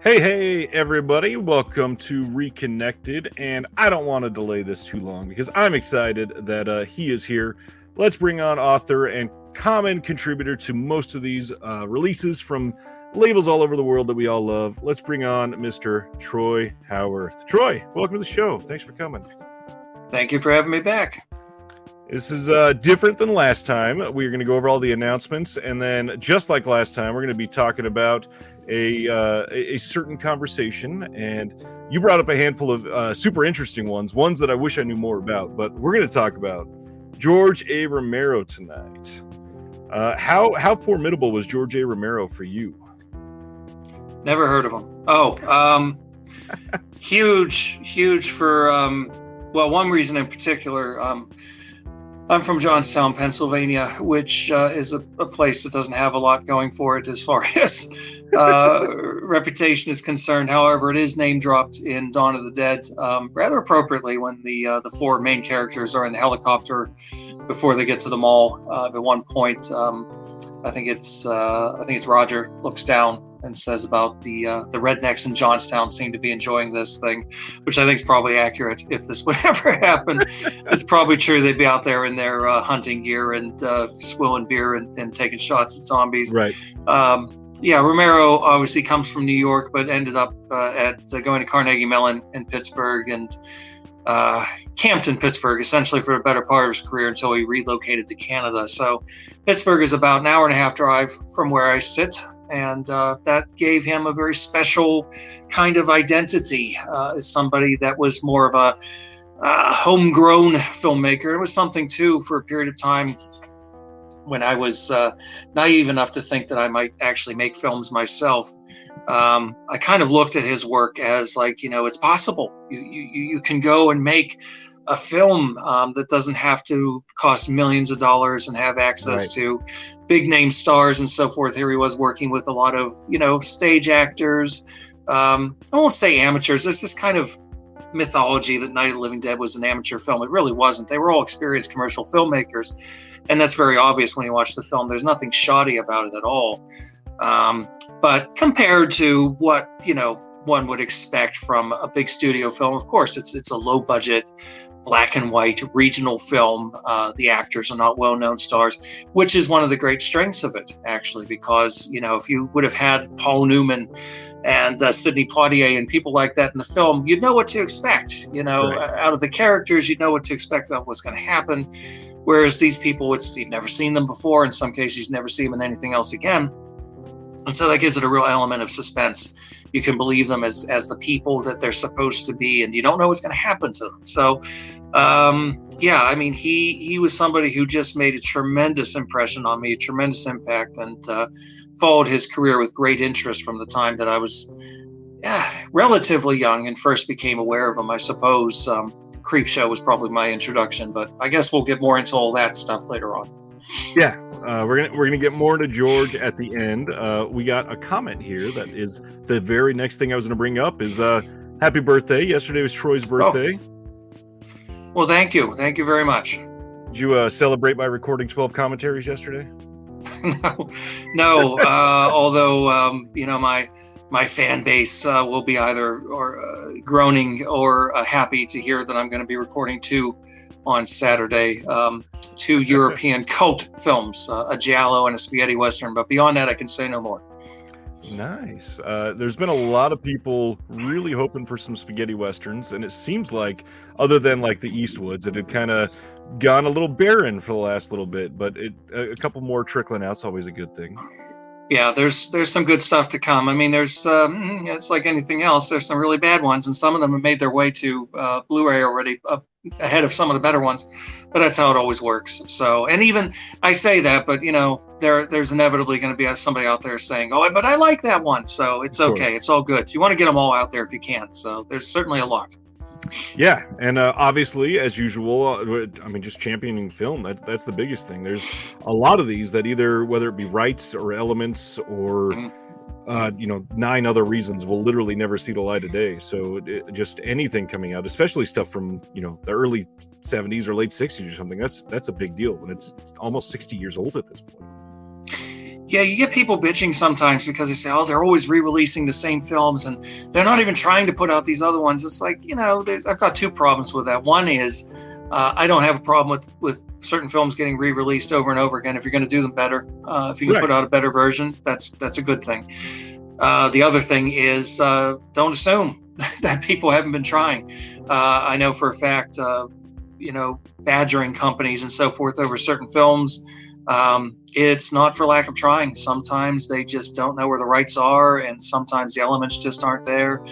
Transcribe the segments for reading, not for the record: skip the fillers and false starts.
Hey, everybody. Welcome to Reconnected. And I don't want to delay this too long because I'm excited that he is here. Let's bring on author and common contributor to most of these releases from labels all over the world that we all love. Let's bring on Mr. Troy Howarth. Troy, welcome to the show. Thanks for coming. Thank you for having me back. This is different than last time. We're going to go over all the announcements, and then just like last time, we're going to be talking about a certain conversation. And you brought up a handful of super interesting ones that I wish I knew more about. But we're going to talk about George A. Romero tonight. How formidable was George A. Romero for you? Never heard of him. Huge for one reason in particular. I'm from Johnstown, Pennsylvania, which is a place that doesn't have a lot going for it as far as reputation is concerned. However, it is name dropped in Dawn of the Dead rather appropriately when the four main characters are in the helicopter before they get to the mall. At one point, I think it's Roger looks down and says about the rednecks in Johnstown seem to be enjoying this thing, which I think is probably accurate. If this would ever happen, it's probably true. They'd be out there in their hunting gear and swilling beer and taking shots at zombies. Right. Romero obviously comes from New York, but ended up going to Carnegie Mellon in Pittsburgh and camped in Pittsburgh essentially for the better part of his career until he relocated to Canada. So Pittsburgh is about an hour and a half drive from where I sit. And that gave him a very special kind of identity as somebody that was more of a homegrown filmmaker. It was something, too, for a period of time when I was naive enough to think that I might actually make films myself. I kind of looked at his work as like, it's possible. You can go and make a film that doesn't have to cost millions of dollars and have access to big name stars and so forth. Here he was working with a lot of, stage actors. I won't say amateurs. There's this kind of mythology that Night of the Living Dead was an amateur film. It really wasn't. They were all experienced commercial filmmakers. And that's very obvious when you watch the film. There's nothing shoddy about it at all. But compared to what, one would expect from a big studio film, of course, it's a low budget, black and white regional film. The actors are not well-known stars, which is one of the great strengths of it, actually, because, if you would have had Paul Newman and Sidney Poitier and people like that in the film, you'd know what to expect, out of the characters, you'd know what to expect about what's going to happen. Whereas these people, you've never seen them before. In some cases, you've never seen them in anything else again. And so that gives it a real element of suspense. You can believe them as the people that they're supposed to be, and you don't know what's going to happen to them. So, he was somebody who just made a tremendous impression on me, a tremendous impact, and followed his career with great interest from the time that I was relatively young and first became aware of him. I suppose Creepshow was probably my introduction, but I guess we'll get more into all that stuff later on. Yeah. We're gonna get more into George at the end. We got a comment here that is the very next thing I was gonna bring up is happy birthday. Yesterday was Troy's birthday. Oh. Well, thank you very much. Did you celebrate by recording 12 commentaries yesterday? No. Although my fan base will be either groaning or happy to hear that I'm going to be recording two on Saturday, two European cult films, a giallo and a spaghetti western. But beyond that, I can say no more. Nice. There's been a lot of people really hoping for some spaghetti westerns, and it seems like, other than like the Eastwoods, it had kind of gone a little barren for the last little bit. But a couple more trickling out's always a good thing. Yeah, there's some good stuff to come. I mean, there's it's like anything else. There's some really bad ones, and some of them have made their way to Blu-ray already, ahead of some of the better ones. But that's how it always works. So, and even I say that, but there's inevitably going to be somebody out there saying, "Oh, but I like that one." So it's okay. It's all good. You want to get them all out there if you can. So there's certainly a lot. Yeah, and obviously, as usual, just championing film, that's the biggest thing. There's a lot of these that either, whether it be rights or elements or, 9 other reasons, will literally never see the light of day. So just anything coming out, especially stuff from, the early 70s or late 60s or something, that's a big deal when it's almost 60 years old at this point. Yeah, you get people bitching sometimes because they say, "Oh, they're always re-releasing the same films, and they're not even trying to put out these other ones." It's like, I've got two problems with that. One is, I don't have a problem with certain films getting re-released over and over again. If you're going to do them better, if you can put out a better version, that's a good thing. The other thing is, don't assume that people haven't been trying. I know for a fact, badgering companies and so forth over certain films. It's not for lack of trying. Sometimes they just don't know where the rights are, and sometimes the elements just aren't there.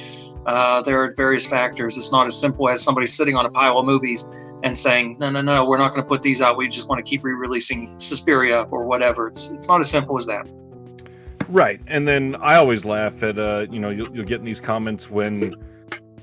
There are various factors. It's not as simple as somebody sitting on a pile of movies and saying, no, we're not going to put these out. We just want to keep re-releasing Suspiria or whatever. It's not as simple as that. Right. And then I always laugh at, you'll get in these comments when,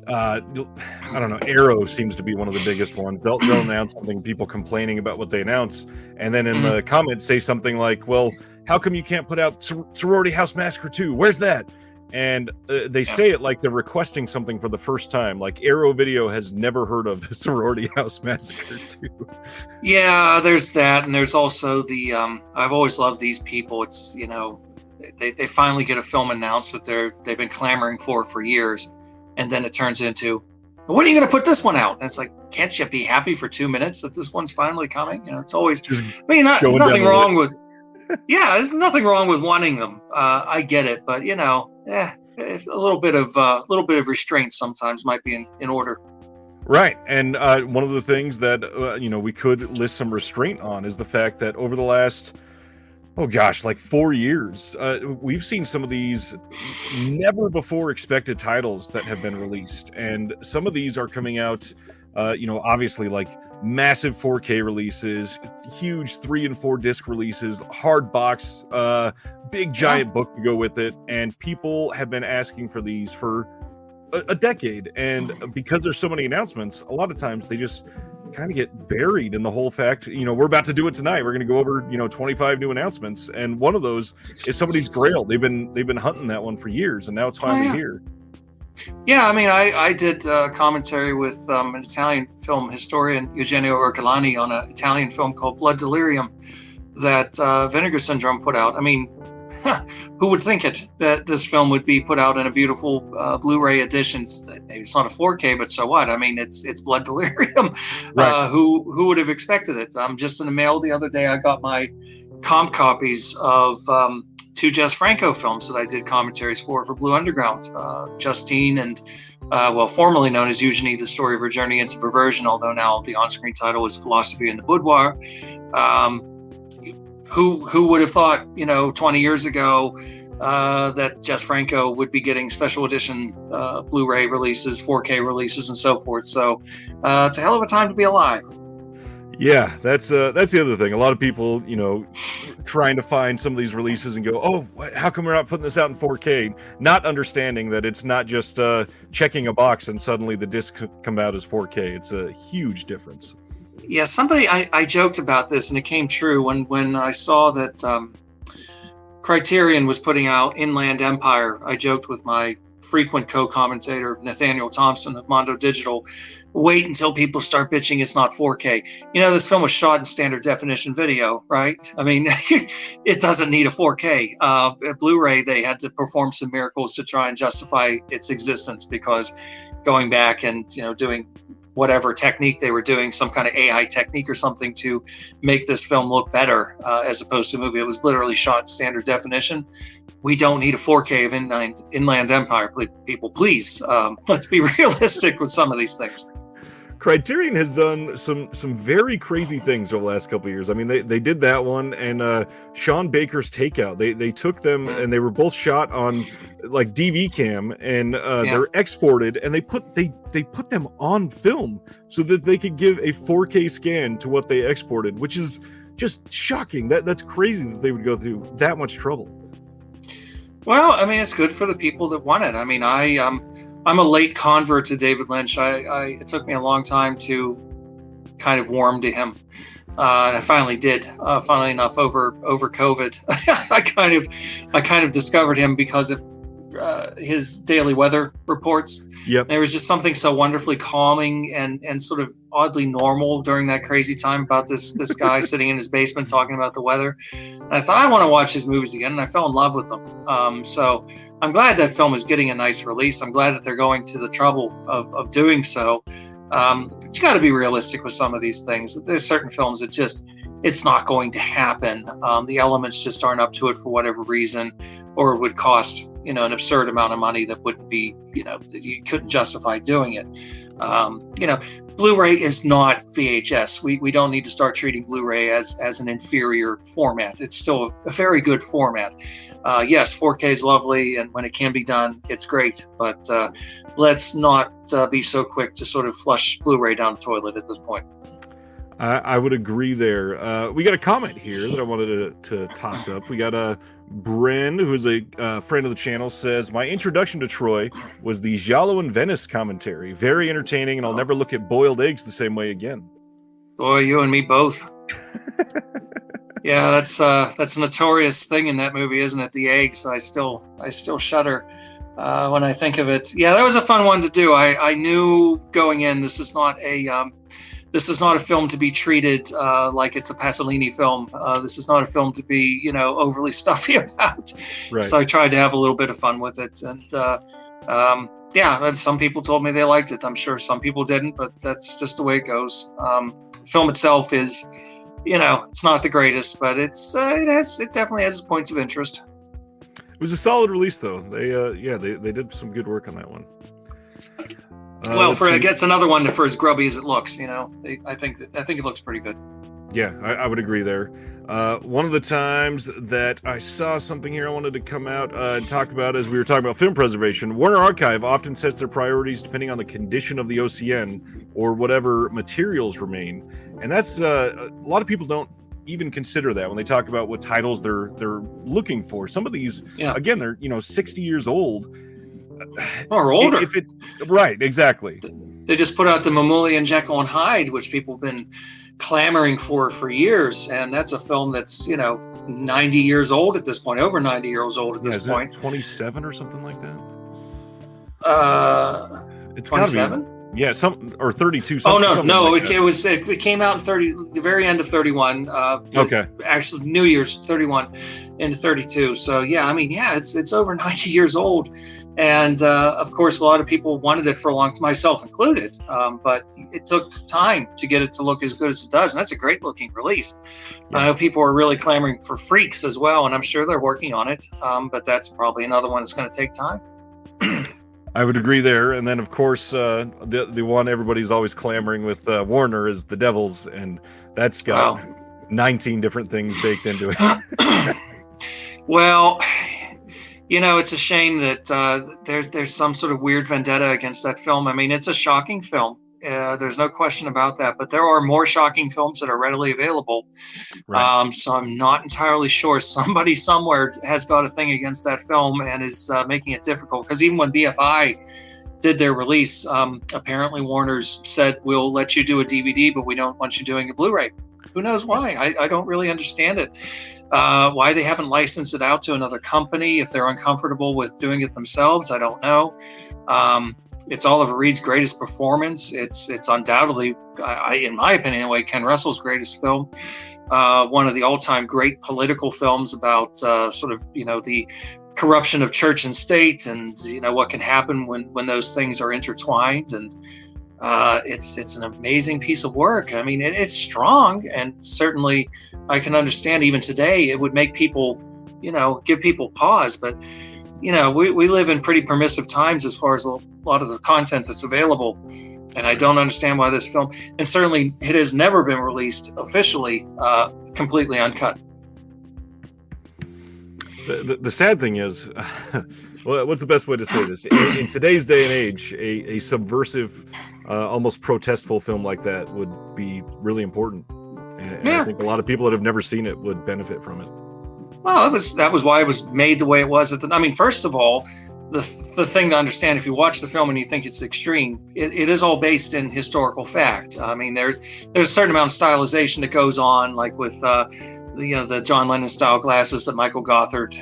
I don't know, Arrow seems to be one of the biggest ones. They'll announce something, people complaining about what they announce, and then in the comments say something like, well, how come you can't put out Sorority House Massacre 2? Where's that? And they say it like they're requesting something for the first time. Like Arrow Video has never heard of Sorority House Massacre 2. Yeah, there's that. And there's also the, I've always loved these people. It's, they finally get a film announced that they've been clamoring for years. And then it turns into, when are you going to put this one out? And it's like, can't you be happy for 2 minutes that this one's finally coming? It's always, nothing wrong with, there's nothing wrong with wanting them. I get it, but a little bit of restraint sometimes might be in order. Right. And one of the things that, we could list some restraint on is the fact that over the last, 4 years, we've seen some of these never before expected titles that have been released. And some of these are coming out, obviously like massive 4K releases, huge 3 and 4 disc releases, hard box, big giant book to go with it. And people have been asking for these for a decade. And because there's so many announcements, a lot of times they just kind of get buried in the whole fact, we're about to do it tonight. We're going to go over, 25 new announcements. And one of those is somebody's Grail. They've been hunting that one for years, and now it's finally here. Yeah, I mean, I did commentary with an Italian film historian, Eugenio Ercolani, on an Italian film called Blood Delirium that Vinegar Syndrome put out. I mean, who would think it, that this film would be put out in a beautiful Blu-ray edition? Maybe it's not a 4K, but so what? I mean, it's Blood Delirium. Right. Who would have expected it? Just in the mail the other day, I got my comp copies of 2 Jess Franco films that I did commentaries for Blue Underground. Justine and, formerly known as Eugenie, the story of her journey into perversion, although now the on-screen title is Philosophy in the Boudoir. Who would have thought, 20 years ago, that Jess Franco would be getting special edition Blu-ray releases, 4K releases, and so forth. So it's a hell of a time to be alive. Yeah, that's the other thing. A lot of people, trying to find some of these releases and go, oh, how come we're not putting this out in 4K? Not understanding that it's not just checking a box and suddenly the disc come out as 4K. It's a huge difference. Yeah, I joked about this, and it came true when I saw that Criterion was putting out Inland Empire. I joked with my frequent co-commentator, Nathaniel Thompson of Mondo Digital, wait until people start bitching it's not 4K. This film was shot in standard definition video, right? I mean, it doesn't need a 4K. At Blu-ray, they had to perform some miracles to try and justify its existence, because going back and, doing whatever technique they were doing, some kind of AI technique or something to make this film look better as opposed to a movie. It was literally shot in standard definition. We don't need a 4K of Inland Empire. People, please, let's be realistic with some of these things. Criterion has done some very crazy things over the last couple of years. I mean, they did that one, and Sean Baker's Takeout. They took them, and they were both shot on like DV cam, and they're exported, and they put them on film so that they could give a 4K scan to what they exported, which is just shocking. That's crazy that they would go through that much trouble. Well, I mean, it's good for the people that want it. I mean, I'm a late convert to David Lynch. It took me a long time to kind of warm to him. And I finally did. Funnily enough, over COVID, I kind of discovered him because of his daily weather reports. Yep. There was just something so wonderfully calming and sort of oddly normal during that crazy time about this guy sitting in his basement talking about the weather. And I thought, I want to watch his movies again, and I fell in love with them. So I'm glad that film is getting a nice release. I'm glad that they're going to the trouble of doing so. But you got to be realistic with some of these things. There's certain films that just, it's not going to happen. The elements just aren't up to it for whatever reason, or it would cost, an absurd amount of money that wouldn't be, that you couldn't justify doing it. Blu-ray is not VHS. We don't need to start treating Blu-ray as an inferior format. It's still a very good format. Yes, 4K is lovely, and when it can be done, it's great. But let's not be so quick to sort of flush Blu-ray down the toilet at this point. I would agree there. We got a comment here that I wanted to toss up. We got Bren, who is a friend of the channel, says, my introduction to Troy was the Giallo and Venice commentary. Very entertaining, and I'll never look at boiled eggs the same way again. Boy, you and me both. Yeah, that's a notorious thing in that movie, isn't it? The eggs. I still shudder when I think of it. Yeah, that was a fun one to do. I knew going in, this is not a film to be treated like it's a Pasolini film. This is not a film to be, overly stuffy about. Right. So I tried to have a little bit of fun with it. And some people told me they liked it. I'm sure some people didn't, but that's just the way it goes. The film itself is, it's not the greatest, but it definitely has its points of interest. It was a solid release, though. They did some good work on that one. It's another one for as grubby as it looks. I think it looks pretty good. Yeah, I would agree there. One of the times that I saw something here I wanted to come out and talk about, as we were talking about film preservation, Warner Archive often sets their priorities depending on the condition of the OCN or whatever materials remain, and that's a lot of people don't even consider that when they talk about what titles they're looking for. Some of these, again, they're 60 years old. Or older. Right, exactly. They just put out the Mamoulian Jekyll and Hyde, which people have been clamoring for years, and that's a film that's 90 years old at this point, over 90 years old at this point. 27 or something like that. It's 27. Yeah, or 32. It came out in the very end of 31. Okay. Actually, New Year's 31 into 32. So it's over 90 years old. And of course, a lot of people wanted it for a long time, myself included. But it took time to get it to look as good as it does. And that's a great looking release. Yeah. I know people are really clamoring for Freaks as well, and I'm sure they're working on it. But that's probably another one that's going to take time. I would agree there. And then, of course, the one everybody's always clamoring with Warner is The Devils. And that's got 19 different things baked into it. Well, it's a shame that there's some sort of weird vendetta against that film. I mean, it's a shocking film. There's no question about that. But there are more shocking films that are readily available. Right. So I'm not entirely sure. Somebody somewhere has got a thing against that film and is making it difficult. Because even when BFI did their release, apparently Warner's said, we'll let you do a DVD, but we don't want you doing a Blu-ray. Who knows why? I don't really understand it. Why they haven't licensed it out to another company if they're uncomfortable with doing it themselves, I don't know. It's Oliver Reed's greatest performance. It's undoubtedly, in my opinion anyway, Ken Russell's greatest film. One of the all-time great political films about the corruption of church and state, and what can happen when those things are intertwined. And it's an amazing piece of work. I mean, it's strong, and certainly I can understand even today it would make people, give people pause. But we live in pretty permissive times as far as a lot of the content that's available, and I don't understand why this film, and certainly it has never been released officially completely uncut. The sad thing is, well, what's the best way to say this? In today's day and age, a subversive, almost protestful film like that would be really important. And I think a lot of people that have never seen it would benefit from it. Well, that was why it was made the way it was. First of all, the thing to understand, if you watch the film and you think it's extreme, it is all based in historical fact. I mean, there's a certain amount of stylization that goes on, like with the John Lennon style glasses that Michael Gothard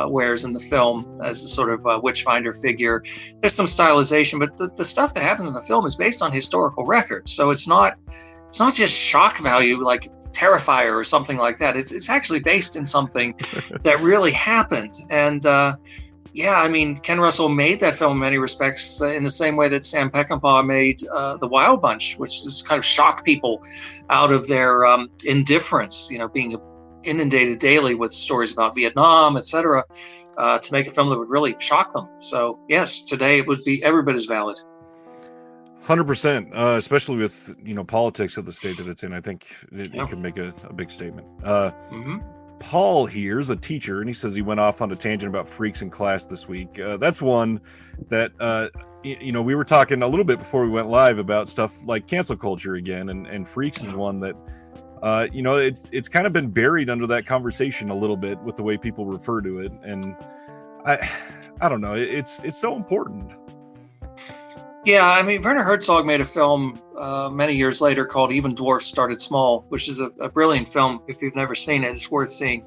wears in the film as a sort of witchfinder figure. There's some stylization, but the stuff that happens in the film is based on historical records. So it's not just shock value like Terrifier or something like that. It's actually based in something that really happened. And I mean, Ken Russell made that film in many respects in the same way that Sam Peckinpah made The Wild Bunch, which just kind of shock people out of their indifference, being inundated daily with stories about Vietnam, etc., to make a film that would really shock them. So yes, today it would be every bit as valid. 100%, especially with politics of the state that it's in. I think it could make a big statement. Paul here is a teacher, and he says he went off on a tangent about freaks in class this week. That's one that we were talking a little bit before we went live about stuff like cancel culture again, and freaks is one that it's kind of been buried under that conversation a little bit with the way people refer to it, and I don't know, it's so important. Yeah, I mean, Werner Herzog made a film many years later called Even Dwarfs Started Small, which is a brilliant film. If you've never seen it, it's worth seeing.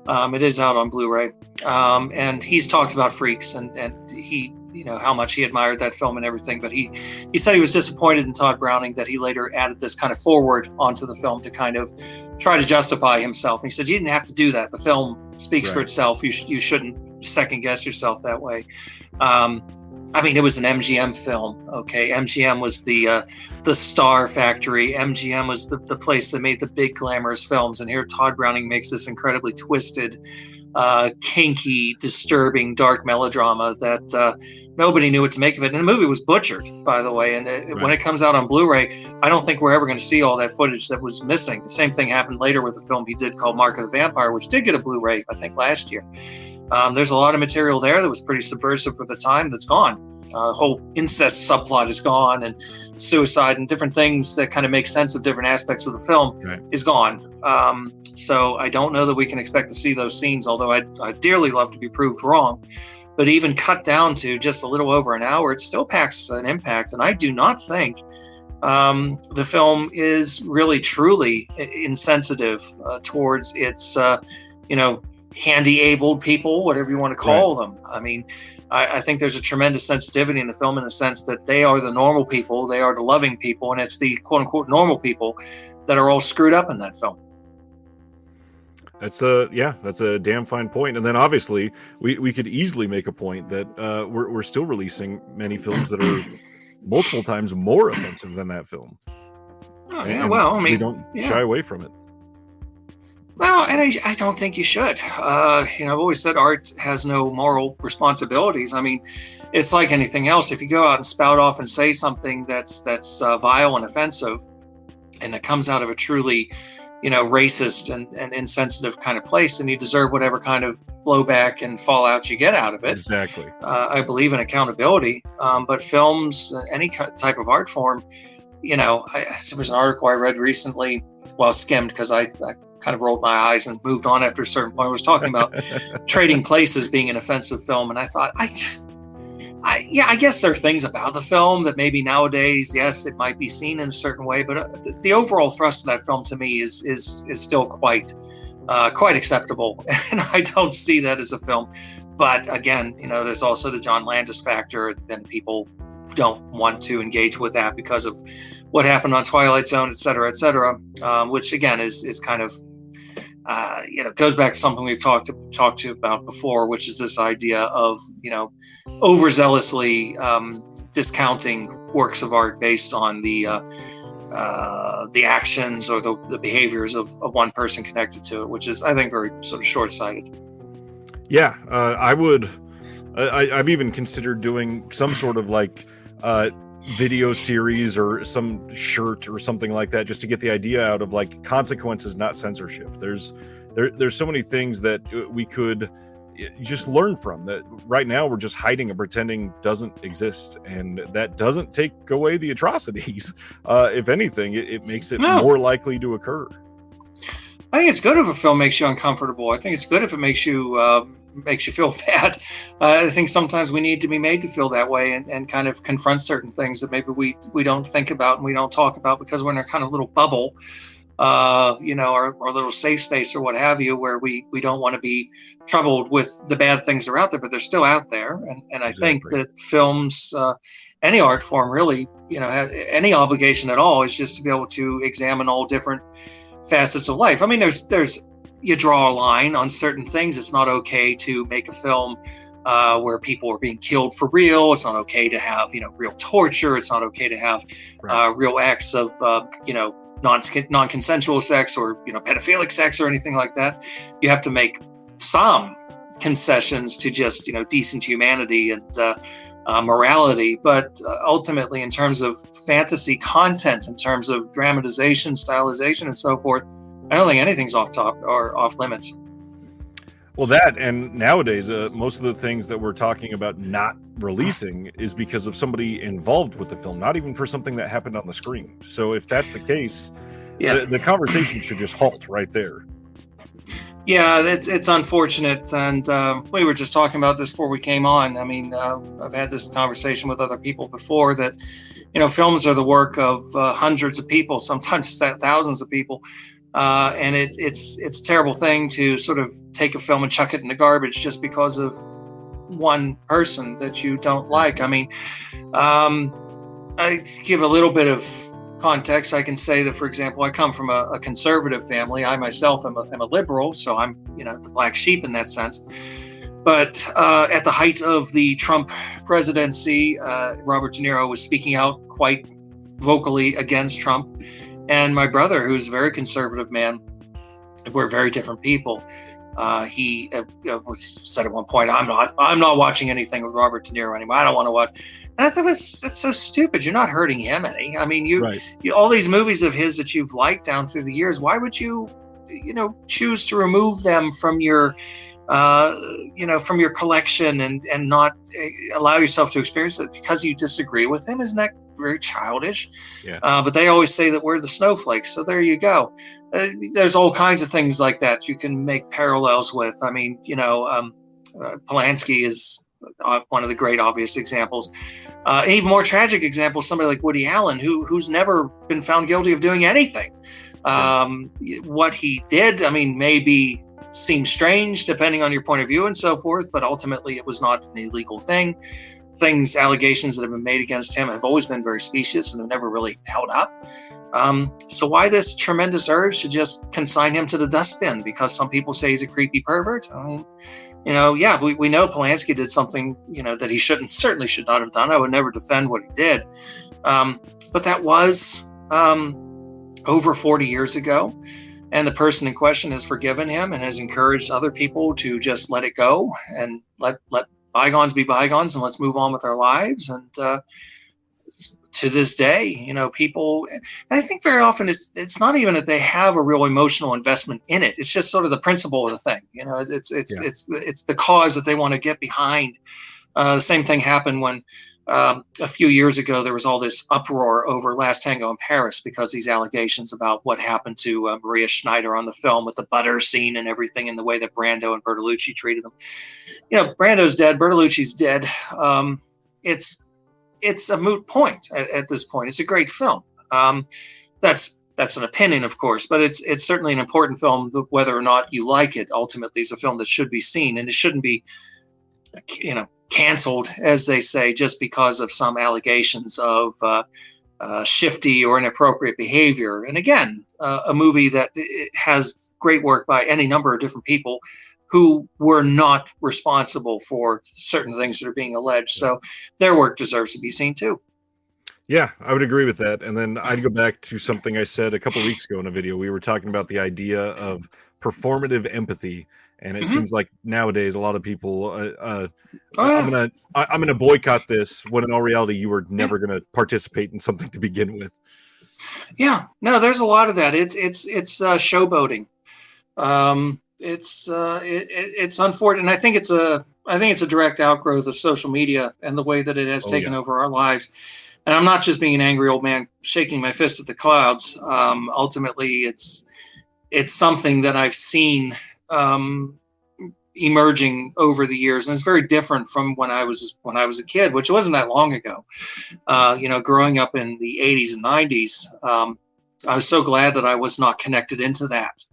It is out on Blu-ray. And he's talked about freaks and he, how much he admired that film and everything. But he said he was disappointed in Todd Browning that he later added this kind of forward onto the film to kind of try to justify himself. And he said, you didn't have to do that. The film speaks for itself. You shouldn't second guess yourself that way. I mean, it was an MGM film. Okay, MGM was the star factory. MGM was the place that made the big glamorous films. And here Todd Browning makes this incredibly twisted, kinky, disturbing, dark melodrama that nobody knew what to make of it. And the movie was butchered, by the way. And when it comes out on Blu-ray, I don't think we're ever going to see all that footage that was missing. The same thing happened later with the film he did called Mark of the Vampire, which did get a Blu-ray, I think, last year. There's a lot of material there that was pretty subversive for the time that's gone. Whole incest subplot is gone, and suicide and different things that kind of make sense of different aspects of the film is gone. So I don't know that we can expect to see those scenes, although I'd dearly love to be proved wrong. But even cut down to just a little over an hour, it still packs an impact. And I do not think the film is really, truly insensitive towards its, handy-abled people, whatever you want to call them. I mean, I think there's a tremendous sensitivity in the film in the sense that they are the normal people, they are the loving people, and it's the quote-unquote normal people that are all screwed up in that film. That's a damn fine point. And then obviously we could easily make a point that we're still releasing many films that are multiple times more offensive than that film. Oh, yeah, well, I mean, we don't shy away from it. Well, and I don't think you should. I've always said art has no moral responsibilities. I mean, it's like anything else. If you go out and spout off and say something that's vile and offensive, and it comes out of a truly, racist and insensitive kind of place, then you deserve whatever kind of blowback and fallout you get out of it. Exactly. I believe in accountability, but films, any type of art form, there was an article I read recently, skimmed because I kind of rolled my eyes and moved on after a certain point. I was talking about Trading Places being an offensive film, and I thought, I guess there are things about the film that maybe nowadays, yes, it might be seen in a certain way, but the overall thrust of that film to me is still quite acceptable, and I don't see that as a film. But again, there's also the John Landis factor, and people don't want to engage with that because of what happened on Twilight Zone, et cetera, which again is kind of goes back to something we've talked about before, which is this idea of overzealously discounting works of art based on the actions or the behaviors of one person connected to it, which is, I think, very sort of short-sighted. Yeah, I would. I've even considered doing some sort of video series or some shirt or something like that, just to get the idea out of consequences, not censorship. There's so many things that we could just learn from that right now we're just hiding and pretending doesn't exist, and that doesn't take away the atrocities. If anything, it makes it more likely to occur. I think it's good if a film makes you uncomfortable. I think it's good if it makes you feel bad. I think sometimes we need to be made to feel that way and kind of confront certain things that maybe we don't think about and we don't talk about because we're in a kind of little bubble. our little safe space or what have you, where we don't want to be troubled with the bad things that are out there, but they're still out there. And I think Exactly. that films, any art form really, any obligation at all is just to be able to examine all different facets of life. I mean, there's you draw a line on certain things. It's not okay to make a film where people are being killed for real. It's not okay to have, real torture. It's not okay to have real acts of, non-consensual sex or, pedophilic sex or anything like that. You have to make some concessions to just, decent humanity and morality. But ultimately, in terms of fantasy content, in terms of dramatization, stylization, and so forth, I don't think anything's off top or off limits. Well, that, and nowadays, most of the things that we're talking about not releasing is because of somebody involved with the film, not even for something that happened on the screen. So if that's the case, the conversation should just halt right there. Yeah, it's unfortunate. And we were just talking about this before we came on. I mean, I've had this conversation with other people before that, films are the work of hundreds of people, sometimes thousands of people. And it's a terrible thing to sort of take a film and chuck it in the garbage just because of one person that you don't like. I mean, I give a little bit of context. I can say that, for example, I come from a conservative family. I myself am a liberal, so I'm the black sheep in that sense. But at the height of the Trump presidency, Robert De Niro was speaking out quite vocally against Trump. And my brother, who's a very conservative man, we're very different people. He said at one point, "I'm not watching anything with Robert De Niro anymore. I don't want to watch." And I thought that's so stupid. You're not hurting him any. I mean, you all these movies of his that you've liked down through the years. Why would you, choose to remove them from your, from your collection and not allow yourself to experience it because you disagree with him? Isn't that very childish? Yeah. But they always say that we're the snowflakes. So there you go. There's all kinds of things like that you can make parallels with. I mean, Polanski is one of the great obvious examples. An even more tragic example, somebody like Woody Allen, who's never been found guilty of doing anything. What he did, I mean, maybe seems strange depending on your point of view and so forth, but ultimately it was not an illegal thing. Allegations that have been made against him have always been very specious and have never really held up. So why this tremendous urge to just consign him to the dustbin because some people say he's a creepy pervert? I mean, we know Polanski did something, that he certainly should not have done. I would never defend what he did. But that was over 40 years ago. And the person in question has forgiven him and has encouraged other people to just let it go and let bygones be bygones and let's move on with our lives. And to this day, people, and I think very often it's not even that they have a real emotional investment in it. It's just sort of the principle of the thing. It's the cause that they want to get behind. The same thing happened when a few years ago there was all this uproar over Last Tango in Paris because these allegations about what happened to Maria Schneider on the film with the butter scene and everything, and the way that Brando and Bertolucci treated them. Brando's dead, Bertolucci's dead. It's a moot point at this point. It's a great film. That's an opinion, of course, but it's certainly an important film. Whether or not you like it, ultimately, is a film that should be seen, and it shouldn't be, canceled, as they say, just because of some allegations of shifty or inappropriate behavior. And again, a movie that has great work by any number of different people who were not responsible for certain things that are being alleged. So their work deserves to be seen too. Yeah, I would agree with that. And then I'd go back to something I said a couple weeks ago in a video. We were talking about the idea of performative empathy. And it seems like nowadays a lot of people, I'm gonna boycott this, when in all reality you were never gonna participate in something to begin with. Yeah, no, there's a lot of that. It's showboating. It's unfortunate. And I think it's a direct outgrowth of social media and the way that it has taken over our lives. And I'm not just being an angry old man shaking my fist at the clouds. Ultimately, it's something that I've seen emerging over the years, and it's very different from when I was a kid, which wasn't that long ago. Growing up in the 80s and 90s, I was so glad that I was not connected into that.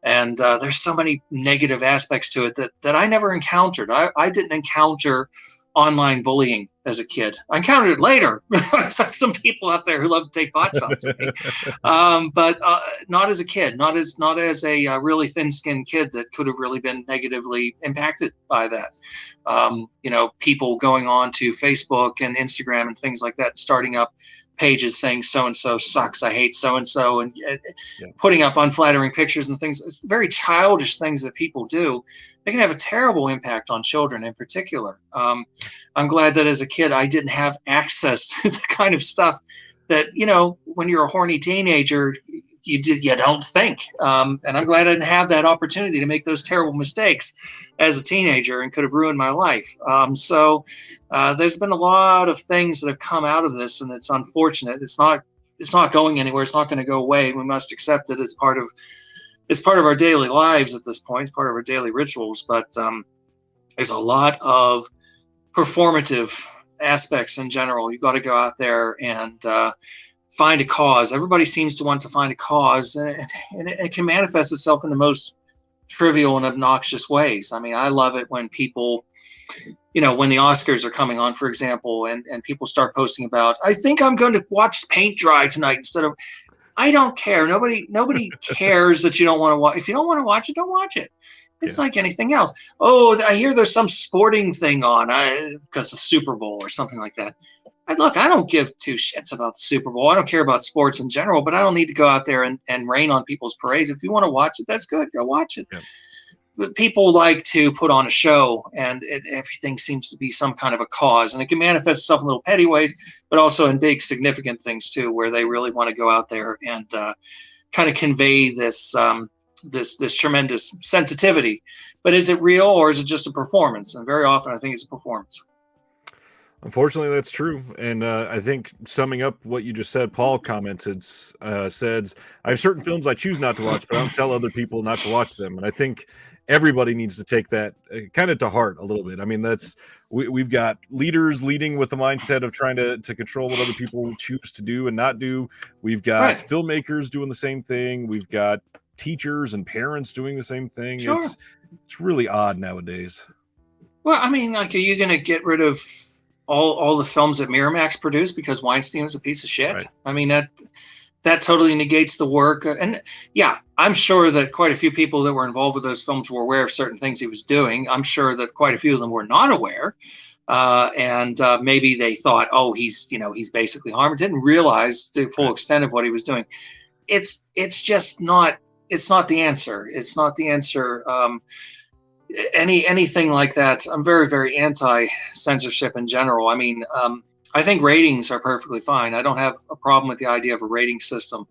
And there's so many negative aspects to it that I never encountered. I didn't encounter online bullying as a kid. I encountered it later. Some people out there who love to take pot shots at me, but not as a kid, not as a really thin-skinned kid that could have really been negatively impacted by that. People going on to Facebook and Instagram and things like that, starting up pages saying so-and-so sucks, I hate so-and-so, and putting up unflattering pictures and things. It's very childish things that people do. They can have a terrible impact on children in particular. I'm glad that as a kid, I didn't have access to the kind of stuff that, when you're a horny teenager, you don't think. And I'm glad I didn't have that opportunity to make those terrible mistakes as a teenager and could have ruined my life. So there's been a lot of things that have come out of this, and it's unfortunate. It's not going anywhere. It's not going to go away. We must accept it. It's part of our daily lives at this point. It's part of our daily rituals. But there's a lot of performative aspects in general. You've got to go out there and find a cause. Everybody seems to want to find a cause, and it can manifest itself in the most trivial and obnoxious ways. I mean, I love it when people, when the Oscars are coming on, for example, and people start posting about, I think I'm going to watch paint dry tonight instead of, I don't care. Nobody cares that you don't want to watch. If you don't want to watch it, don't watch it. It's like anything else. Oh, I hear there's some sporting thing on because of Super Bowl or something like that. Look, I don't give two shits about the Super Bowl. I don't care about sports in general, but I don't need to go out there and rain on people's parades. If you want to watch it, that's good. Go watch it. Yeah. But people like to put on a show, and everything seems to be some kind of a cause. And it can manifest itself in little petty ways, but also in big, significant things, too, where they really want to go out there and kind of convey this this tremendous sensitivity. But is it real, or is it just a performance? And very often I think it's a performance. Unfortunately, that's true. And I think summing up what you just said, Paul commented, says, I have certain films I choose not to watch, but I don't tell other people not to watch them. And I think everybody needs to take that kind of to heart a little bit. I mean, we've got leaders leading with the mindset of trying to control what other people choose to do and not do. We've got filmmakers doing the same thing. We've got teachers and parents doing the same thing. Sure. It's really odd nowadays. Well, I mean, like, are you going to get rid of all the films that Miramax produced because Weinstein was a piece of shit? Right. I mean, that totally negates the work. And yeah, I'm sure that quite a few people that were involved with those films were aware of certain things he was doing. I'm sure that quite a few of them were not aware. And maybe they thought, oh, he's basically harmed. Didn't realize the full extent of what he was doing. It's just not. It's not the answer. It's not the answer. Anything like that. I'm very, very anti-censorship in general. I mean, I think ratings are perfectly fine. I don't have a problem with the idea of a rating system,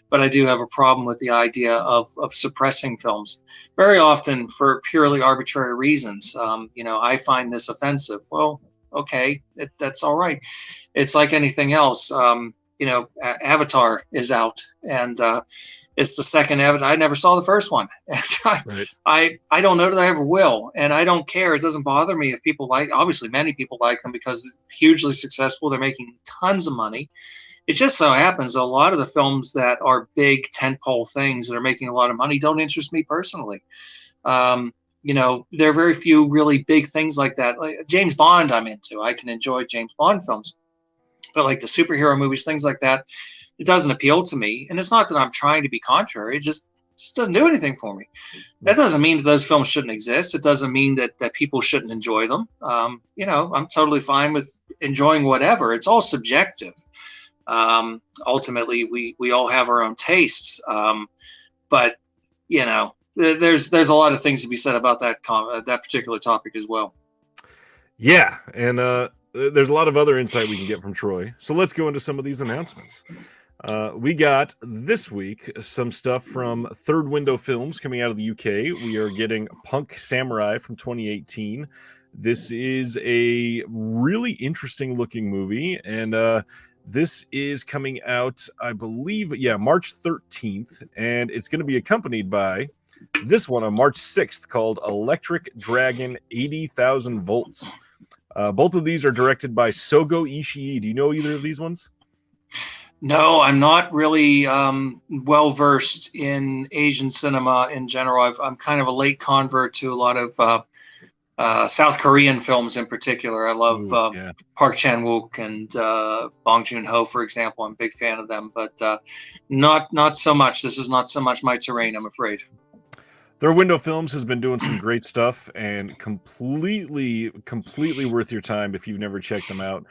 but I do have a problem with the idea of suppressing films very often for purely arbitrary reasons. I find this offensive. Well, okay, that's all right. It's like anything else. Avatar is out, and it's the second Avatar. I never saw the first one. I don't know that I ever will, and I don't care. It doesn't bother me if people obviously many people like them because they're hugely successful. They're making tons of money. It just so happens a lot of the films that are big tentpole things that are making a lot of money don't interest me personally. There are very few really big things like that. Like James Bond, I'm into. I can enjoy James Bond films, but like the superhero movies, things like that, it doesn't appeal to me. And it's not that I'm trying to be contrary. It just doesn't do anything for me. That doesn't mean that those films shouldn't exist. It doesn't mean that people shouldn't enjoy them. I'm totally fine with enjoying whatever. It's all subjective. Ultimately, we all have our own tastes. But there's a lot of things to be said about that particular topic as well. Yeah, and there's a lot of other insight we can get from Troy. So let's go into some of these announcements. We got this week some stuff from Third Window Films coming out of the UK. We are getting Punk Samurai from 2018. This is a really interesting looking movie, and this is coming out, I believe, March 13th, and it's going to be accompanied by this one on March 6th called Electric Dragon 80,000 Volts. Both of these are directed by Sogo Ishii. Do you know either of these ones? No, I'm not really well versed in Asian cinema in general. I'm kind of a late convert to a lot of South Korean films in particular. I love Ooh, yeah. Park Chan-wook and Bong Joon-ho, for example. I'm a big fan of them, but not so much. This is not so much my terrain, I'm afraid. Their Window Films has been doing some great stuff and completely worth your time if you've never checked them out.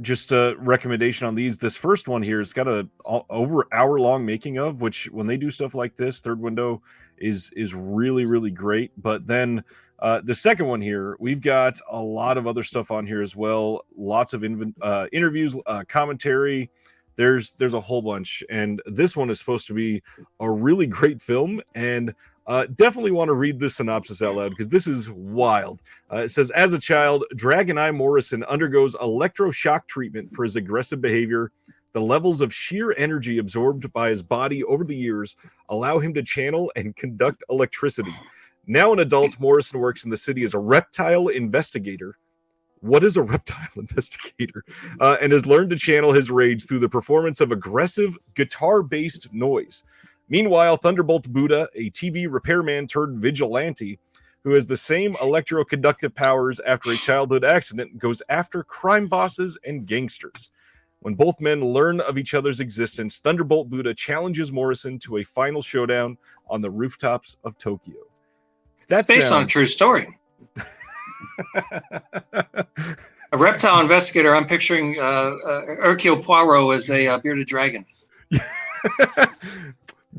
Just a recommendation on these. This first one here has got a over hour long making of, which when they do stuff like this, Third Window is really great. But then the second one here, we've got a lot of other stuff on here as well. Lots of interviews, commentary. There's a whole bunch, and this one is supposed to be a really great film. And definitely want to read this synopsis out loud because this is wild. It says, as a child, Dragon Eye Morrison undergoes electroshock treatment for his aggressive behavior. The levels of sheer energy absorbed by his body over the years allow him to channel and conduct electricity. Now an adult, Morrison works in the city as a reptile investigator. What is a reptile investigator? And has learned to channel his rage through the performance of aggressive guitar-based noise. Meanwhile, Thunderbolt Buddha, a TV repairman turned vigilante, who has the same electroconductive powers after a childhood accident, goes after crime bosses and gangsters. When both men learn of each other's existence, Thunderbolt Buddha challenges Morrison to a final showdown on the rooftops of Tokyo. That's based on a true story. A reptile investigator. I'm picturing Hercule Poirot as a bearded dragon.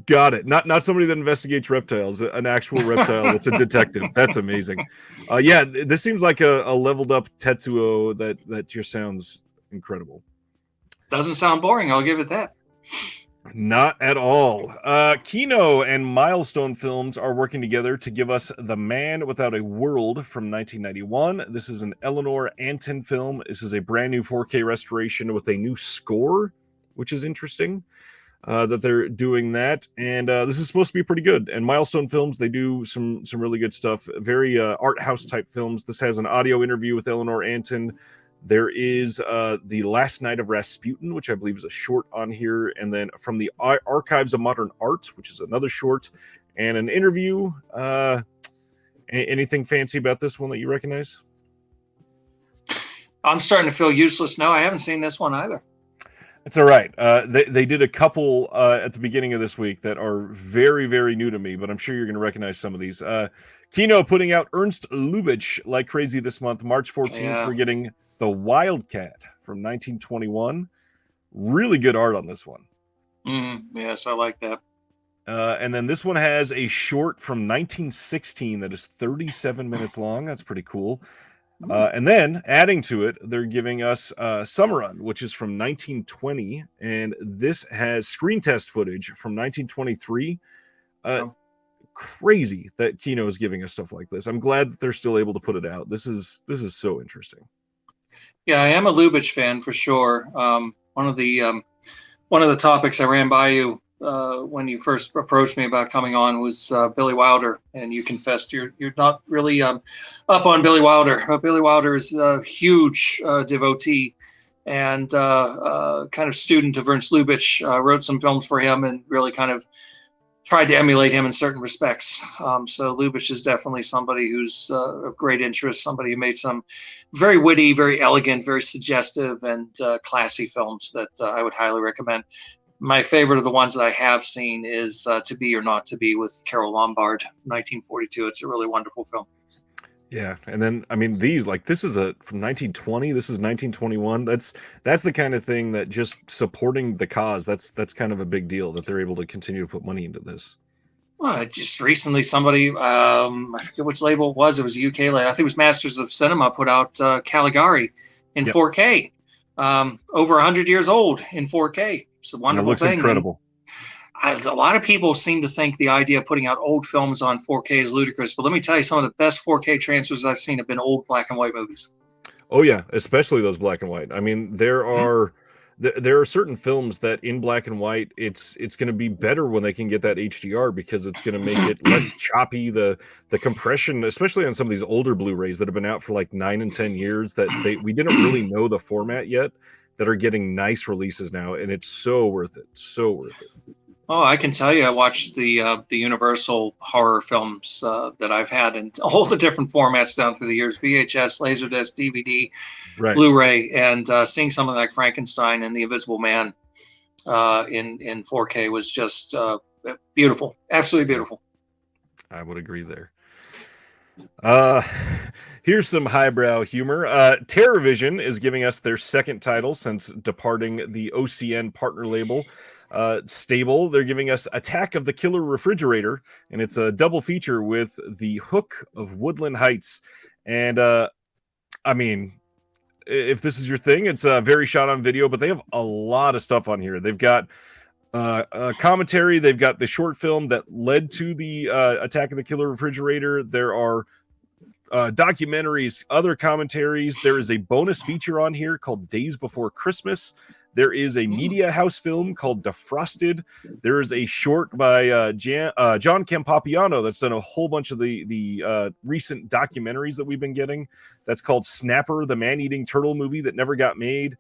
Got it. Not somebody that investigates reptiles, an actual reptile that's a detective. That's amazing. Yeah, this seems like a leveled up Tetsuo that just sounds incredible. Doesn't sound boring, I'll give it that. Not at all. Kino and Milestone Films are working together to give us The Man Without a World from 1991. This is an Eleanor Antin film. This is a brand new 4K restoration with a new score, which is interesting. That they're doing that, and this is supposed to be pretty good. And Milestone Films, they do some really good stuff, very art house type films. This has an audio interview with Eleanor Antin. There is The Last Night of Rasputin, which I believe is a short on here, and then From the Archives of Modern Art, which is another short, and an interview. Anything fancy about this one that you recognize? I'm starting to feel useless. No, I haven't seen this one either. It's all right. They did a couple at the beginning of this week that are very new to me, but I'm sure you're going to recognize some of these. Kino putting out Ernst Lubitsch like crazy this month. March 14th, yeah. We're getting The Wildcat from 1921. Really good art on this one. Yes, I like that. And then this one has a short from 1916 that is 37 minutes long. That's pretty cool. And then adding to it, they're giving us Summer Run, which is from 1920, and this has screen test footage from 1923. Crazy that Kino is giving us stuff like this. I'm glad that they're still able to put it out. This is so interesting. Yeah, I am a Lubitsch fan for sure. One of the topics I ran by you when you first approached me about coming on was Billy Wilder, and you confessed you're not really up on Billy Wilder. Billy Wilder is a huge devotee and kind of student of Ernst Lubitsch. Wrote some films for him and really kind of tried to emulate him in certain respects. So Lubitsch is definitely somebody who's of great interest, somebody who made some very witty, very elegant, very suggestive, and classy films that I would highly recommend. My favorite of the ones that I have seen is To Be or Not to Be with Carole Lombard, 1942. It's a really wonderful film. Yeah, and then I mean these this is from 1920. This is 1921. That's the kind of thing that just supporting the cause. That's kind of a big deal that they're able to continue to put money into this. Well, just recently somebody I forget which label it was. It was a UK label. I think it was Masters of Cinema put out Caligari in 4K. Over 100 years old in 4K. It's a wonderful thing. It looks incredible. A lot of people seem to think the idea of putting out old films on 4K is ludicrous, but let me tell you, some of the best 4K transfers I've seen have been old black and white movies. Oh yeah, especially those black and white. I mean, there are certain films that in black and white, it's going to be better when they can get that HDR because it's going to make it less choppy. The compression, especially on some of these older Blu-rays that have been out for like 9 and 10 years, that we didn't really know the format yet. that are getting nice releases now, and it's so worth it. So worth it. Oh, I can tell you, I watched the Universal horror films that I've had in all the different formats down through the years: VHS, Laserdisc, DVD, Right. Blu-ray, and seeing something like Frankenstein and The Invisible Man in 4K was just beautiful, absolutely beautiful. I would agree there. Here's some highbrow humor. TerrorVision is giving us their second title since departing the OCN partner label. Stable, they're giving us Attack of the Killer Refrigerator, and it's a double feature with The Hook of Woodland Heights. And I mean, if this is your thing, it's very shot on video, but they have a lot of stuff on here. They've got commentary, they've got the short film that led to the Attack of the Killer Refrigerator. There are documentaries, other commentaries. There is a bonus feature on here called Days Before Christmas. There is a media house film called Defrosted. There is a short by John Campapiano that's done a whole bunch of the recent documentaries that we've been getting. That's called Snapper, the man-eating turtle movie that never got made.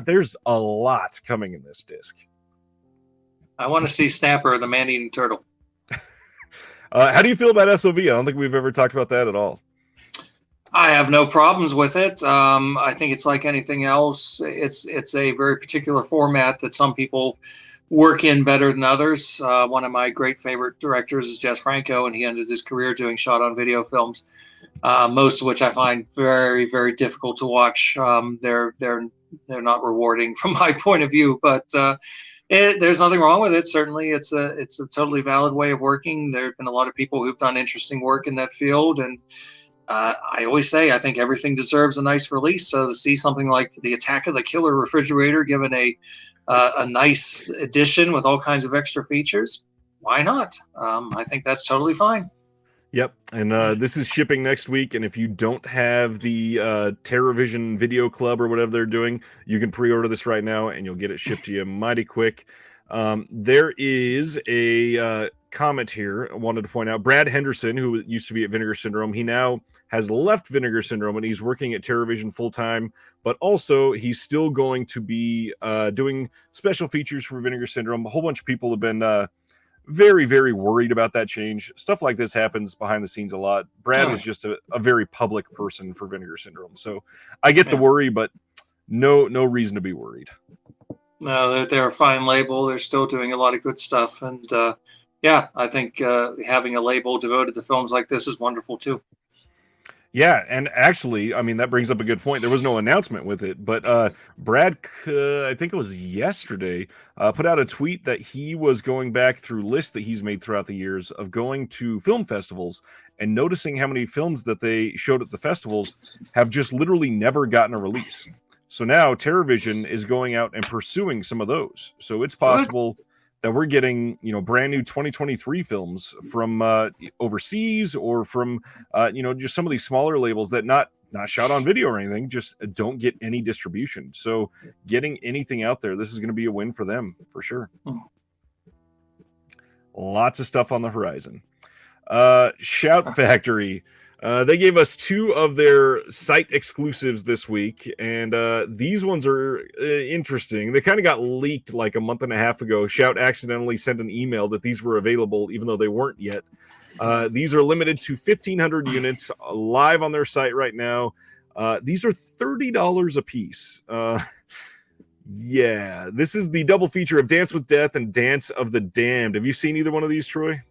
There's a lot coming in this disc. I want to see Snapper, the man-eating turtle. How do you feel about SOV? I don't think we've ever talked about that at all. I have no problems with it. I think it's like anything else. It's a very particular format that some people work in better than others. One of my great favorite directors is Jess Franco, and he ended his career doing shot-on-video films, most of which I find very, very difficult to watch. They're not rewarding from my point of view, but there's nothing wrong with it. Certainly, it's a totally valid way of working. There have been a lot of people who've done interesting work in that field, and I always say I think everything deserves a nice release. So to see something like the Attack of the Killer Refrigerator given a nice addition with all kinds of extra features, why not? I think that's totally fine. Yep, and this is shipping next week, and if you don't have the TerrorVision Video Club or whatever they're doing, you can pre-order this right now, and you'll get it shipped to you mighty quick. There is a comment here I wanted to point out. Brad Henderson, who used to be at Vinegar Syndrome, he now has left Vinegar Syndrome, and he's working at TerrorVision full-time, but also he's still going to be doing special features for Vinegar Syndrome. A whole bunch of people have been very, very worried about that change. Stuff like this happens behind the scenes a lot. Brad is just a very public person for Vinegar Syndrome, so I get the worry, but no reason to be worried. No, they're a fine label. They're still doing a lot of good stuff, and I think having a label devoted to films like this is wonderful too. Yeah, and actually, I mean, that brings up a good point. There was no announcement with it, but Brad, I think it was yesterday, put out a tweet that he was going back through lists that he's made throughout the years of going to film festivals and noticing how many films that they showed at the festivals have just literally never gotten a release. So now TerrorVision is going out and pursuing some of those. So it's possible that we're getting, brand new 2023 films from overseas or from, just some of these smaller labels that not shot on video or anything, just don't get any distribution. So getting anything out there, this is going to be a win for them for sure. Lots of stuff on the horizon. Shout Factory. They gave us 2 of their site exclusives this week, and these ones are interesting. They kind of got leaked like a month and a half ago. Shout accidentally sent an email that these were available, even though they weren't yet. These are limited to 1,500 units live on their site right now. These are $30 a piece. Yeah, this is the double feature of Dance with Death and Dance of the Damned. Have you seen either one of these, Troy?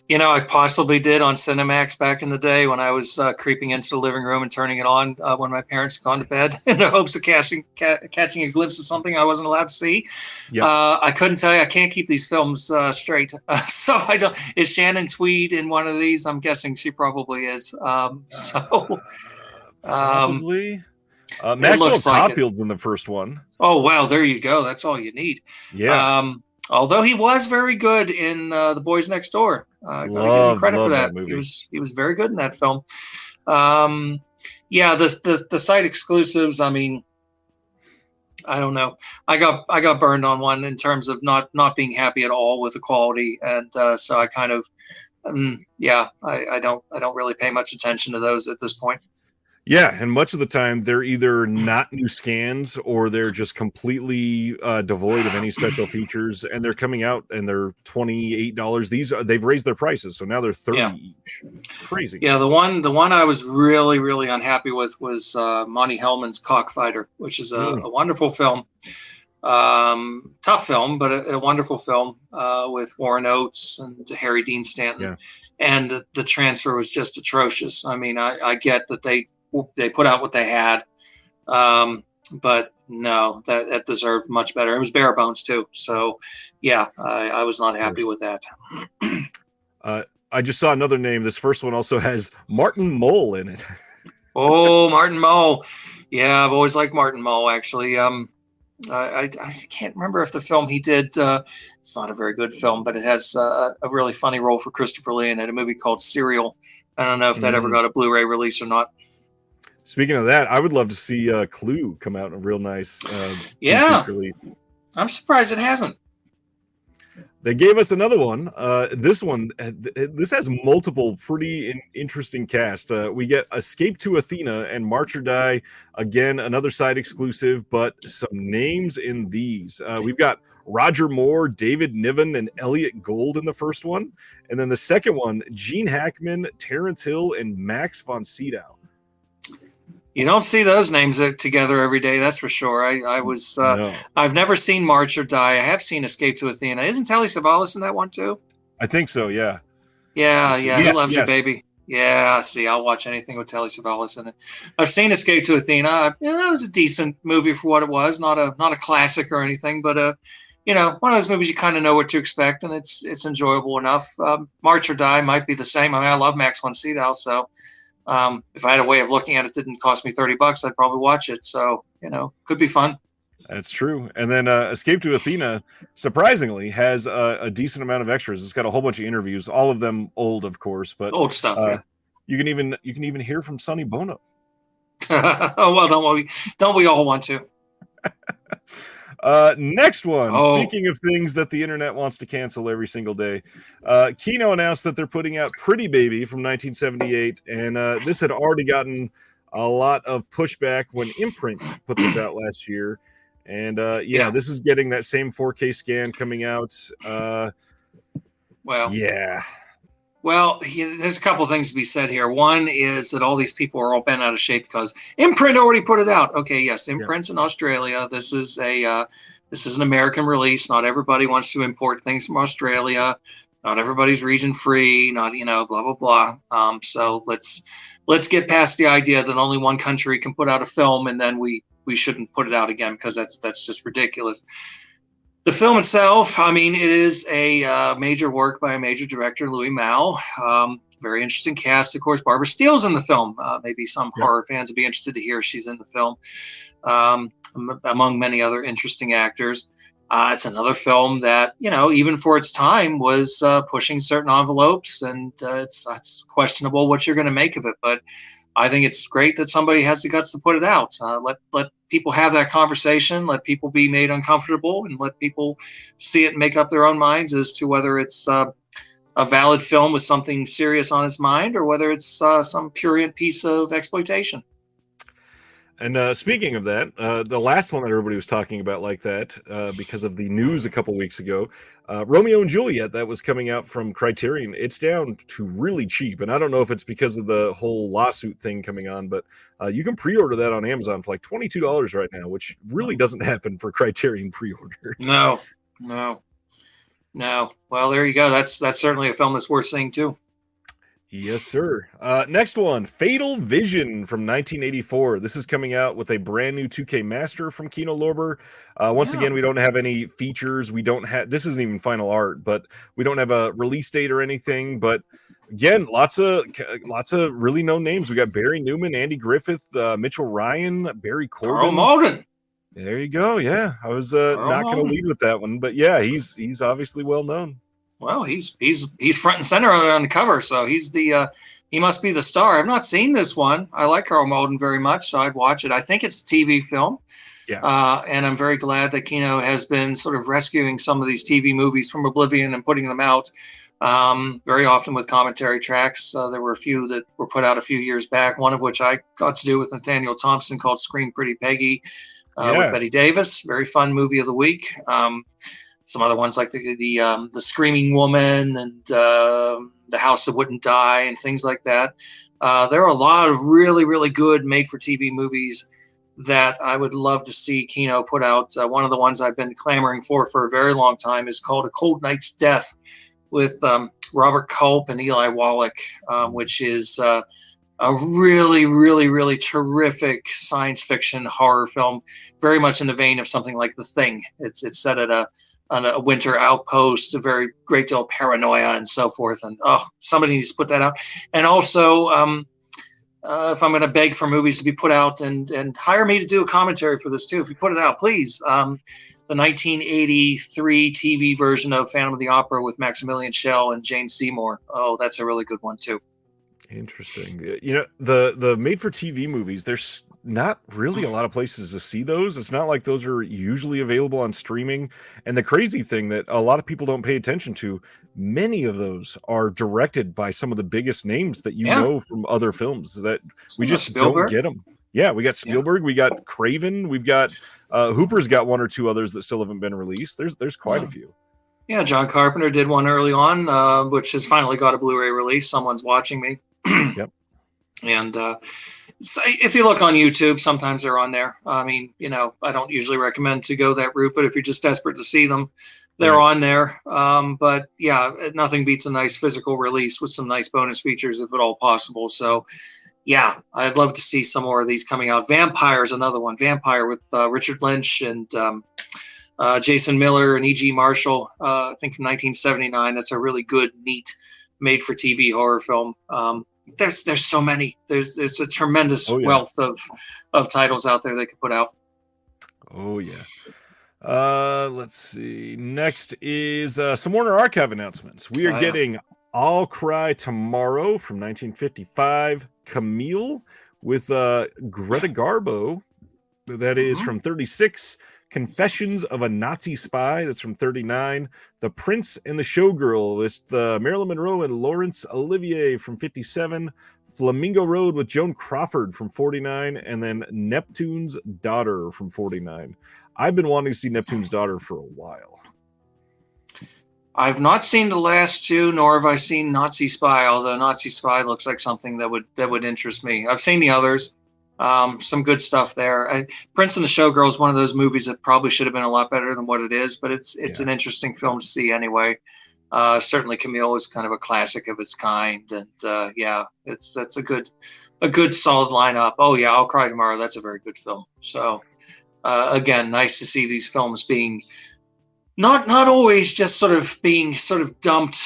I possibly did on Cinemax back in the day when I was creeping into the living room and turning it on when my parents had gone to bed in the hopes of catching a glimpse of something I wasn't allowed to see. Yep. I couldn't tell you. I can't keep these films straight. So I don't. Is Shannon Tweed in one of these? I'm guessing she probably is. Probably. Maxwell Caulfield's in the first one. Oh, well, there you go. That's all you need. Yeah. Although he was very good in The Boys Next Door. Gotta give him credit for that. He was very good in that film. The site exclusives, I mean, I don't know. I got burned on one in terms of not being happy at all with the quality, and so I kind of I don't really pay much attention to those at this point. Yeah, and much of the time they're either not new scans or they're just completely devoid of any special features, and they're coming out and they're $28. They've raised their prices, so now they're 30 Yeah. each. It's crazy. Yeah, the one I was really, really unhappy with was Monty Hellman's Cockfighter, which is a wonderful film. Tough film, but a wonderful film with Warren Oates and Harry Dean Stanton. Yeah. And the transfer was just atrocious. I mean, I get that they put out what they had, but no, that deserved much better. It was bare bones too. So, yeah, I was not happy with that. I just saw another name. This first one also has Martin Mull in it. Oh, Martin Mull. Yeah, I've always liked Martin Mull, actually. I can't remember if the film he did, it's not a very good film, but it has a really funny role for Christopher Lee in it, a movie called Serial. I don't know if that ever got a Blu-ray release or not. Speaking of that, I would love to see Clue come out in a real nice release. I'm surprised it hasn't. They gave us another one. This has multiple pretty interesting cast. We get Escape to Athena and March or Die. Again, another side exclusive, but some names in these. We've got Roger Moore, David Niven, and Elliot Gould in the first one. And then the second one, Gene Hackman, Terrence Hill, and Max von Sydow. You don't see those names together every day, that's for sure. No. I've never seen March or Die. I have seen Escape to Athena. Isn't Telly Savalas in that one too? I think so, yeah. Yeah, He Loves You, Baby. Yeah, see, I'll watch anything with Telly Savalas in it. I've seen Escape to Athena. It was a decent movie for what it was. Not a classic or anything, but one of those movies you kind of know what to expect, and it's enjoyable enough. March or Die might be the same. I mean, I love Max von Sydow, so. If I had a way of looking at it, didn't cost me $30, I'd probably watch it. So, could be fun. That's true. And then Escape to Athena, surprisingly, has a decent amount of extras. It's got a whole bunch of interviews, all of them old, of course, but old stuff. Yeah. You can even hear from Sonny Bono. Oh well, don't we all want to? Next one. Speaking of things that the internet wants to cancel every single day, Kino announced that they're putting out Pretty Baby from 1978, and this had already gotten a lot of pushback when Imprint put this out last year. And this is getting that same 4K scan coming out. Well, there's a couple of things to be said here. One is that all these people are all bent out of shape because Imprint already put it out. Okay, yes, Imprint's in Australia. This is an American release. Not everybody wants to import things from Australia. Not everybody's region free. Not blah blah blah. So let's get past the idea that only one country can put out a film, and then we shouldn't put it out again because that's just ridiculous. The film itself, I mean, it is a major work by a major director, Louis Malle. Very interesting cast, of course. Barbara Steele's in the film. Maybe some horror fans would be interested to hear she's in the film, among many other interesting actors. It's another film that, even for its time, was pushing certain envelopes, and it's questionable what you're going to make of it. But I think it's great that somebody has the guts to put it out. Let people have that conversation. Let people be made uncomfortable, and let people see it and make up their own minds as to whether it's a valid film with something serious on its mind, or whether it's some prurient piece of exploitation. And speaking of that, the last one that everybody was talking about like that, because of the news a couple weeks ago, Romeo and Juliet, that was coming out from Criterion, it's down to really cheap. And I don't know if it's because of the whole lawsuit thing coming on, but you can pre-order that on Amazon for like $22 right now, which really doesn't happen for Criterion pre-orders. No. Well, there you go. That's certainly a film that's worth seeing too. Yes, sir. Next one, Fatal Vision from 1984. This is coming out with a brand new 2K master from Kino Lorber. Once again, we don't have any features. This isn't even final art, but we don't have a release date or anything. But again, lots of really known names. We got Barry Newman, Andy Griffith, Mitchell Ryan, Barry Corbin. Carl Malden. There you go. Yeah, I was not going to lead with that one, but yeah, he's obviously well known. Well, he's front and center on the cover, so he must be the star. I've not seen this one. I like Carl Malden very much, so I'd watch it. I think it's a TV film. Yeah. And I'm very glad that Kino has been sort of rescuing some of these TV movies from oblivion and putting them out. very often with commentary tracks. There were a few that were put out a few years back, one of which I got to do with Nathaniel Thompson called Scream Pretty Peggy with Yeah. Betty Davis. Very fun movie of the week. Some other ones like the Screaming Woman and The House That Wouldn't Die and things like that. There are a lot of really, really good made-for-TV movies that I would love to see Kino put out. One of the ones I've been clamoring for a very long time is called A Cold Night's Death with Robert Culp and Eli Wallach, which is a really, really, really terrific science fiction horror film, very much in the vein of something like The Thing. It's set at on a winter outpost, a very great deal of paranoia and so forth. And somebody needs to put that out. And also, if I'm going to beg for movies to be put out, and hire me to do a commentary for this too, if you put it out, please. The 1983 TV version of Phantom of the Opera with Maximilian Schell and Jane Seymour. Oh, that's a really good one too. Interesting. The made for TV movies, there's not really a lot of places to see those. It's not like those are usually available on streaming. And the crazy thing that a lot of people don't pay attention to, many of those are directed by some of the biggest names that you know from other films that we just don't get them. Yeah, we got Spielberg, we got Craven, we've got Hooper's got one or two others that still haven't been released. There's quite a few. Yeah, John Carpenter did one early on, which has finally got a Blu-ray release. Someone's watching me. Yep. And so if you look on YouTube, sometimes they're on there. I mean, I don't usually recommend to go that route, but if you're just desperate to see them, they're on there. But yeah, nothing beats a nice physical release with some nice bonus features, if at all possible. So yeah, I'd love to see some more of these coming out. Vampire is another one. Vampire with Richard Lynch and Jason Miller and E.G. Marshall, I think from 1979. That's a really good, neat, made-for-TV horror film. There's so many. There's a tremendous wealth of titles out there they could put out. Oh yeah. Let's see. Next is some Warner Archive announcements. We are getting I'll Cry Tomorrow from 1955. Camille with Greta Garbo. That is from 36. Confessions of a Nazi Spy. That's from 39. The Prince and the Showgirl. It's Marilyn Monroe and Laurence Olivier from 57. Flamingo Road with Joan Crawford from 49. And then Neptune's Daughter from 49. I've been wanting to see Neptune's Daughter for a while. I've not seen the last two, nor have I seen Nazi Spy, although Nazi Spy looks like something that would interest me. I've seen the others. Some good stuff there. Prince and the Showgirl is one of those movies that probably should have been a lot better than what it is, but it's an interesting film to see anyway. Certainly Camille is kind of a classic of its kind, and that's a good solid lineup. Oh yeah, I'll Cry Tomorrow. That's a very good film. So again, nice to see these films being not always just sort of dumped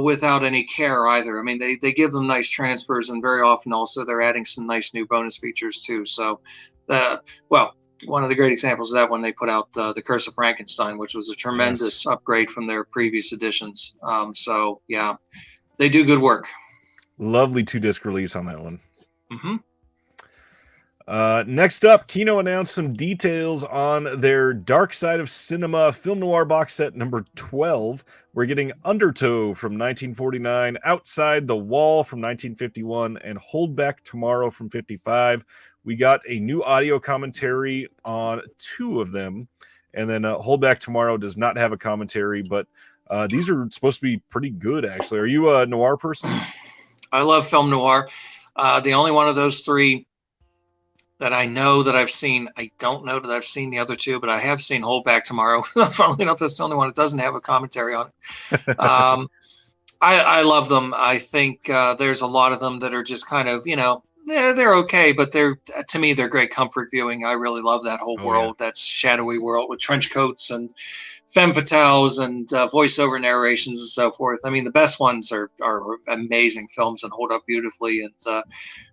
without any care either. I mean, they give them nice transfers, and very often also they're adding some nice new bonus features too. So, one of the great examples of that when they put out The Curse of Frankenstein, which was a tremendous upgrade from their previous editions. So yeah, they do good work. Lovely 2-disc release on that one. Mm-hmm. Next up, Kino announced some details on their Dark Side of Cinema Film Noir box set number 12. We're getting Undertow from 1949, Outside the Wall from 1951, and Hold Back Tomorrow from 55. We got a new audio commentary on 2 of them, and then Hold Back Tomorrow does not have a commentary, but these are supposed to be pretty good, actually. Are you a noir person? I love film noir. The only one of those 3 that I know that I've seen. I don't know that I've seen the other 2, but I have seen Hold Back Tomorrow. Funnily enough, that's the only one that doesn't have a commentary on it. I love them. I think there's a lot of them that are just kind of, they're okay, but to me, they're great comfort viewing. I really love that whole world, that shadowy world with trench coats and femme fatales and voiceover narrations and so forth. I mean, the best ones are amazing films and hold up beautifully. And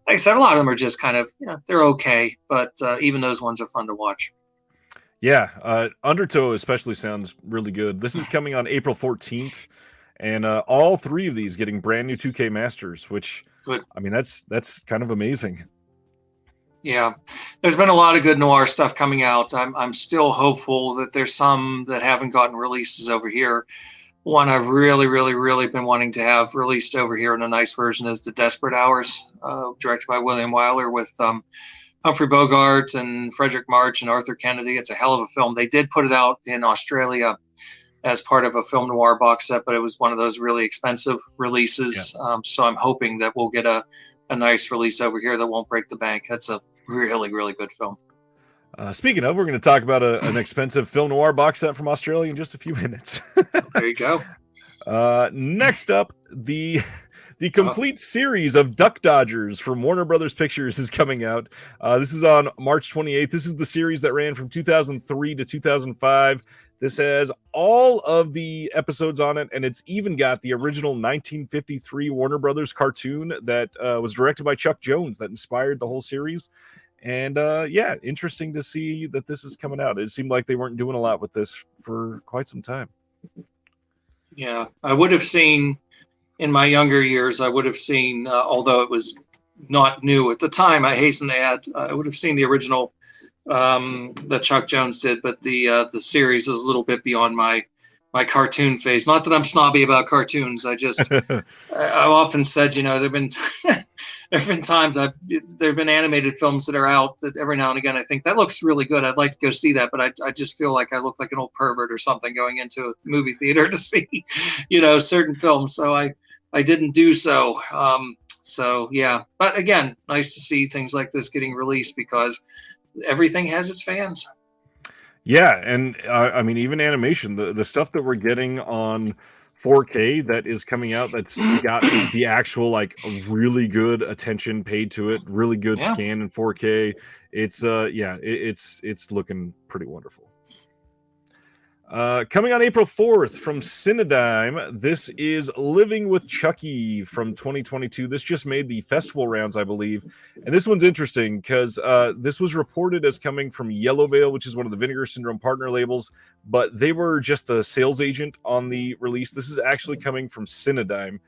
like I said, a lot of them are just kind of, they're okay, but even those ones are fun to watch. Yeah, Undertow especially sounds really good. This is coming on April 14th, and all 3 of these getting brand new 2K masters, which, good. I mean, that's kind of amazing. Yeah, there's been a lot of good noir stuff coming out. I'm still hopeful that there's some that haven't gotten releases over here. one I've really, really, really been wanting to have released over here in a nice version is The Desperate Hours, directed by William Wyler with Humphrey Bogart and Frederick March and Arthur Kennedy. It's a hell of a film. They did put it out in Australia as part of a film noir box set, but it was one of those really expensive releases. Yeah. So I'm hoping that we'll get a nice release over here that won't break the bank. That's a really, really good film. Speaking of, we're going to talk about an expensive film noir box set from Australia in just a few minutes. There you go. Next up, the complete series of Duck Dodgers from Warner Brothers Pictures is coming out. This is on March 28th. This is the series that ran from 2003 to 2005. This has all of the episodes on it, and it's even got the original 1953 Warner Brothers cartoon that was directed by Chuck Jones that inspired the whole series. And yeah, interesting to see that this is coming out. It seemed like they weren't doing a lot with this for quite some time. Yeah, I would have seen, in my younger years, although it was not new at the time, I hasten to add, I would have seen the original that Chuck Jones did, but the series is a little bit beyond my cartoon phase. Not that I'm snobby about cartoons. I just I've often said, there've been times there've been animated films that are out that every now and again I think that looks really good. I'd like to go see that, but I just feel like I look like an old pervert or something going into a movie theater to see certain films. So I didn't do so. So yeah, but again, nice to see things like this getting released because everything has its fans. Yeah, and I mean, even animation, the stuff that we're getting on 4K that is coming out, that's got the actual like really good attention paid to it, really good scan in 4K. It's it's looking pretty wonderful. Coming on April 4th from Cinedigm, this is Living with Chucky from 2022. This just made the festival rounds, I believe. And this one's interesting because this was reported as coming from Yellow Veil, which is one of the Vinegar Syndrome partner labels, but they were just the sales agent on the release. This is actually coming from Cinedigm.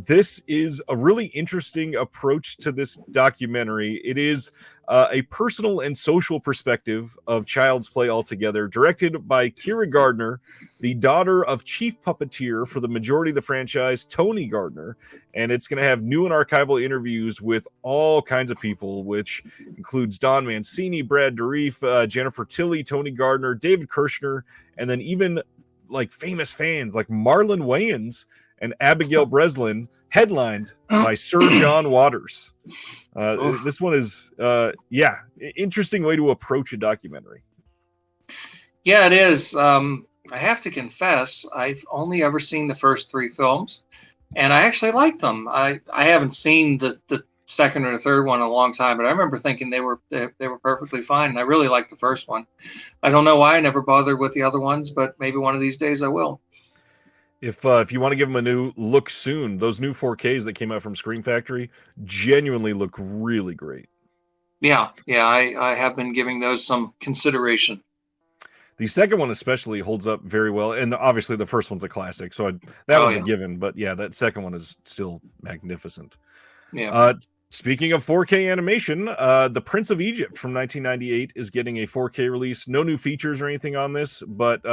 This is a really interesting approach to this documentary. It is a personal and social perspective of Child's Play altogether, directed by Kira Gardner, the daughter of chief puppeteer for the majority of the franchise, Tony Gardner. And it's going to have new and archival interviews with all kinds of people, which includes Don Mancini, Brad Dourif, Jennifer Tilly, Tony Gardner, David Kirshner, and then even like famous fans like Marlon Wayans and Abigail Breslin, headlined by Sir John Waters. This one is, interesting way to approach a documentary. Yeah, it is. I have to confess, I've only ever seen the first three films, and I actually like them. I haven't seen the second or the third one in a long time, but I remember thinking they were perfectly fine, and I really liked the first one. I don't know why I never bothered with the other ones, but maybe one of these days I will. If you want to give them a new look soon, those new 4Ks that came out from Scream Factory genuinely look really great. Yeah, I have been giving those some consideration. The second one especially holds up very well, and obviously the first one's a classic, so that one's a given. But yeah, that second one is still magnificent. Yeah. Speaking of 4K animation, The Prince of Egypt from 1998 is getting a 4K release. No new features or anything on this, but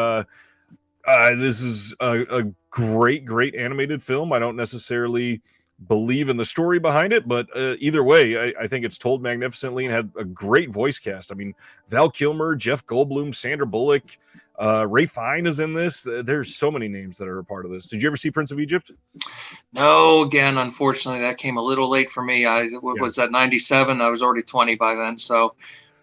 this is a great animated film. I don't necessarily believe in the story behind it, but either way, I think it's told magnificently and had a great voice cast. I mean, Val Kilmer, Jeff Goldblum, Sandra Bullock, Ray Fine is in this. There's so many names that are a part of this. Did you ever see Prince of Egypt? No, again, unfortunately, that came a little late for me. Was that 97? I was already 20 by then, so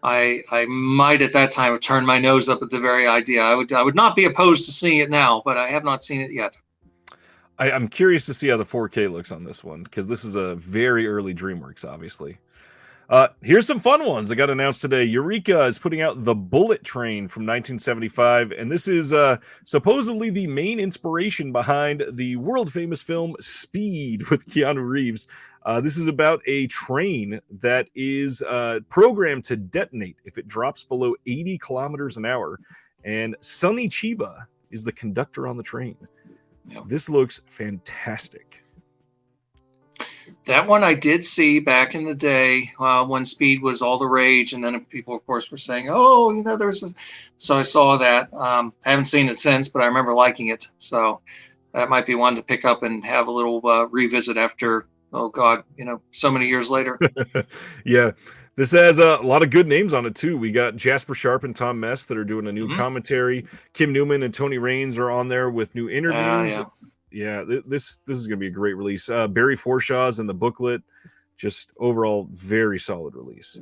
I might at that time have turned my nose up at the very idea. I would not be opposed to seeing it now, but I have not seen it yet. I'm curious to see how the 4K looks on this one, because this is a very early DreamWorks, obviously. Here's some fun ones that got announced today. Eureka is putting out The Bullet Train from 1975, and this is supposedly the main inspiration behind the world-famous film Speed with Keanu Reeves. This is about a train that is programmed to detonate if it drops below 80 kilometers an hour, and Sonny Chiba is the conductor on the train. This looks fantastic. That one I did see back in the day when Speed was all the rage, and then people, of course, were saying, "Oh, there's." So I saw that. I haven't seen it since, but I remember liking it. So that might be one to pick up and have a little revisit after. Oh God, so many years later. Yeah. This has a lot of good names on it too. We got Jasper Sharp and Tom Mess that are doing a new commentary. Kim Newman and Tony Raines are on there with new interviews. Yeah, this is going to be a great release. Barry Forshaw's in the booklet. Just overall very solid release.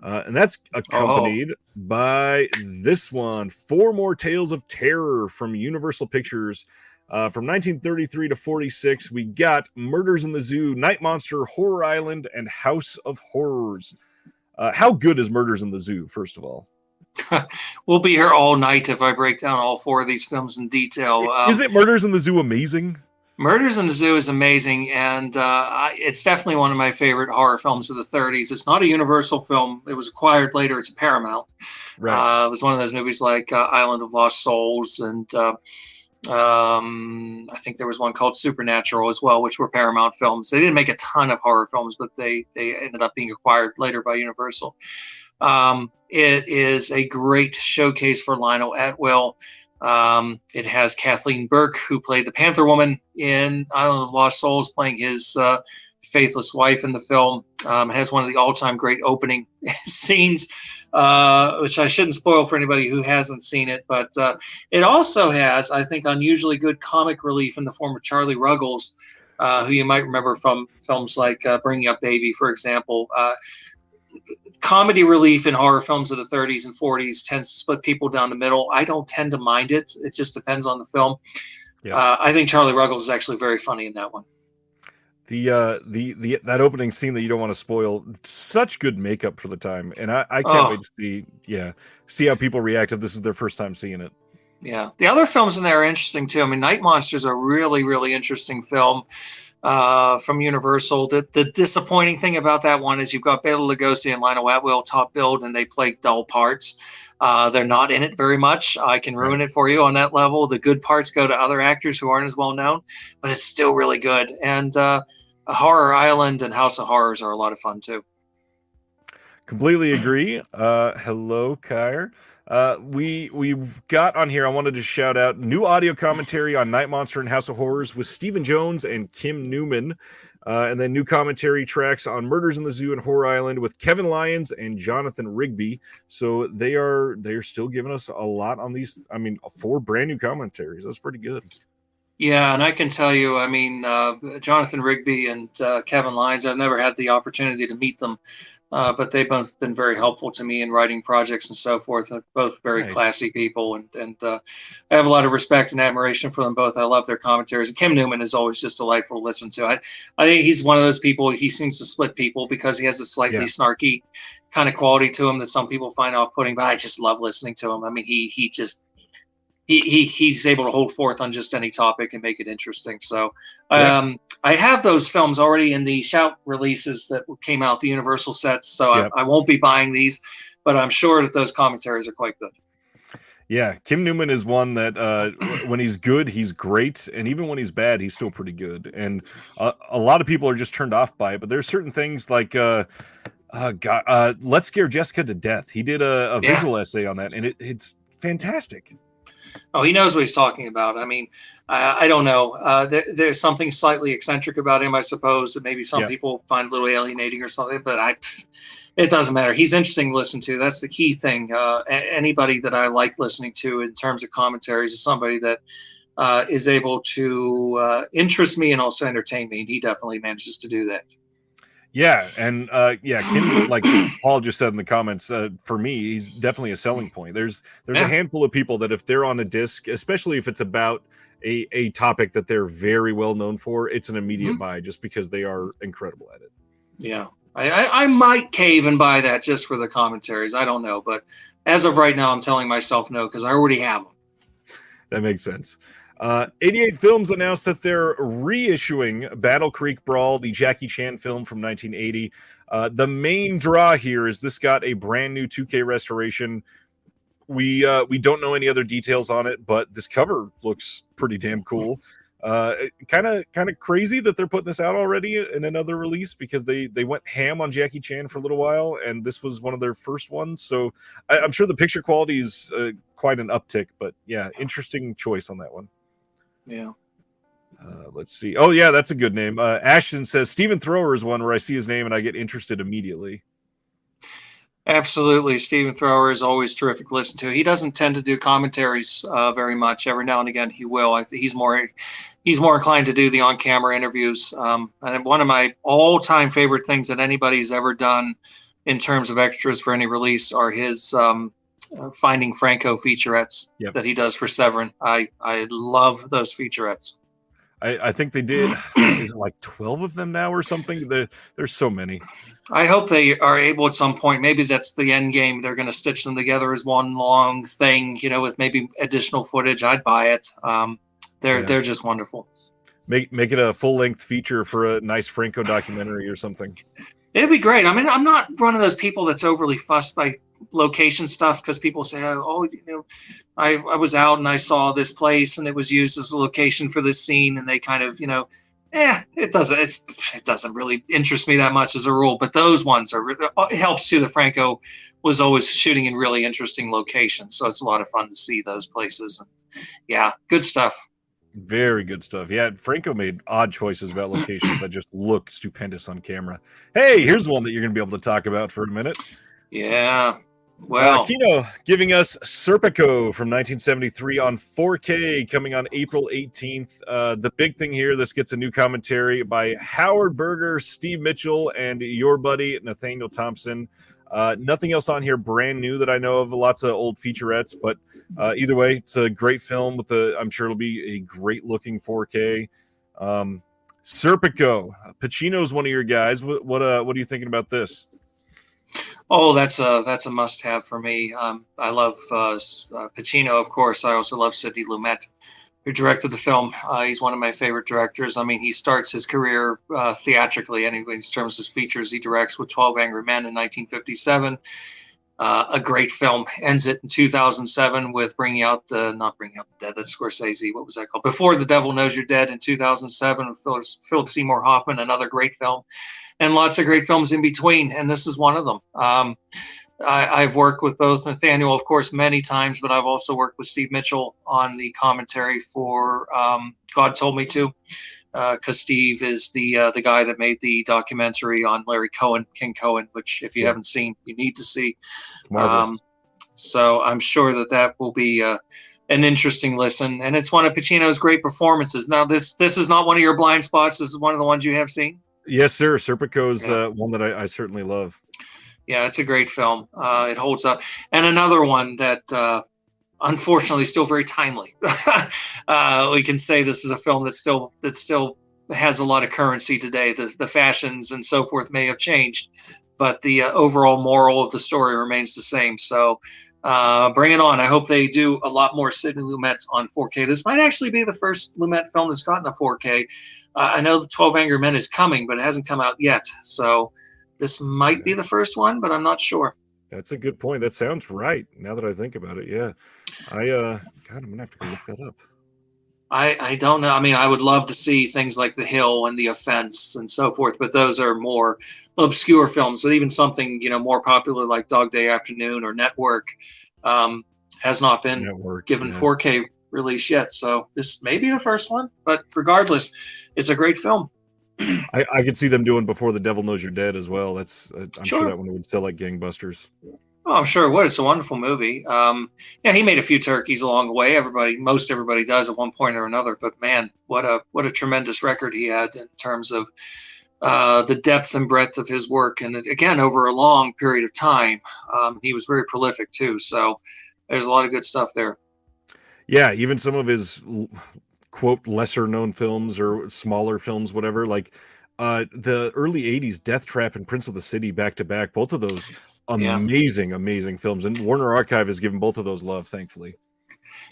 And that's accompanied by this one, 4 More Tales of Terror from Universal Pictures. From 1933 to 46, we got Murders in the Zoo, Night Monster, Horror Island, and House of Horrors. How good is Murders in the Zoo, first of all? We'll be here all night if I break down all 4 of these films in detail. Is it Murders in the Zoo amazing? Murders in the Zoo is amazing, and it's definitely one of my favorite horror films of the 30s. It's not a Universal film. It was acquired later. It's a Paramount. Right. It was one of those movies like Island of Lost Souls, and I think there was one called Supernatural as well, which were Paramount films. They didn't make a ton of horror films, but they ended up being acquired later by Universal. It is a great showcase for Lionel Atwill. It has Kathleen Burke, who played the Panther Woman in Island of Lost Souls, playing his faithless wife in the film. It has one of the all-time great opening scenes, which I shouldn't spoil for anybody who hasn't seen it. But it also has, I think, unusually good comic relief in the form of Charlie Ruggles, who you might remember from films like Bringing Up Baby, for example. Comedy relief in horror films of the 30s and 40s tends to split people down the middle. I don't tend to mind it. It just depends on the film. Yeah. I think Charlie Ruggles is actually very funny in that one. That opening scene that you don't want to spoil, such good makeup for the time, and I can't wait to see how people react if this is their first time seeing it. Yeah, the other films in there are interesting too. I mean, Night Monsters are a really, really interesting film from Universal. The disappointing thing about that one is you've got Bela Lugosi and Lionel Atwill top billed, and they play dull parts. They're not in it very much. I can ruin it for you on that level. The good parts go to other actors who aren't as well known, but it's still really good. And Horror Island and House of Horrors are a lot of fun too. Completely agree. Hello, Kyre. We've got on here, I wanted to shout out new audio commentary on Night Monster and House of Horrors with Stephen Jones and Kim Newman. And then new commentary tracks on Murders in the Zoo and Horror Island with Kevin Lyons and Jonathan Rigby. So they are still giving us a lot on these. I mean, 4 brand new commentaries. That's pretty good. Yeah, and I can tell you, I mean, Jonathan Rigby and Kevin Lyons, I've never had the opportunity to meet them, but they've both been very helpful to me in writing projects and so forth. They're both very classy people, and I have a lot of respect and admiration for them both. I love their commentaries. And Kim Newman is always just delightful to listen to. I think he's one of those people, he seems to split people because he has a slightly snarky kind of quality to him that some people find off-putting, but I just love listening to him. I mean, he's able to hold forth on just any topic and make it interesting. So I have those films already in the Shout releases that came out, the Universal sets. So I won't be buying these, but I'm sure that those commentaries are quite good. Yeah, Kim Newman is one that when he's good, he's great. And even when he's bad, he's still pretty good. And a lot of people are just turned off by it. But there's certain things like Let's Scare Jessica to Death. He did a visual essay on that, and it's fantastic. Oh, he knows what he's talking about. I mean, I don't know. There's something slightly eccentric about him, I suppose, that maybe some people find a little alienating or something, but it doesn't matter. He's interesting to listen to. That's the key thing. Anybody that I like listening to in terms of commentaries is somebody that is able to interest me and also entertain me, and he definitely manages to do that. Yeah, and Kim, like Paul just said in the comments, for me, he's definitely a selling point. There's a handful of people that if they're on a disc, especially if it's about a topic that they're very well known for, it's an immediate buy just because they are incredible at it. Yeah, I might cave and buy that just for the commentaries. I don't know, but as of right now, I'm telling myself no because I already have them. That makes sense. 88 Films announced that they're reissuing Battle Creek Brawl, the Jackie Chan film from 1980. The main draw here is this got a brand new 2K restoration. We don't know any other details on it, but this cover looks pretty damn cool. Kind of crazy that they're putting this out already in another release, because they went ham on Jackie Chan for a little while, and this was one of their first ones. So I'm sure the picture quality is quite an uptick. But yeah, interesting choice on that one. Yeah. Let's see. Oh yeah, that's a good name. Ashton says Stephen Thrower is one where I see his name and I get interested immediately. Absolutely. Stephen Thrower is always terrific to listen to. He doesn't tend to do commentaries very much. Every now and again he will. I think he's more inclined to do the on-camera interviews. And one of my all-time favorite things that anybody's ever done in terms of extras for any release are his Finding Franco featurettes that he does for Severin. I love those featurettes. I think they did. Is it like 12 of them now or something? There's so many. I hope they are able at some point. Maybe that's the end game. They're going to stitch them together as one long thing, with maybe additional footage. I'd buy it. They're just wonderful. Make it a full-length feature for a nice Franco documentary or something. It'd be great. I mean, I'm not one of those people that's overly fussed by location stuff, because people say, I was out and I saw this place and it was used as a location for this scene, and they kind of, it doesn't really interest me that much as a rule. But those ones it helps too. The Franco was always shooting in really interesting locations, so it's a lot of fun to see those places. And yeah, good stuff. Very good stuff. Yeah, Franco made odd choices about locations that just look stupendous on camera. Hey, here's one that you're going to be able to talk about for a minute. Yeah. Well, Kino giving us Serpico from 1973 on 4K, coming on April 18th. The big thing here, this gets a new commentary by Howard Berger, Steve Mitchell, and your buddy Nathaniel Thompson. Nothing else on here brand new that I know of. Lots of old featurettes, but either way, it's a great film with I'm sure it'll be a great looking 4K. Serpico, Pacino's one of your guys. What are you thinking about this? Oh, that's a must-have for me. I love Pacino, of course. I also love Sidney Lumet, who directed the film. He's one of my favorite directors. I mean, he starts his career theatrically, anyway, in terms of features. He directs with 12 Angry Men in 1957. A great film. Ends it in 2007 with Not Bringing Out the Dead. That's Scorsese. What was that called? Before the Devil Knows You're Dead in 2007 with Philip Seymour Hoffman, another great film. And lots of great films in between, and this is one of them. I've worked with both Nathaniel, of course, many times, but I've also worked with Steve Mitchell on the commentary for God Told Me To, because Steve is the guy that made the documentary on Larry Cohen, King Cohen, which if you haven't seen, you need to see. So I'm sure that will be an interesting listen, and it's one of Pacino's great performances. Now, this is not one of your blind spots. This is one of the ones you have seen. Yes, sir. Serpico's one that I certainly love. Yeah, it's a great film. It holds up. And another one that unfortunately is still very timely. We can say this is a film that still has a lot of currency today. The fashions and so forth may have changed, but the overall moral of the story remains the same. So bring it on. I hope they do a lot more Sidney Lumet on 4K. This might actually be the first Lumet film that's gotten a 4K. I know the 12 Angry Men is coming, but it hasn't come out yet. So this might be the first one, but I'm not sure. That's a good point. That sounds right. Now that I think about it, yeah. I'm gonna have to go look that up. I don't know. I mean, I would love to see things like The Hill and The Offense and so forth, but those are more obscure films. But even something more popular like Dog Day Afternoon or Network has not been given 4K release yet. So this may be the first one, but regardless, it's a great film. I could see them doing Before the Devil Knows You're Dead as well. I'm sure that one would sell like gangbusters. Oh, I'm sure it would. It's a wonderful movie. He made a few turkeys along the way. Most everybody does at one point or another. But man, what a tremendous record he had in terms of the depth and breadth of his work, and again over a long period of time. He was very prolific too. So there's a lot of good stuff there. Yeah, even some of his quote lesser known films or smaller films, whatever, like the early 80s Death Trap and Prince of the City back to back, both of those amazing films, and Warner Archive has given both of those love, thankfully.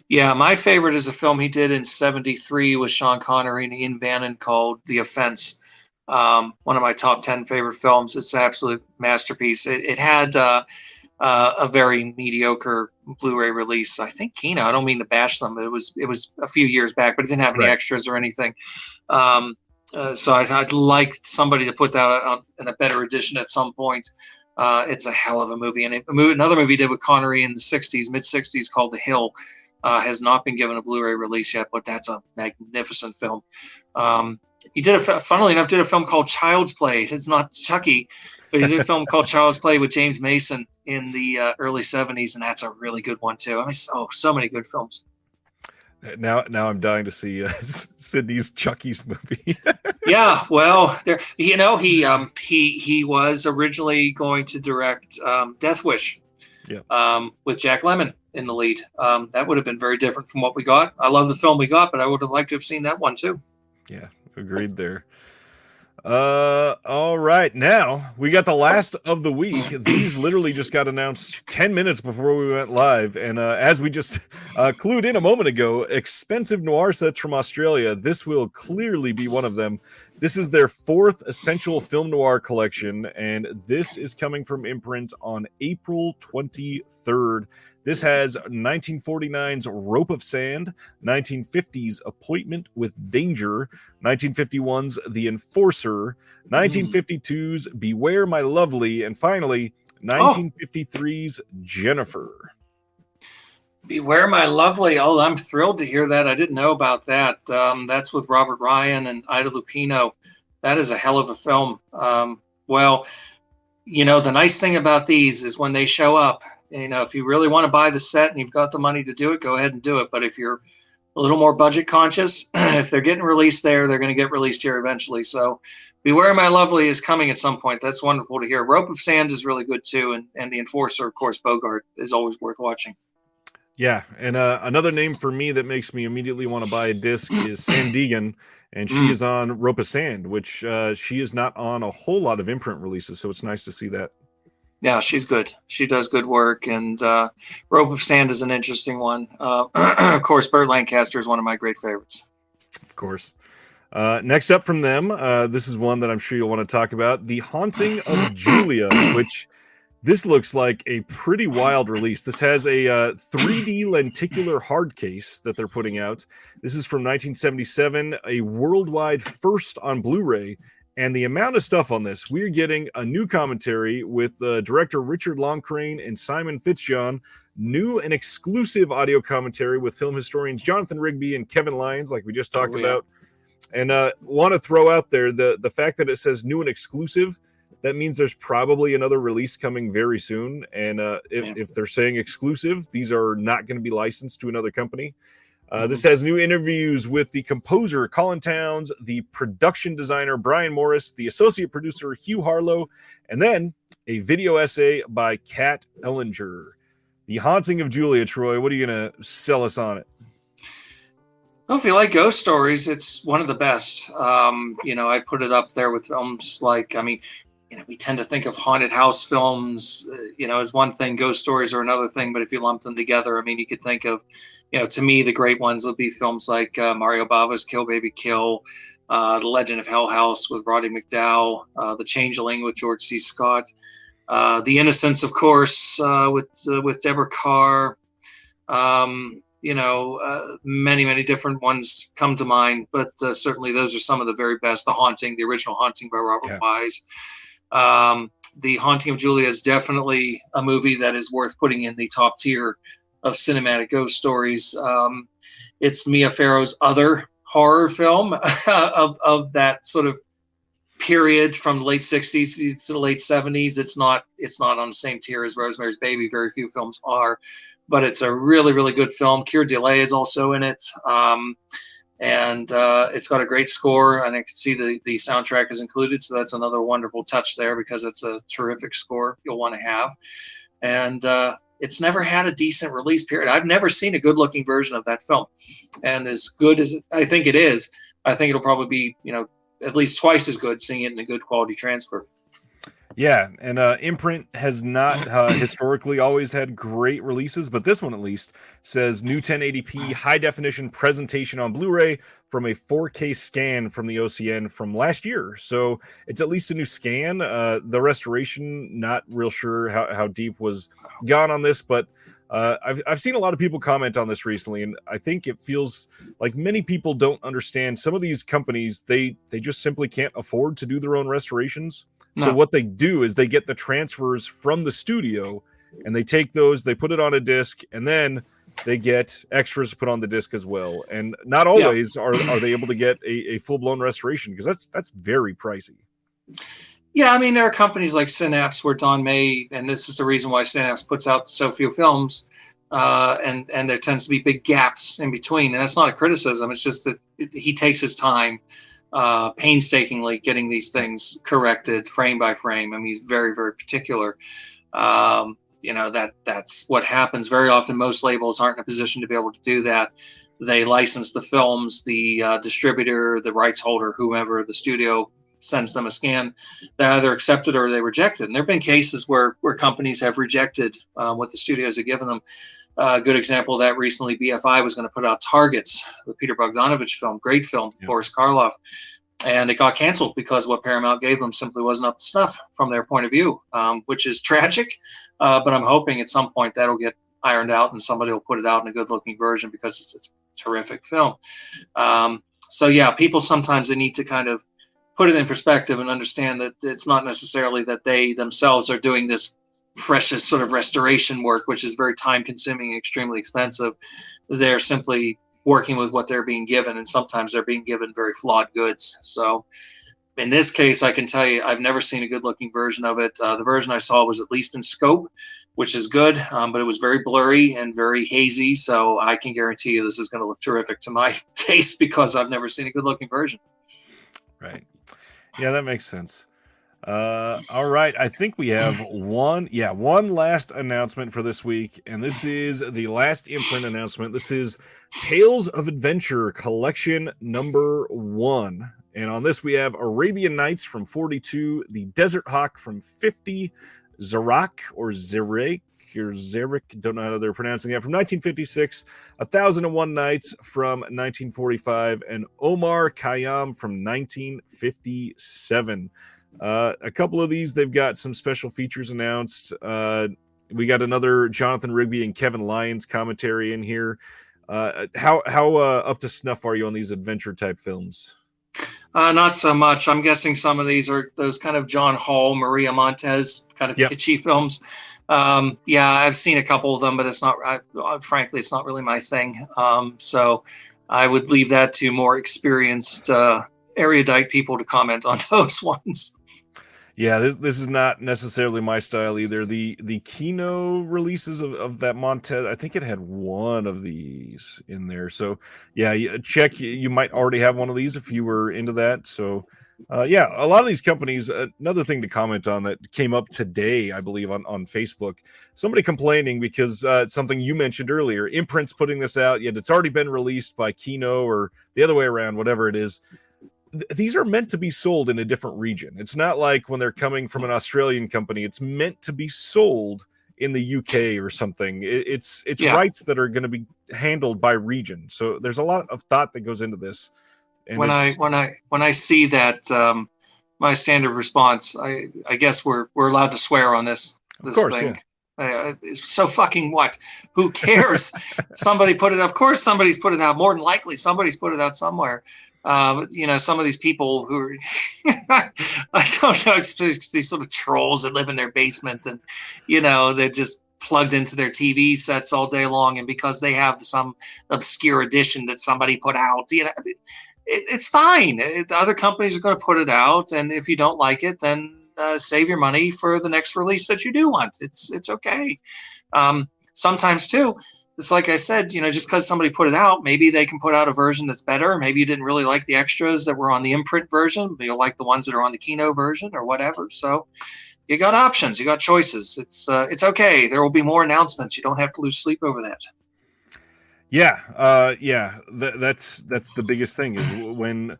Yeah, my favorite is a film he did in 73 with Sean Connery and Ian Bannon called The Offense. One of my top 10 favorite films. It's an absolute masterpiece. It had a very mediocre Blu-ray release. I think Kino. I don't mean to bash them. It was a few years back, but it didn't have any Right. extras or anything. So I'd like somebody to put that out in a better edition at some point. It's a hell of a movie, and another movie he did with Connery in the '60s, mid '60s, called The Hill, has not been given a Blu-ray release yet, but that's a magnificent film. He funnily enough, did a film called Child's Play. It's not Chucky, but he did a film called Child's Play with James Mason in the early '70s, and that's a really good one too. I mean, so many good films. Now I'm dying to see Sydney's Chucky's movie. Yeah, well, he was originally going to direct Death Wish, with Jack Lemmon in the lead. That would have been very different from what we got. I love the film we got, but I would have liked to have seen that one too. Yeah, agreed there. All right, now we got the last of the week. These literally just got announced 10 minutes before we went live, and as we just clued in a moment ago, expensive noir sets from Australia. This will clearly be one of them. This is their 4th essential film noir collection, and this is coming from imprint on April 23rd. This has 1949's Rope of Sand, 1950's Appointment with Danger, 1951's The Enforcer, 1952's Beware My Lovely, and finally, 1953's Jennifer. Beware My Lovely. Oh, I'm thrilled to hear that. I didn't know about that. That's with Robert Ryan and Ida Lupino. That is a hell of a film. Well, the nice thing about these is when they show up, if you really want to buy the set and you've got the money to do it, go ahead and do it. But if you're a little more budget conscious, if they're getting released there, they're going to get released here eventually. So Beware My Lovely is coming at some point. That's wonderful to hear. Rope of Sand is really good too. And The Enforcer, of course, Bogart, is always worth watching. Yeah, and another name for me that makes me immediately want to buy a disc is Sandigan, and she is on Rope of Sand, which she is not on a whole lot of imprint releases, so it's nice to see that. Yeah, she's good. She does good work, and Rope of Sand is an interesting one. Of course, Burt Lancaster is one of my great favorites. Of course. Next up from them, this is one that I'm sure you'll want to talk about, The Haunting of Julia, which this looks like a pretty wild release. This has a 3D lenticular hard case that they're putting out. This is from 1977, a worldwide first on Blu-ray. And the amount of stuff on this, we're getting a new commentary with director Richard Longcrane and Simon Fitzjohn, new and exclusive audio commentary with film historians Jonathan Rigby and Kevin Lyons, like we just talked about. And want to throw out there the fact that it says new and exclusive, that means there's probably another release coming very soon. And if they're saying exclusive, these are not going to be licensed to another company. This has new interviews with the composer Colin Towns, the production designer Brian Morris, the associate producer Hugh Harlow, and then a video essay by Kat Ellinger. The Haunting of Julia, Troy, what are you going to sell us on it? Well, if you like ghost stories, it's one of the best. I put it up there with films like, we tend to think of haunted house films, as one thing, ghost stories are another thing. But if you lump them together, you could think of, to me, the great ones would be films like Mario Bava's Kill Baby Kill, The Legend of Hell House with Roddy McDowall, The Changeling with George C. Scott, The Innocents, of course, with Deborah Carr. Many, many different ones come to mind, but certainly those are some of the very best. The Haunting, the original Haunting by Robert Wise. The Haunting of Julia is definitely a movie that is worth putting in the top tier of cinematic ghost stories. It's Mia Farrow's other horror film of that sort of period from the late 60s to the late 70s. It's not on the same tier as Rosemary's Baby. Very few films are, but it's a really, really good film. Keir Dullea is also in it. And it's got a great score, and I can see the soundtrack is included, so that's another wonderful touch there because it's a terrific score you'll want to have. And it's never had a decent release period. I've never seen a good-looking version of that film, and as good as I think it is, I think it'll probably be at least twice as good seeing it in a good quality transfer. Yeah, and Imprint has not historically always had great releases, but this one at least says new 1080p high definition presentation on Blu-ray from a 4K scan from the OCN from last year. So it's at least a new scan. The restoration, not real sure how deep was gone on this, but I've seen a lot of people comment on this recently, and I think it feels like many people don't understand some of these companies. They just simply can't afford to do their own restorations. So No. what they do is they get the transfers from the studio and they take those, they put it on a disc, and then they get extras to put on the disc as well. And not always are they able to get a full-blown restoration, because that's very pricey. Yeah, I mean, there are companies like Synapse where Don May, and this is the reason why Synapse puts out so few films, and there tends to be big gaps in between. And that's not a criticism. It's just that he takes his time painstakingly getting these things corrected frame by frame. I mean, he's very, very particular. That's what happens very often. Most labels aren't in a position to be able to do that. They license the films, the distributor, the rights holder, whomever, the studio sends them a scan. They either accept it or they reject it. And there have been cases where companies have rejected what the studios have given them. A good example of that recently, BFI was going to put out Targets, the Peter Bogdanovich film, great film, Boris Karloff, and it got canceled because what Paramount gave them simply wasn't up to snuff from their point of view, which is tragic. But I'm hoping at some point that'll get ironed out and somebody will put it out in a good-looking version, because it's a terrific film. So yeah, people sometimes they need to kind of put it in perspective and understand that it's not necessarily that they themselves are doing this precious sort of restoration work, which is very time consuming and extremely expensive. They're simply working with what they're being given, and sometimes they're being given very flawed goods. So in this case, I can tell you I've never seen a good looking version of it. The version I saw was at least in scope, which is good, but it was very blurry and very hazy. So I can guarantee you this is going to look terrific to my taste, because I've never seen a good looking version. Right. Yeah, that makes sense. All right, I think we have one last announcement for this week, and this is the last Imprint announcement. This is Tales of Adventure Collection number 1, and on this we have Arabian Nights from 42, The Desert Hawk from 50, Zarak or Zerek or Zerek, don't know how they're pronouncing that, from 1956, 1001 Nights from 1945, and Omar Khayyam from 1957. A couple of these, they've got some special features announced. We got another Jonathan Rigby and Kevin Lyons commentary in here. How up to snuff are you on these adventure type films? Not so much. I'm guessing some of these are those kind of John Hall, Maria Montez kind of kitschy films. I've seen a couple of them, but it's not. Frankly, it's not really my thing. So I would leave that to more experienced, erudite people to comment on those ones. Yeah, this is not necessarily my style either. The Kino releases of that Montez, I think it had one of these in there. So yeah, check. You might already have one of these if you were into that. So a lot of these companies. Another thing to comment on that came up today, I believe, on Facebook. Somebody complaining because it's something you mentioned earlier. Imprint's putting this out, yet it's already been released by Kino or the other way around, whatever it is. These are meant to be sold in a different region. It's not like when they're coming from an Australian company, it's meant to be sold in the UK or something. It's rights that are going to be handled by region. So there's a lot of thought that goes into this. And when I see that, my standard response, I guess we're allowed to swear on this thing. Yeah. It's so fucking what? Who cares? Somebody put it. Of course, somebody's put it out. More than likely, somebody's put it out somewhere. Some of these people who are, I don't know, it's these sort of trolls that live in their basement, and they're just plugged into their TV sets all day long, and because they have some obscure edition that somebody put out, it's fine. Other companies are going to put it out, and if you don't like it, then save your money for the next release that you do want. It's okay. Sometimes too, it's like I said, just because somebody put it out, maybe they can put out a version that's better. Maybe you didn't really like the extras that were on the Imprint version, but you'll like the ones that are on the Kino version or whatever. So you got options, you got choices. It's okay. There will be more announcements. You don't have to lose sleep over that. Yeah. That's the biggest thing is when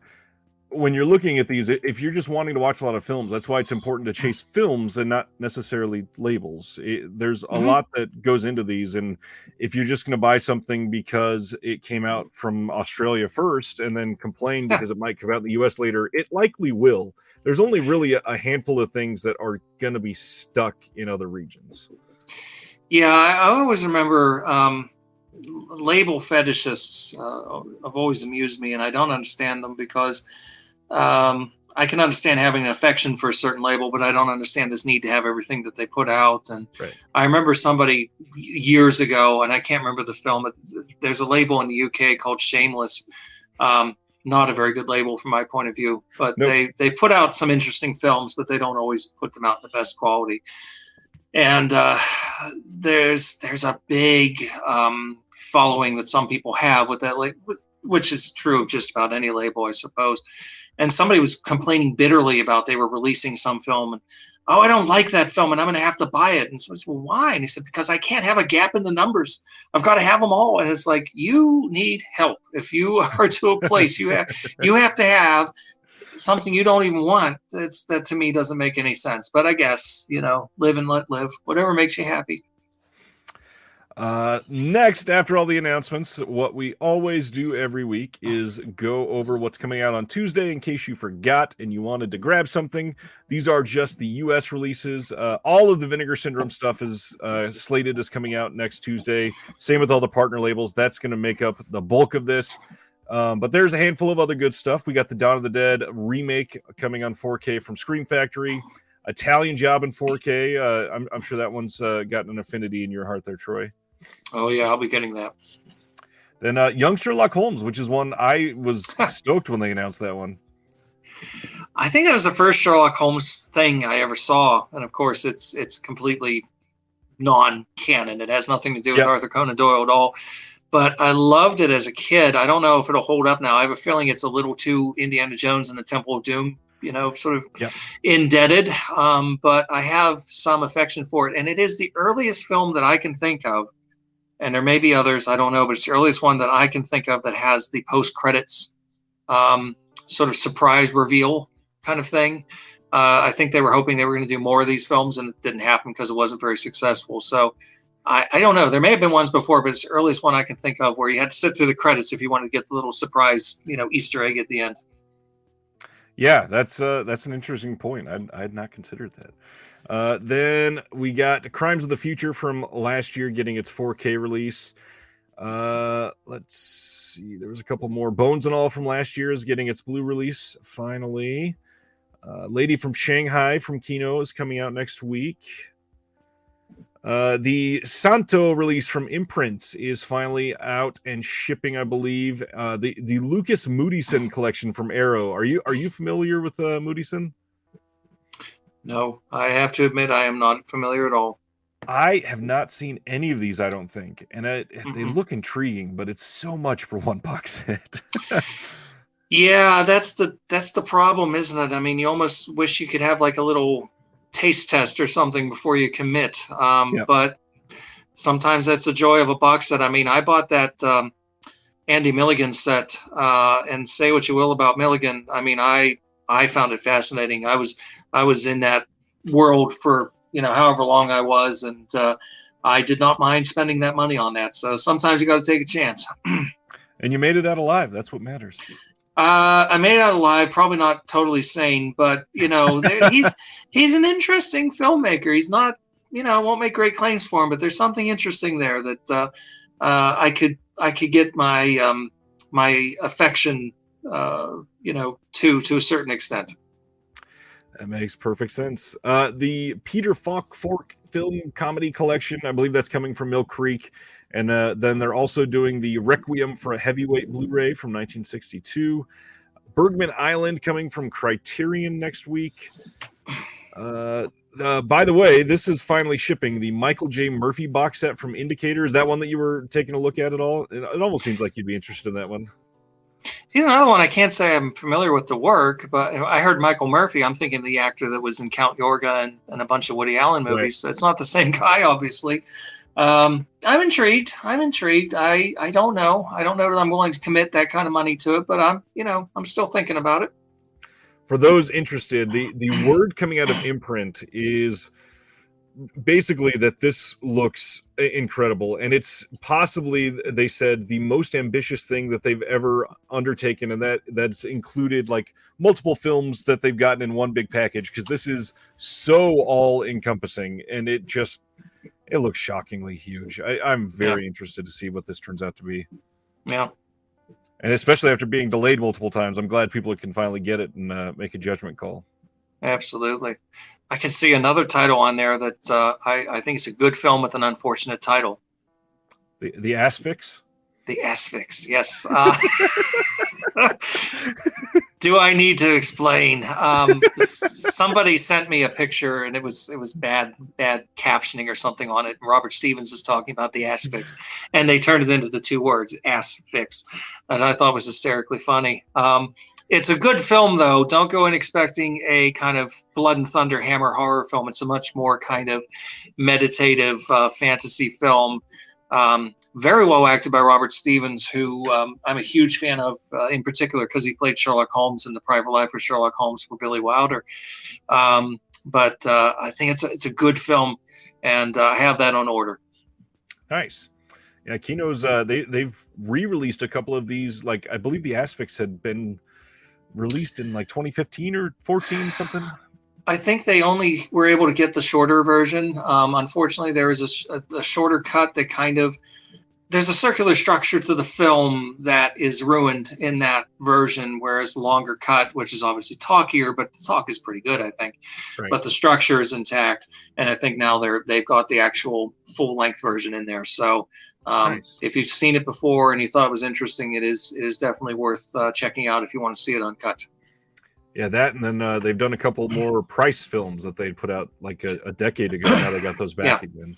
when you're looking at these, if you're just wanting to watch a lot of films, that's why it's important to chase films and not necessarily labels. There's a lot that goes into these, and if you're just going to buy something because it came out from Australia first and then complain because it might come out in the US later, it likely will. There's only really a handful of things that are going to be stuck in other regions. Yeah, I always remember label fetishists have always amused me, and I don't understand them because I can understand having an affection for a certain label, but I don't understand this need to have everything that they put out. And I remember somebody years ago, and I can't remember the film, but there's a label in the UK called Shameless. Not a very good label from my point of view, but they put out some interesting films, but they don't always put them out in the best quality. And there's a big following that some people have with that, which is true of just about any label, I suppose. And somebody was complaining bitterly about they were releasing some film, and I don't like that film, and I'm going to have to buy it. And so I said, well, why? And he said, because I can't have a gap in the numbers. I've got to have them all. And it's like, you need help. If you are to a place, you have to have something you don't even want. That to me doesn't make any sense. But I guess, live and let live. Whatever makes you happy. Next, after all the announcements, what we always do every week is go over what's coming out on Tuesday in case you forgot and you wanted to grab something. These are just the US releases. All of the Vinegar Syndrome stuff is slated as coming out next Tuesday. Same with all the partner labels. That's going to make up the bulk of this. But there's a handful of other good stuff. We got the Dawn of the Dead remake coming on 4K from Scream Factory. Italian Job in 4K. I'm sure that one's got an affinity in your heart there, Troy. Oh, yeah, I'll be getting that. Then Young Sherlock Holmes, which is one I was stoked when they announced that one. I think that was the first Sherlock Holmes thing I ever saw. And, of course, it's completely non-canon. It has nothing to do with Arthur Conan Doyle at all. But I loved it as a kid. I don't know if it'll hold up now. I have a feeling it's a little too Indiana Jones and the Temple of Doom, sort of indebted. But I have some affection for it. And it is the earliest film that I can think of. And there may be others, I don't know, but it's the earliest one that I can think of that has the post-credits sort of surprise reveal kind of thing. I think they were hoping they were going to do more of these films, and it didn't happen because it wasn't very successful. So I don't know. There may have been ones before, but it's the earliest one I can think of where you had to sit through the credits if you wanted to get the little surprise, Easter egg at the end. Yeah, that's an interesting point. I had not considered that. Then we got Crimes of the Future from last year getting its 4K release. Let's see. There was a couple more. Bones and All from last year is getting its blue release finally. Lady from Shanghai from Kino is coming out next week. The Santo release from Imprint is finally out and shipping, I believe. The Lucas Moodysson collection from Arrow. Are you familiar with Moodysson? No, I have to admit I am not familiar at all. I have not seen any of these, I don't think, and they look intriguing, but it's so much for one box set. Yeah, that's the problem, isn't it? I mean, you almost wish you could have like a little taste test or something before you commit. But sometimes that's the joy of a box set. I mean, I bought that Andy Milligan set, and say what you will about Milligan. I mean, I found it fascinating. I was in that world for, however long I was, and I did not mind spending that money on that. So sometimes you got to take a chance. And you made it out alive. That's what matters. I made it out alive, probably not totally sane, but he's an interesting filmmaker. He's not, I won't make great claims for him, but there's something interesting there that I could get my my affection, to a certain extent. That makes perfect sense. The Peter Falk Fork film comedy collection, I believe that's coming from Mill Creek. And then they're also doing the Requiem for a Heavyweight Blu-ray from 1962. Bergman Island coming from Criterion next week. By the way, this is finally shipping. The Michael J. Murphy box set from Indicator. Is that one that you were taking a look at all? It almost seems like you'd be interested in that one. Here's another one. I can't say I'm familiar with the work, but I heard Michael Murphy. I'm thinking the actor that was in Count Yorga and a bunch of Woody Allen movies. Right. So it's not the same guy, obviously. I'm intrigued. I don't know. I don't know that I'm willing to commit that kind of money to it, but I'm still thinking about it. for those interested, the word coming out of Imprint is basically that this looks incredible, and it's possibly, they said, the most ambitious thing that they've ever undertaken, and that's included like multiple films that they've gotten in one big package, because this is so all encompassing, and it looks shockingly huge. I'm very interested to see what this turns out to be. Yeah. And especially after being delayed multiple times, I'm glad people can finally get it and make a judgment call. Absolutely. I can see another title on there that I think is a good film with an unfortunate title. The Asphyx? The Asphyx, yes. Do I need to explain? Somebody sent me a picture, and it was bad captioning or something on it. And Robert Stevens was talking about the Asphyx, and they turned it into the two words, Asphyx, and I thought it was hysterically funny. It's a good film, though. Don't go in expecting a kind of blood and thunder hammer horror film. It's a much more kind of meditative fantasy film. Very well acted by Robert Stevens, who I'm a huge fan of, in particular because he played Sherlock Holmes in The Private Life of Sherlock Holmes for Billy Wilder. But I think it's a good film, and I have that on order. Nice. Yeah, Kino's they've re-released a couple of these. Like, I believe the Asphyx had been released in like 2015 or 14 something. I think they only were able to get the shorter version. Unfortunately, there is a shorter cut that kind of, there's a circular structure to the film that is ruined in that version, whereas the longer cut, which is obviously talkier, but the talk is pretty good, I think. Right. But the structure is intact, and I think now they've got the actual full length version in there. So nice. If you've seen it before and you thought it was interesting, it is definitely worth checking out if you want to see it uncut. Yeah, that, and then they've done a couple more Price films that they put out like a decade ago. Now they got those back again.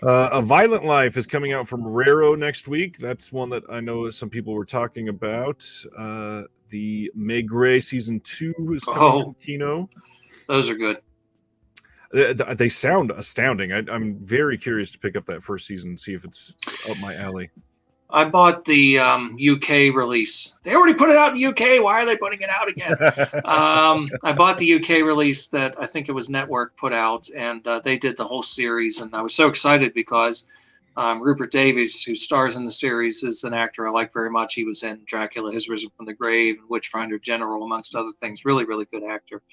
A Violent Life is coming out from Romero next week. That's one that I know some people were talking about. The Maigret season 2 is coming from Kino. Those are good. They sound astounding. I'm very curious to pick up that first season and see if it's up my alley. I bought the UK release. They already put it out in UK. Why are they putting it out again? I bought the UK release that I think it was Network put out, and they did the whole series. And I was so excited because Rupert Davies, who stars in the series, is an actor I like very much. He was in Dracula Has Risen from the Grave and Witchfinder General, amongst other things. Really, really good actor.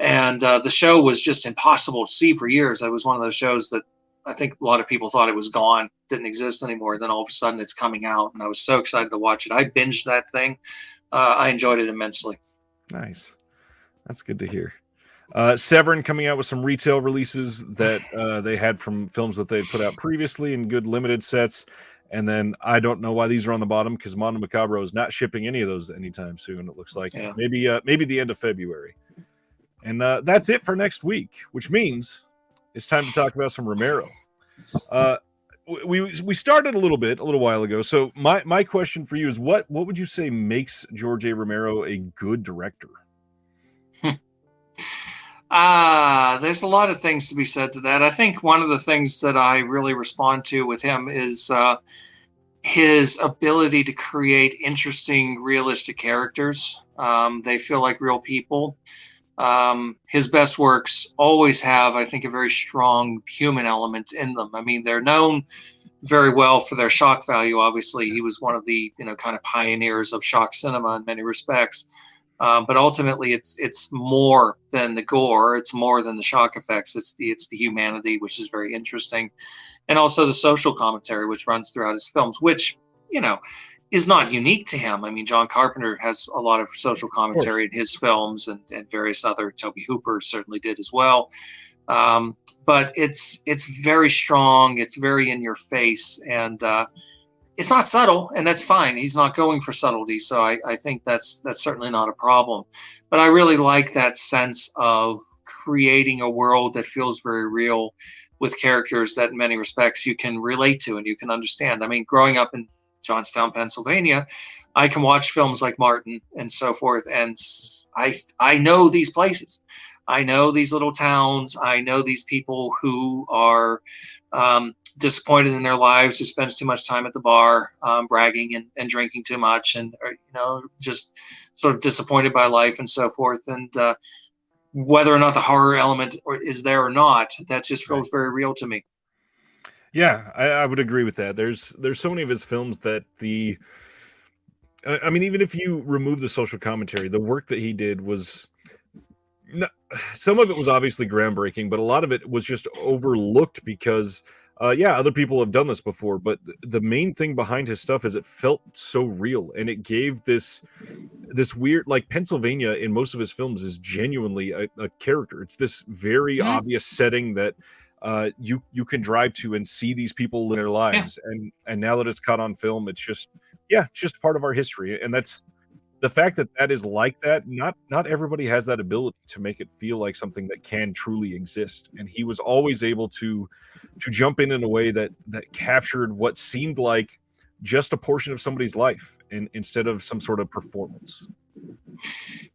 And the show was just impossible to see for years. It was one of those shows that I think a lot of people thought it was gone, didn't exist anymore. Then all of a sudden it's coming out, and I was so excited to watch it. I binged that thing. I enjoyed it immensely. Nice. That's good to hear. Severin coming out with some retail releases that they had from films that they had put out previously in good limited sets. And then I don't know why these are on the bottom, because Mondo Macabro is not shipping any of those anytime soon. It looks like maybe the end of February. And that's it for next week, which means it's time to talk about some Romero. We started a little while ago. So my question for you is, what would you say makes George A. Romero a good director? There's a lot of things to be said to that. I think one of the things that I really respond to with him is his ability to create interesting, realistic characters. They feel like real people. His best works always have, I think, a very strong human element in them. I mean, they're known very well for their shock value. Obviously, he was one of the kind of pioneers of shock cinema in many respects. But ultimately, it's more than the gore. It's more than the shock effects. It's the humanity, which is very interesting, and also the social commentary, which runs throughout his films, which is not unique to him. I mean, John Carpenter has a lot of social commentary in his films, and various other. Tobe Hooper certainly did as well. But it's very strong. It's very in your face, and it's not subtle, and that's fine. He's not going for subtlety, so I think that's certainly not a problem. But I really like that sense of creating a world that feels very real, with characters that in many respects you can relate to and you can understand. I mean, growing up in Johnstown, Pennsylvania, I can watch films like Martin and so forth, and I know these places. I know these little towns. I know these people who are disappointed in their lives, who spends too much time at the bar, bragging and drinking too much, and just sort of disappointed by life and so forth. And whether or not the horror element is there or not, that just feels very real to me. Yeah, I would agree with that. There's so many of his films that I mean, even if you remove the social commentary, the work that he did was not, some of it was obviously groundbreaking, but a lot of it was just overlooked because other people have done this before, but the main thing behind his stuff is it felt so real, and it gave this weird, like, Pennsylvania in most of his films is genuinely a character. It's this very obvious setting that you can drive to and see these people in their lives, and now that it's caught on film, it's just part of our history. And that's the fact that is like that. Not everybody has that ability to make it feel like something that can truly exist, and he was always able to jump in a way that captured what seemed like just a portion of somebody's life, and instead of some sort of performance.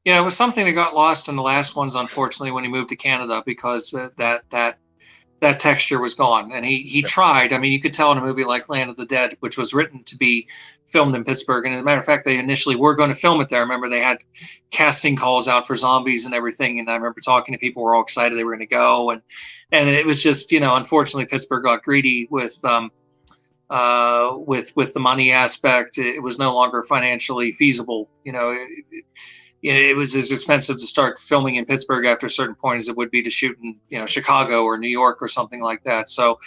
Yeah, it was something that got lost in the last ones, unfortunately, when he moved to Canada, because that texture was gone. And he tried. I mean, you could tell in a movie like Land of the Dead, which was written to be filmed in Pittsburgh. And as a matter of fact, they initially were going to film it there. I remember they had casting calls out for zombies and everything. And I remember talking to people who were all excited they were going to go. And it was just, unfortunately, Pittsburgh got greedy with the money aspect. It was no longer financially feasible. It was as expensive to start filming in Pittsburgh after a certain point as it would be to shoot in Chicago or New York or something like that. So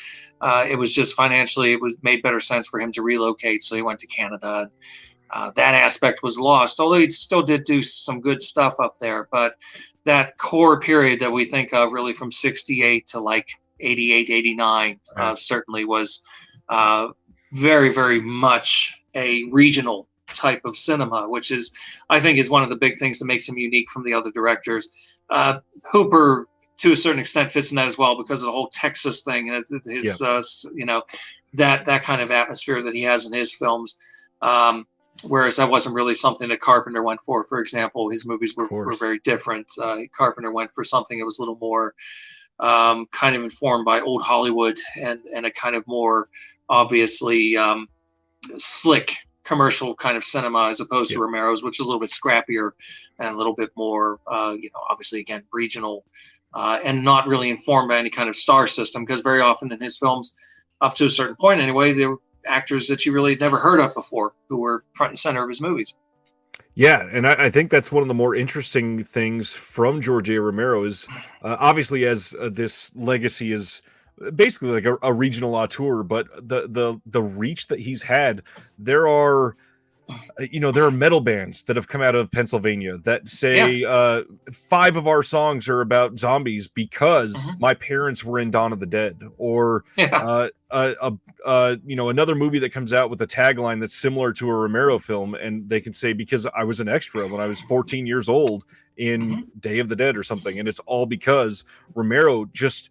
it was just financially, it was made better sense for him to relocate. So he went to Canada. That aspect was lost, although he still did do some good stuff up there. But that core period that we think of, really from 68 to like 88, 89, certainly was very, very much a regional type of cinema, which I think is one of the big things that makes him unique from the other directors. Hooper, to a certain extent, fits in that as well, because of the whole Texas thing, his that kind of atmosphere that he has in his films. Whereas that wasn't really something that Carpenter went for. For example, his movies were very different. Carpenter went for something that was a little more kind of informed by old Hollywood and a kind of more obviously slick commercial kind of cinema, as opposed to Romero's, which is a little bit scrappier and a little bit more, obviously, again, regional, and not really informed by any kind of star system, because very often in his films, up to a certain point anyway, there were actors that you really never heard of before who were front and center of his movies. Yeah, and I think that's one of the more interesting things from George A. Romero is obviously, as this legacy is basically like a regional auteur, but the reach that he's had, there are metal bands that have come out of Pennsylvania that say 5 of our songs are about zombies because my parents were in Dawn of the Dead, or another movie that comes out with a tagline that's similar to a Romero film, and they can say, because I was an extra when I was 14 years old in Day of the Dead or something, and it's all because Romero just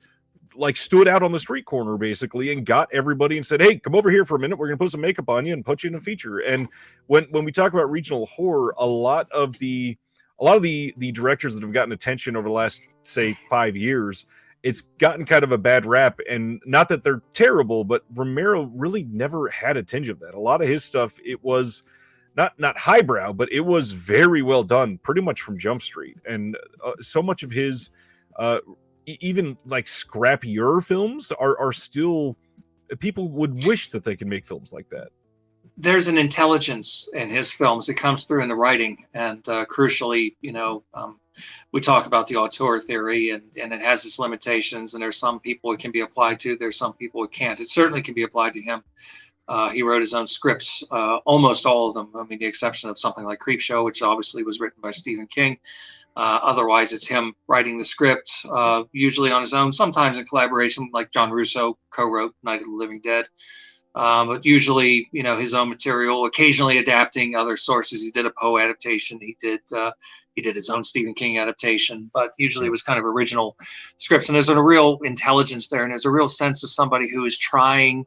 like stood out on the street corner basically and got everybody and said, "Hey, come over here for a minute. We're going to put some makeup on you and put you in a feature." And when we talk about regional horror, a lot of the directors that have gotten attention over the last, say, 5 years, it's gotten kind of a bad rap. And not that they're terrible, but Romero really never had a tinge of that. A lot of his stuff, it was not highbrow, but it was very well done, pretty much from Jump Street. And so much of his even like scrappier films are still, people would wish that they could make films like that. There's an intelligence in his films that comes through in the writing, and crucially, we talk about the auteur theory, and it has its limitations, and there's some people it can be applied to, there's some people it can't. It certainly can be applied to him. He wrote his own scripts, almost all of them. I mean, the exception of something like Creepshow, which obviously was written by Stephen King. Otherwise, it's him writing the script, usually on his own, sometimes in collaboration, like John Russo co-wrote Night of the Living Dead. But usually, his own material, occasionally adapting other sources. He did a Poe adaptation. He did his own Stephen King adaptation, but usually it was kind of original scripts. And there's a real intelligence there, and there's a real sense of somebody who is trying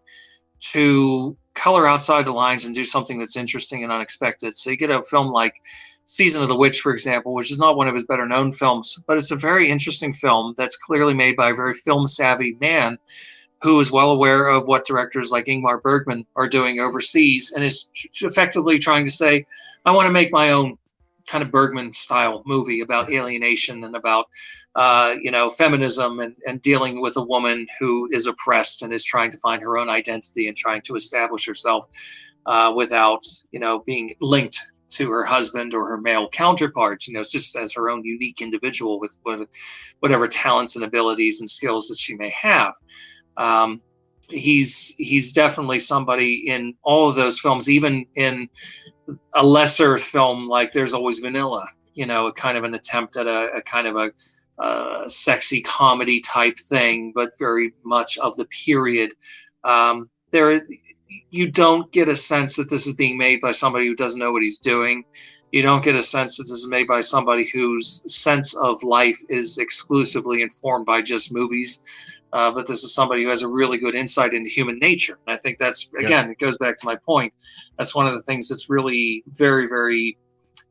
to color outside the lines and do something that's interesting and unexpected. So you get a film like Season of the Witch, for example, which is not one of his better known films, but it's a very interesting film that's clearly made by a very film savvy man who is well aware of what directors like Ingmar Bergman are doing overseas and is effectively trying to say, I want to make my own kind of Bergman style movie about alienation and about feminism and dealing with a woman who is oppressed and is trying to find her own identity and trying to establish herself without being linked to her husband or her male counterparts. It's just as her own unique individual with whatever talents and abilities and skills that she may have. He's definitely somebody in all of those films, even in a lesser film like There's Always Vanilla, a kind of an attempt at a kind of a sexy comedy type thing, but very much of the period. You don't get a sense that this is being made by somebody who doesn't know what he's doing. You don't get a sense that this is made by somebody whose sense of life is exclusively informed by just movies. But this is somebody who has a really good insight into human nature. And I think that's, again, it goes back to my point. That's one of the things that's really very, very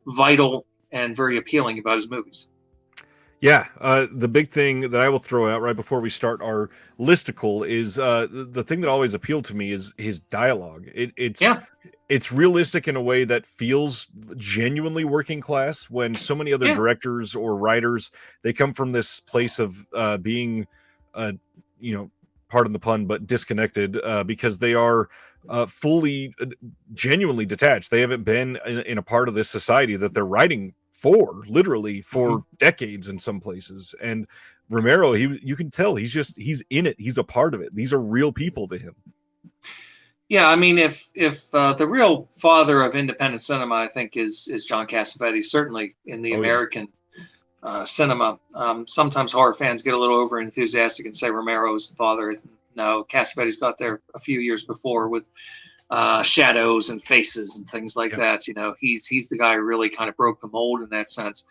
vital and very appealing about his movies. Yeah, the big thing that I will throw out right before we start our listicle is the thing that always appealed to me is his dialogue. It's realistic in a way that feels genuinely working class, when so many other directors or writers, they come from this place of being, pardon the pun, but disconnected because they are fully, genuinely detached. They haven't been in a part of this society that they're writing literally for decades in some places. And Romero, you can tell he's in it. He's a part of it. These are real people to him. Yeah, I mean, if the real father of independent cinema, I think, is John Cassavetes, certainly in the American cinema. Sometimes horror fans get a little over enthusiastic and say Romero is the father. No, Cassavetes got there a few years before with shadows and faces and things like that. He's the guy who really kind of broke the mold in that sense.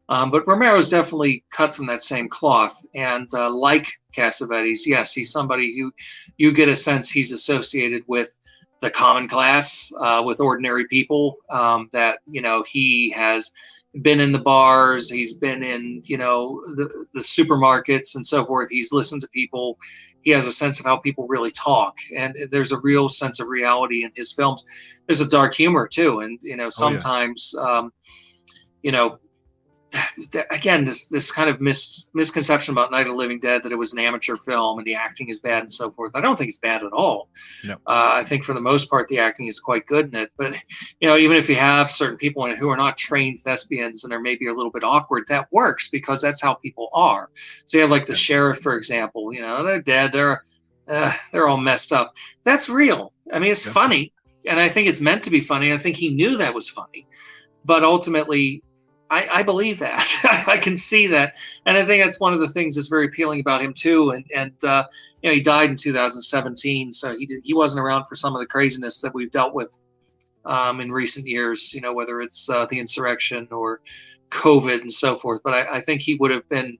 But Romero's definitely cut from that same cloth. And like Cassavetes, yes, he's somebody who you get a sense he's associated with the common class, with ordinary people, that, he has been in the bars, he's been in, the supermarkets and so forth. He's listened to people. He has a sense of how people really talk, and there's a real sense of reality in his films. There's a dark humor too, and sometimes, again, this kind of misconception about Night of the Living Dead, that it was an amateur film and the acting is bad and so forth. I don't think it's bad at all. No. I think for the most part the acting is quite good in it. But even if you have certain people in it who are not trained thespians and they're maybe a little bit awkward, that works because that's how people are. So you have like the sheriff, for example. They're dead. They're all messed up. That's real. I mean, it's funny, and I think it's meant to be funny. I think he knew that was funny, but ultimately, I believe that. I can see that. And I think that's one of the things that's very appealing about him too. And he died in 2017. So he wasn't around for some of the craziness that we've dealt with in recent years, whether it's the insurrection or COVID and so forth. But I think he would have been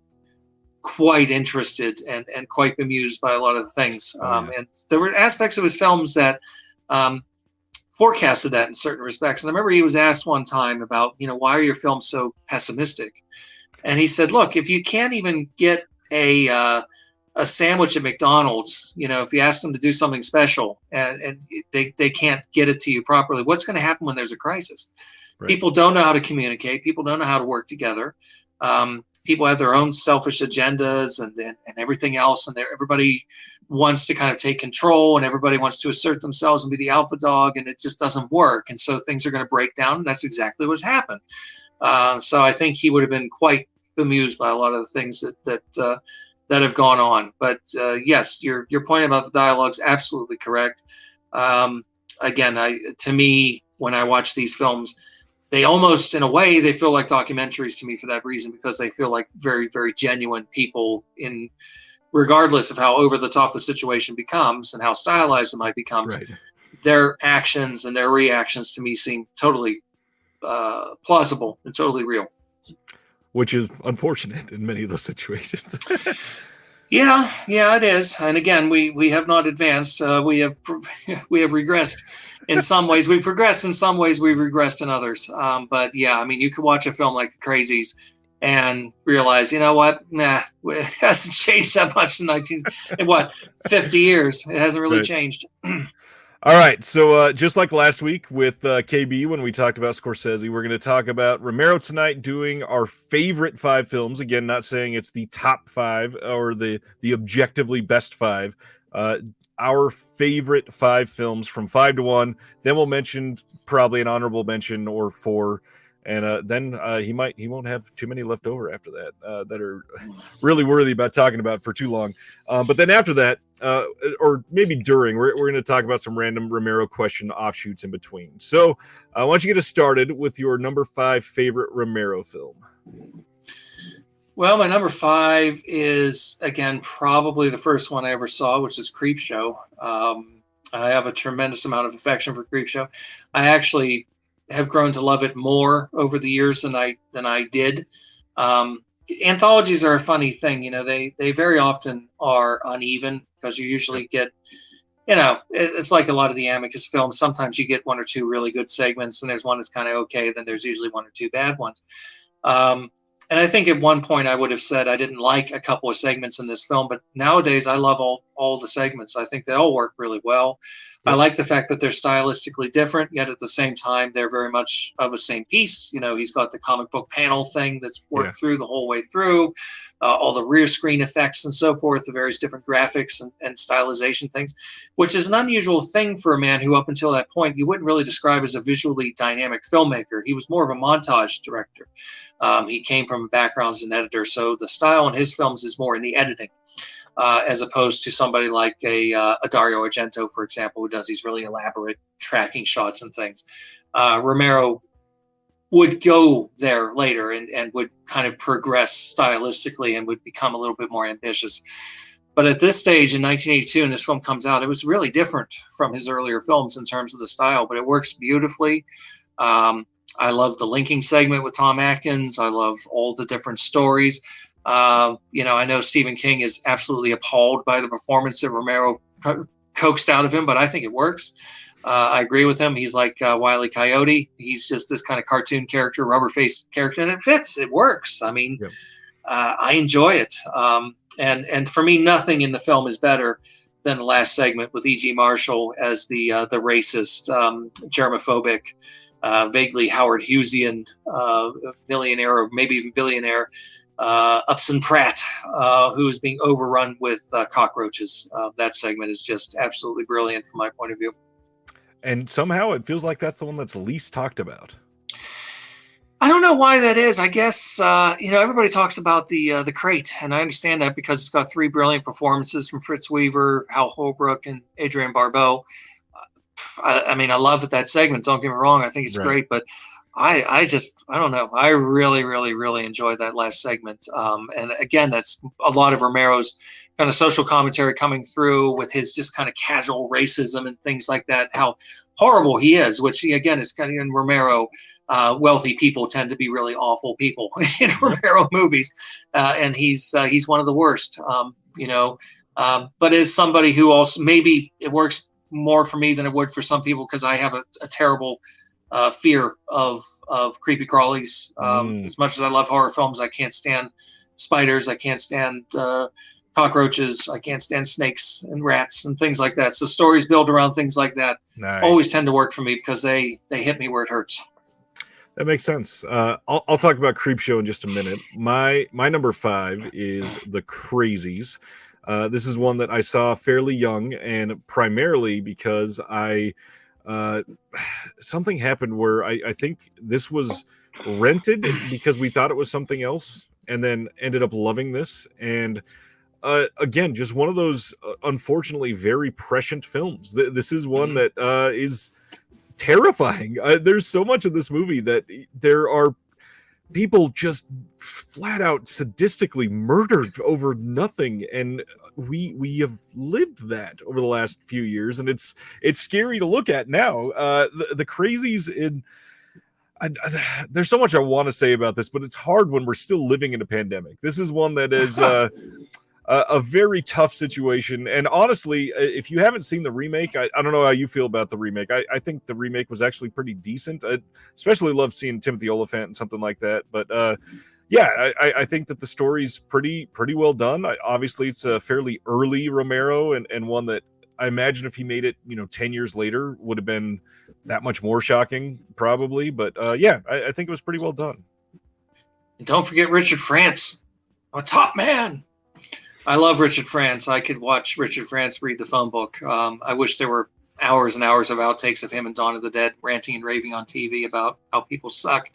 quite interested and quite bemused by a lot of the things. And there were aspects of his films that forecasted that in certain respects. And I remember he was asked one time about, why are your films so pessimistic? And he said, look, if you can't even get a sandwich at McDonald's, if you ask them to do something special and they can't get it to you properly, what's going to happen when there's a crisis? Right. People don't know how to communicate. People don't know how to work together. People have their own selfish agendas and everything else. And everybody wants to kind of take control, and everybody wants to assert themselves and be the alpha dog, and it just doesn't work. And so things are going to break down, and that's exactly what's happened. So I think he would have been quite bemused by a lot of the things that have gone on. But yes, your point about the dialogue's absolutely correct. Again, to me, when I watch these films, they almost, in a way, they feel like documentaries to me for that reason, because they feel like very, very genuine people regardless of how over the top the situation becomes and how stylized it might become. Right. Their actions and their reactions to me seem totally plausible and totally real. Which is unfortunate in many of those situations. Yeah, it is. And again, we have not advanced. We have we have regressed in some ways. We progressed in some ways. We regressed in others. But yeah, I mean, you could watch a film like The Crazies and realize, you know what? Nah, it hasn't changed that much in 50 years. It hasn't really Right. changed. All right, so just like last week with KB when we talked about Scorsese, we're going to talk about Romero tonight, doing our favorite 5 films. Again, not saying it's the top 5 or the objectively best 5. Our favorite 5 films from 5 to 1. Then we'll mention probably an honorable mention or 4, and then he won't have too many left over after that that are really worthy about talking about for too long. But then after that, or maybe during, we're going to talk about some random Romero question offshoots in between. So why don't you get us started with your number 5 favorite Romero film? Well, my number 5 is, again, probably the first one I ever saw, which is Creepshow. I have a tremendous amount of affection for Creepshow. I actually have grown to love it more over the years than I did. Anthologies are a funny thing. They very often are uneven because you usually get, it's like a lot of the Amicus films. Sometimes you get 1 or 2 really good segments, and there's one that's kind of okay. Then there's usually 1 or 2 bad ones. And I think at one point I would have said I didn't like a couple of segments in this film, but nowadays I love all the segments. I think they all work really well. I like the fact that they're stylistically different, yet at the same time they're very much of a same piece. He's got the comic book panel thing that's worked through the whole way through, all the rear screen effects and so forth, the various different graphics and stylization things, which is an unusual thing for a man who up until that point you wouldn't really describe as a visually dynamic filmmaker. He was more of a montage director. He came from a background as an editor, so the style in his films is more in the editing. As opposed to somebody like a Dario Argento, for example, who does these really elaborate tracking shots and things. Romero would go there later and would kind of progress stylistically and would become a little bit more ambitious. But at this stage in 1982, and this film comes out, it was really different from his earlier films in terms of the style, but it works beautifully. I love the linking segment with Tom Atkins. I love all the different stories. I know Stephen King is absolutely appalled by the performance that Romero coaxed out of him, but I think it works. I agree with him. He's like Wile E. Coyote. He's just this kind of cartoon character, rubber-faced character, and it fits. It works. I mean, I enjoy it. And for me, nothing in the film is better than the last segment with E.G. Marshall as the racist, germophobic, vaguely Howard Hughesian millionaire or maybe even billionaire, Upson Pratt, who is being overrun with cockroaches. That segment is just absolutely brilliant from my point of view. And somehow it feels like that's the one that's least talked about. I don't know why that is. I guess everybody talks about the Crate, and I understand that because it's got 3 brilliant performances from Fritz Weaver, Hal Holbrook, and Adrienne Barbeau. I mean, I love that segment. Don't get me wrong. I think it's great, but I don't know. I really, really, really enjoyed that last segment. And again, that's a lot of Romero's kind of social commentary coming through with his just kind of casual racism and things like that, how horrible he is, which again is kind of in Romero. Wealthy people tend to be really awful people in Romero movies. And he's one of the worst, but as somebody who also, maybe it works more for me than it would for some people, because I have a terrible fear of creepy crawlies. As much as I love horror films, I can't stand spiders. I can't stand cockroaches. I can't stand snakes and rats and things like that. So stories built around things like that always tend to work for me because they hit me where it hurts. That makes sense. I'll talk about Creepshow in just a minute. My number 5 is The Crazies. This is one that I saw fairly young, and primarily because something happened where I think this was rented because we thought it was something else, and then ended up loving this. And again, just one of those unfortunately very prescient films. This is one that is terrifying. There's so much of this movie that there are people just flat out sadistically murdered over nothing, and we have lived that over the last few years, and it's scary to look at now. The Crazies there's so much I want to say about this, but it's hard when we're still living in a pandemic. This is one that is a very tough situation. And honestly, if you haven't seen the remake, I don't know how you feel about the remake. I think the remake was actually pretty decent. I especially love seeing Timothy Olyphant and something like that. But yeah, I think that the story's pretty well done. Obviously, it's a fairly early Romero, and one that I imagine if he made it, 10 years later, would have been that much more shocking, probably. But yeah, I think it was pretty well done. And don't forget Richard France. I'm a top man. I love Richard France. I could watch Richard France read the phone book. I wish there were hours and hours of outtakes of him and Dawn of the Dead ranting and raving on TV about how people suck.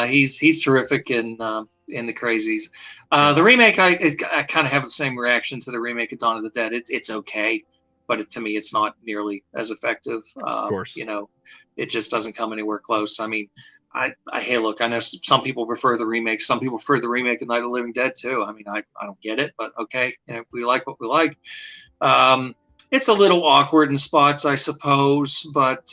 He's terrific in the Crazies. The remake, I kind of have the same reaction to the remake of Dawn of the Dead. It's okay, but to me, it's not nearly as effective. Of course, it just doesn't come anywhere close. I mean, hey, look, I know some people prefer the remake. Some people prefer the remake of Night of the Living Dead too. I mean, I don't get it, but okay, we like what we like. It's a little awkward in spots, I suppose, but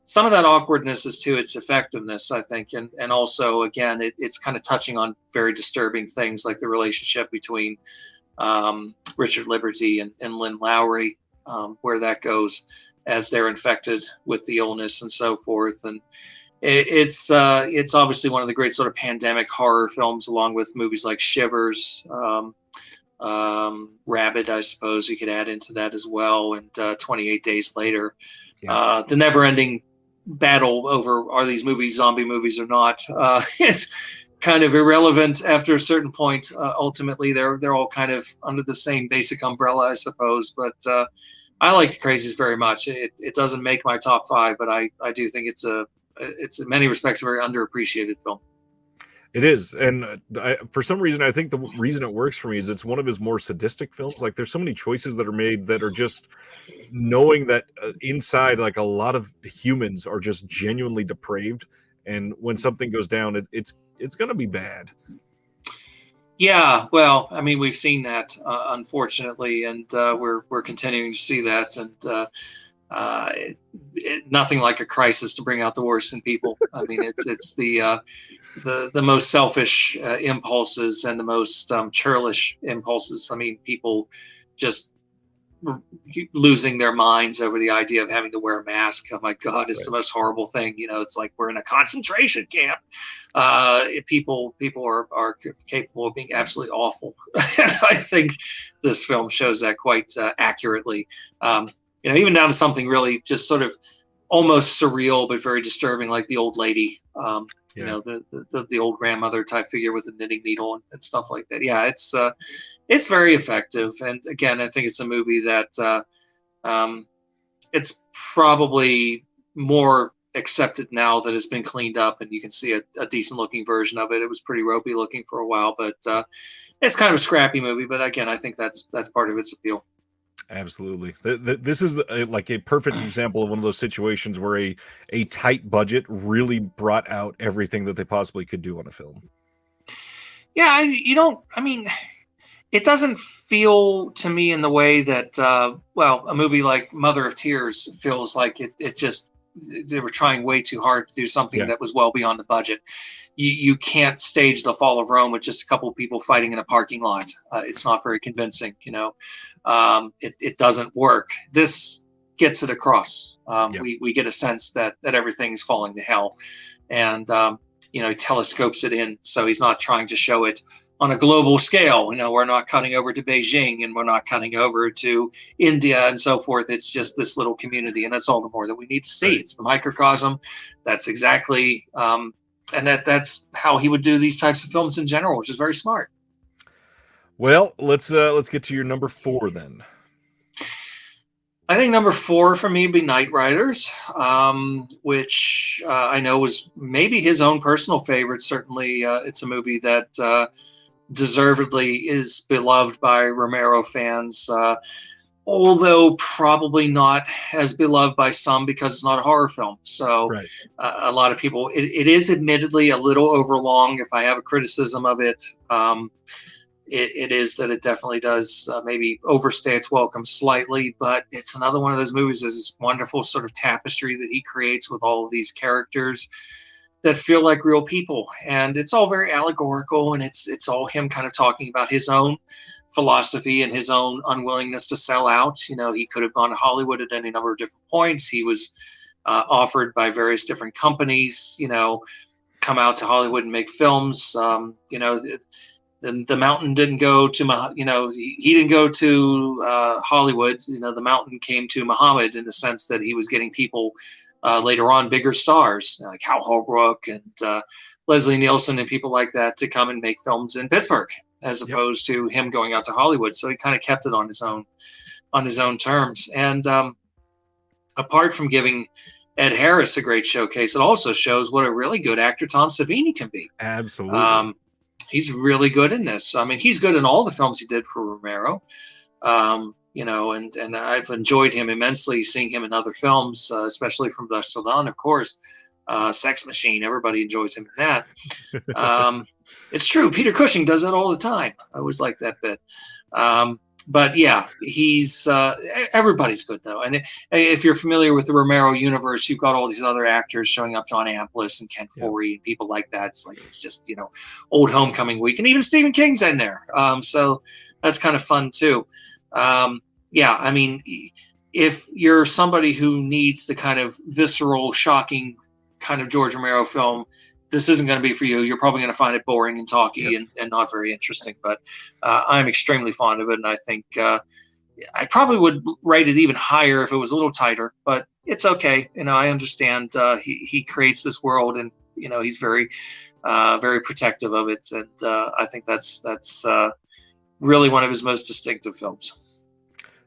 some of that awkwardness is to its effectiveness, I think, and also, again, it's kind of touching on very disturbing things like the relationship between Richard Liberty and Lynn Lowry, where that goes as they're infected with the illness and so forth, and it's obviously one of the great sort of pandemic horror films, along with movies like Shivers, Rabid, I suppose you could add into that as well, and 28 Days Later. Yeah. The never-ending battle over are these movies zombie movies or not is kind of irrelevant after a certain point. Ultimately, they're all kind of under the same basic umbrella, I suppose. But I like The Crazies very much. It doesn't make my top 5, but I do think it's in many respects a very underappreciated film. It is, and for some reason, I think the reason it works for me is it's one of his more sadistic films. Like, there's so many choices that are made that are just knowing that inside, like, a lot of humans are just genuinely depraved, and when something goes down, it's going to be bad. Yeah, well, I mean, we've seen that, unfortunately, and we're continuing to see that, and nothing like a crisis to bring out the worst in people. I mean, it's the most selfish impulses and the most churlish impulses. I mean, people just losing their minds over the idea of having to wear a mask. Oh my God, it's right. The most horrible thing. It's like we're in a concentration camp. People are capable of being absolutely awful. And I think this film shows that quite accurately. Even down to something really just sort of almost surreal, but very disturbing, like the old lady, the old grandmother type figure with the knitting needle and stuff like that. Yeah, it's very effective. And again, I think it's a movie that it's probably more accepted now that it's been cleaned up and you can see a decent looking version of it. It was pretty ropey looking for a while, but it's kind of a scrappy movie. But again, I think that's part of its appeal. Absolutely. This is like a perfect example of one of those situations where a tight budget really brought out everything that they possibly could do on a film. Yeah, it doesn't feel to me in the way that, a movie like Mother of Tears feels like they were trying way too hard to do something that was well beyond the budget. You can't stage the fall of Rome with just a couple of people fighting in a parking lot. It's not very convincing, it doesn't work. This gets it across. We get a sense that everything's falling to hell, and he telescopes it in, so he's not trying to show it on a global scale. We're not cutting over to Beijing and we're not cutting over to India and so forth. It's just this little community, and that's all the more that we need to see. Right. It's the microcosm. That's exactly, and that's how he would do these types of films in general, which is very smart. Well, let's get to your number 4 then. I think number 4 for me would be Night Riders, which I know was maybe his own personal favorite. Certainly, it's a movie that deservedly is beloved by Romero fans, although probably not as beloved by some because it's not a horror film. So right. A lot of people, it is admittedly a little overlong. If I have a criticism of it, it is that it definitely does maybe overstay its welcome slightly, but it's another one of those movies. There's this wonderful sort of tapestry that he creates with all of these characters. that feel like real people, and it's all very allegorical, and it's all him kind of talking about his own philosophy and his own unwillingness to sell out. You know, he could have gone to Hollywood at any number of different points. He was offered by various different companies, you know, come out to Hollywood and make films. You know, the Mountain didn't go to, you know, he didn't go to Hollywood. You know, the Mountain came to Muhammad in the sense that he was getting people later on, bigger stars like Hal Holbrook and Leslie Nielsen and people like that to come and make films in Pittsburgh, as opposed to him going out to Hollywood. So he kind of kept it on his own terms. And apart from giving Ed Harris a great showcase, it also shows what a really good actor Tom Savini can be. Absolutely. He's really good in this. I mean, he's good in all the films he did for Romero. You know, and I've enjoyed him immensely, seeing him in other films, especially from Dusk Till Dawn, of course. Sex Machine, everybody enjoys him in that. It's true, Peter Cushing does it all the time. I always like that bit. But yeah, he's everybody's good though. And if you're familiar with the Romero universe, you've got all these other actors showing up, John Amplis and Ken Foree and people like that. It's like, it's just, you know, old homecoming week, and even Stephen King's in there. So that's kind of fun too. Yeah, I mean, if you're somebody who needs the kind of visceral, shocking kind of George Romero film, this isn't going to be for you. You're probably going to find it boring and talky and not very interesting. But I'm extremely fond of it, and I think I probably would rate it even higher if it was a little tighter. But it's okay. You know, I understand he creates this world, and you know, he's very protective of it, and I think that's really one of his most distinctive films.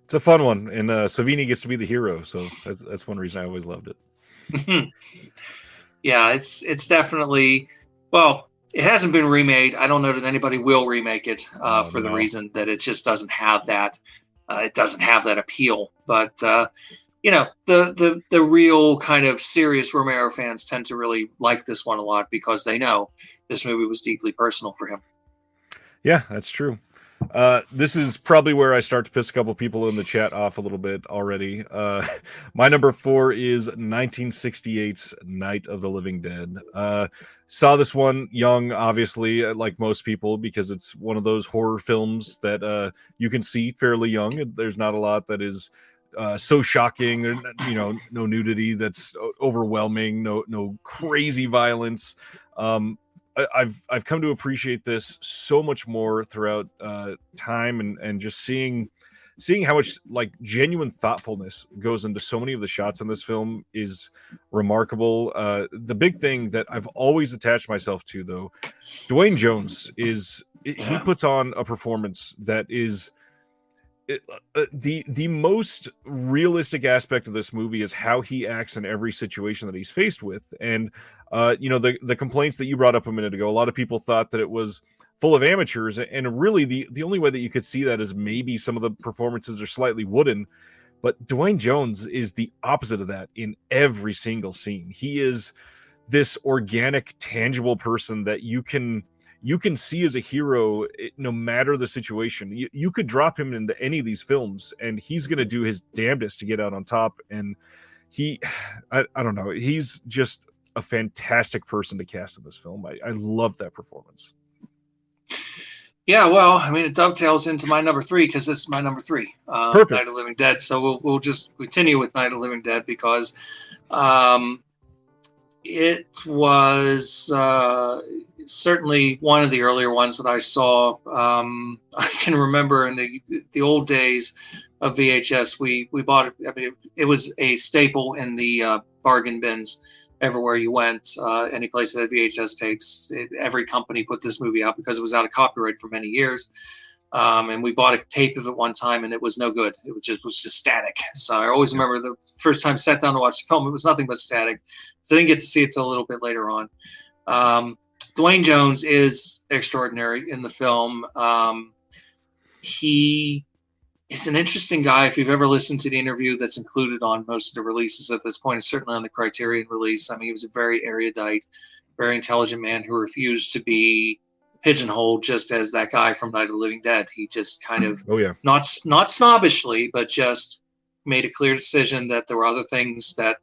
It's a fun one, and Savini gets to be the hero, so that's one reason I always loved it. Yeah, it's definitely, well, it hasn't been remade. I don't know that anybody will remake it for the reason that it just doesn't have that. It doesn't have that appeal. But you know, the real kind of serious Romero fans tend to really like this one a lot because they know this movie was deeply personal for him. Yeah, that's true. This is probably where I start to piss a couple people in the chat off a little bit already. My number 4 is 1968's Night of the Living Dead. Saw this one young, obviously, like most people, because it's one of those horror films that you can see fairly young. There's not a lot that is so shocking. There, you know, no nudity that's overwhelming, no crazy violence. I've come to appreciate this so much more throughout time, and just seeing how much like genuine thoughtfulness goes into so many of the shots in this film is remarkable. The big thing that I've always attached myself to, though, Dwayne Jones he puts on a performance that is the most realistic aspect of this movie is how he acts in every situation that he's faced with. And you know, the complaints that you brought up a minute ago, a lot of people thought that it was full of amateurs, and really the only way that you could see that is maybe some of the performances are slightly wooden, but Dwayne Jones is the opposite of that in every single scene. He is this organic, tangible person that you can see as a hero no matter the situation. You could drop him into any of these films and he's going to do his damnedest to get out on top. And I don't know, he's just a fantastic person to cast in this film. I love that performance. Yeah, well, I mean, it dovetails into my number 3 because this is my number 3, Perfect. Night of the Living Dead. So we'll just continue with Night of the Living Dead because it was certainly one of the earlier ones that I saw. I can remember in the old days of VHS, we bought it. I mean, it was a staple in the bargain bins everywhere you went. Any place that had VHS tapes, every company put this movie out because it was out of copyright for many years. And we bought a tape of it one time, and it was no good. It was just static. So I always remember the first time I sat down to watch the film, it was nothing but static. So I didn't get to see it till a little bit later on. Dwayne Jones is extraordinary in the film. He is an interesting guy. If you've ever listened to the interview that's included on most of the releases at this point, certainly on the Criterion release, I mean, he was a very erudite, very intelligent man who refused to be pigeonholed just as that guy from Night of the Living Dead. He just kind of, not snobbishly, but just made a clear decision that there were other things that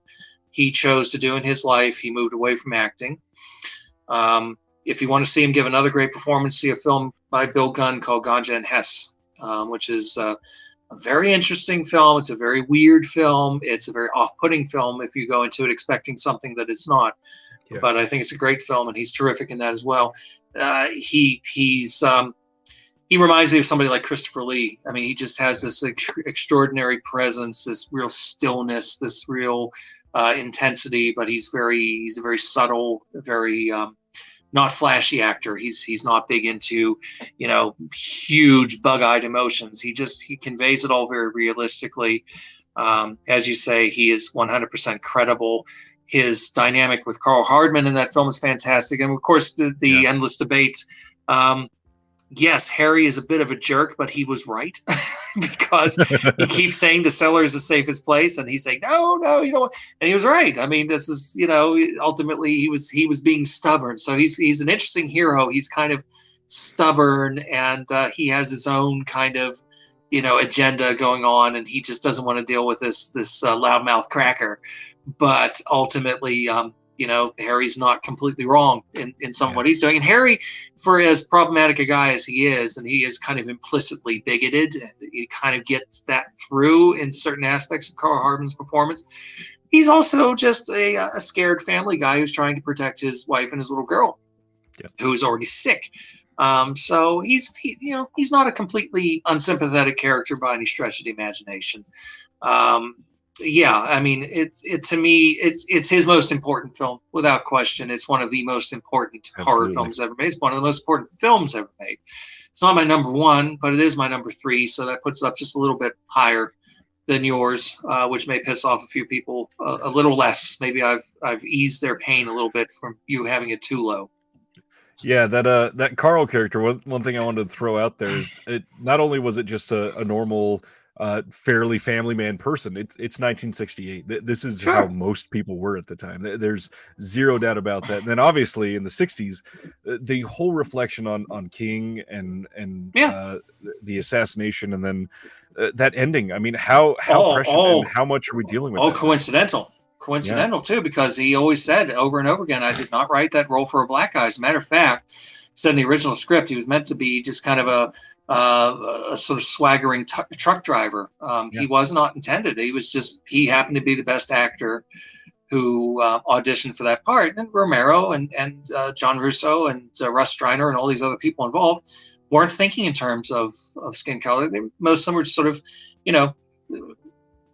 he chose to do in his life. He moved away from acting. If you want to see him give another great performance, see a film by Bill Gunn called Ganja and Hess, which is a very interesting film. It's a very weird film. It's a very off-putting film if you go into it expecting something that it's not. Yeah. But I think it's a great film, and he's terrific in that as well. He reminds me of somebody like Christopher Lee. I mean, he just has this extraordinary presence, this real stillness, this real intensity. But he's a very subtle, very not flashy actor. He's not big into, huge bug-eyed emotions. He conveys it all very realistically. As you say, he is 100% credible. His dynamic with Carl Hardman in that film is fantastic. And of course, the endless debate. Yes, Harry is a bit of a jerk, but he was right because he keeps saying the cellar is the safest place, and he's saying, no, you don't want. And he was right. I mean, this is, ultimately he was being stubborn. So he's an interesting hero. He's kind of stubborn, and he has his own kind of, agenda going on, and he just doesn't want to deal with this loudmouth cracker. But ultimately, Harry's not completely wrong in some of what he's doing. And Harry, for as problematic a guy as he is, and he is kind of implicitly bigoted, he kind of gets that through in certain aspects of Carl Hardman's performance. He's also just a scared family guy who's trying to protect his wife and his little girl, who's already sick. So he's not a completely unsympathetic character by any stretch of the imagination. I mean, to me, it's his most important film, without question. It's one of the most important horror films ever made. It's one of the most important films ever made. It's not my number one, but it is my number three, so that puts it up just a little bit higher than yours, which may piss off a few people a little less. Maybe I've eased their pain a little bit from you having it too low. Yeah, that Carl character. One thing I wanted to throw out there is it. Not only was it just a normal, fairly family man person. It's 1968. This is how most people were at the time. There's zero doubt about that. And then obviously in the 60s, the whole reflection on King and the assassination, and then that ending. I mean, how prescient and how much are we dealing with? All coincidental too, because he always said over and over again, I did not write that role for a black guy. As a matter of fact, said in the original script, he was meant to be just kind of a sort of swaggering truck driver. He was not intended. He happened to be the best actor who auditioned for that part. And Romero and John Russo and Russ Striner and all these other people involved weren't thinking in terms of skin color. Most of them were sort of,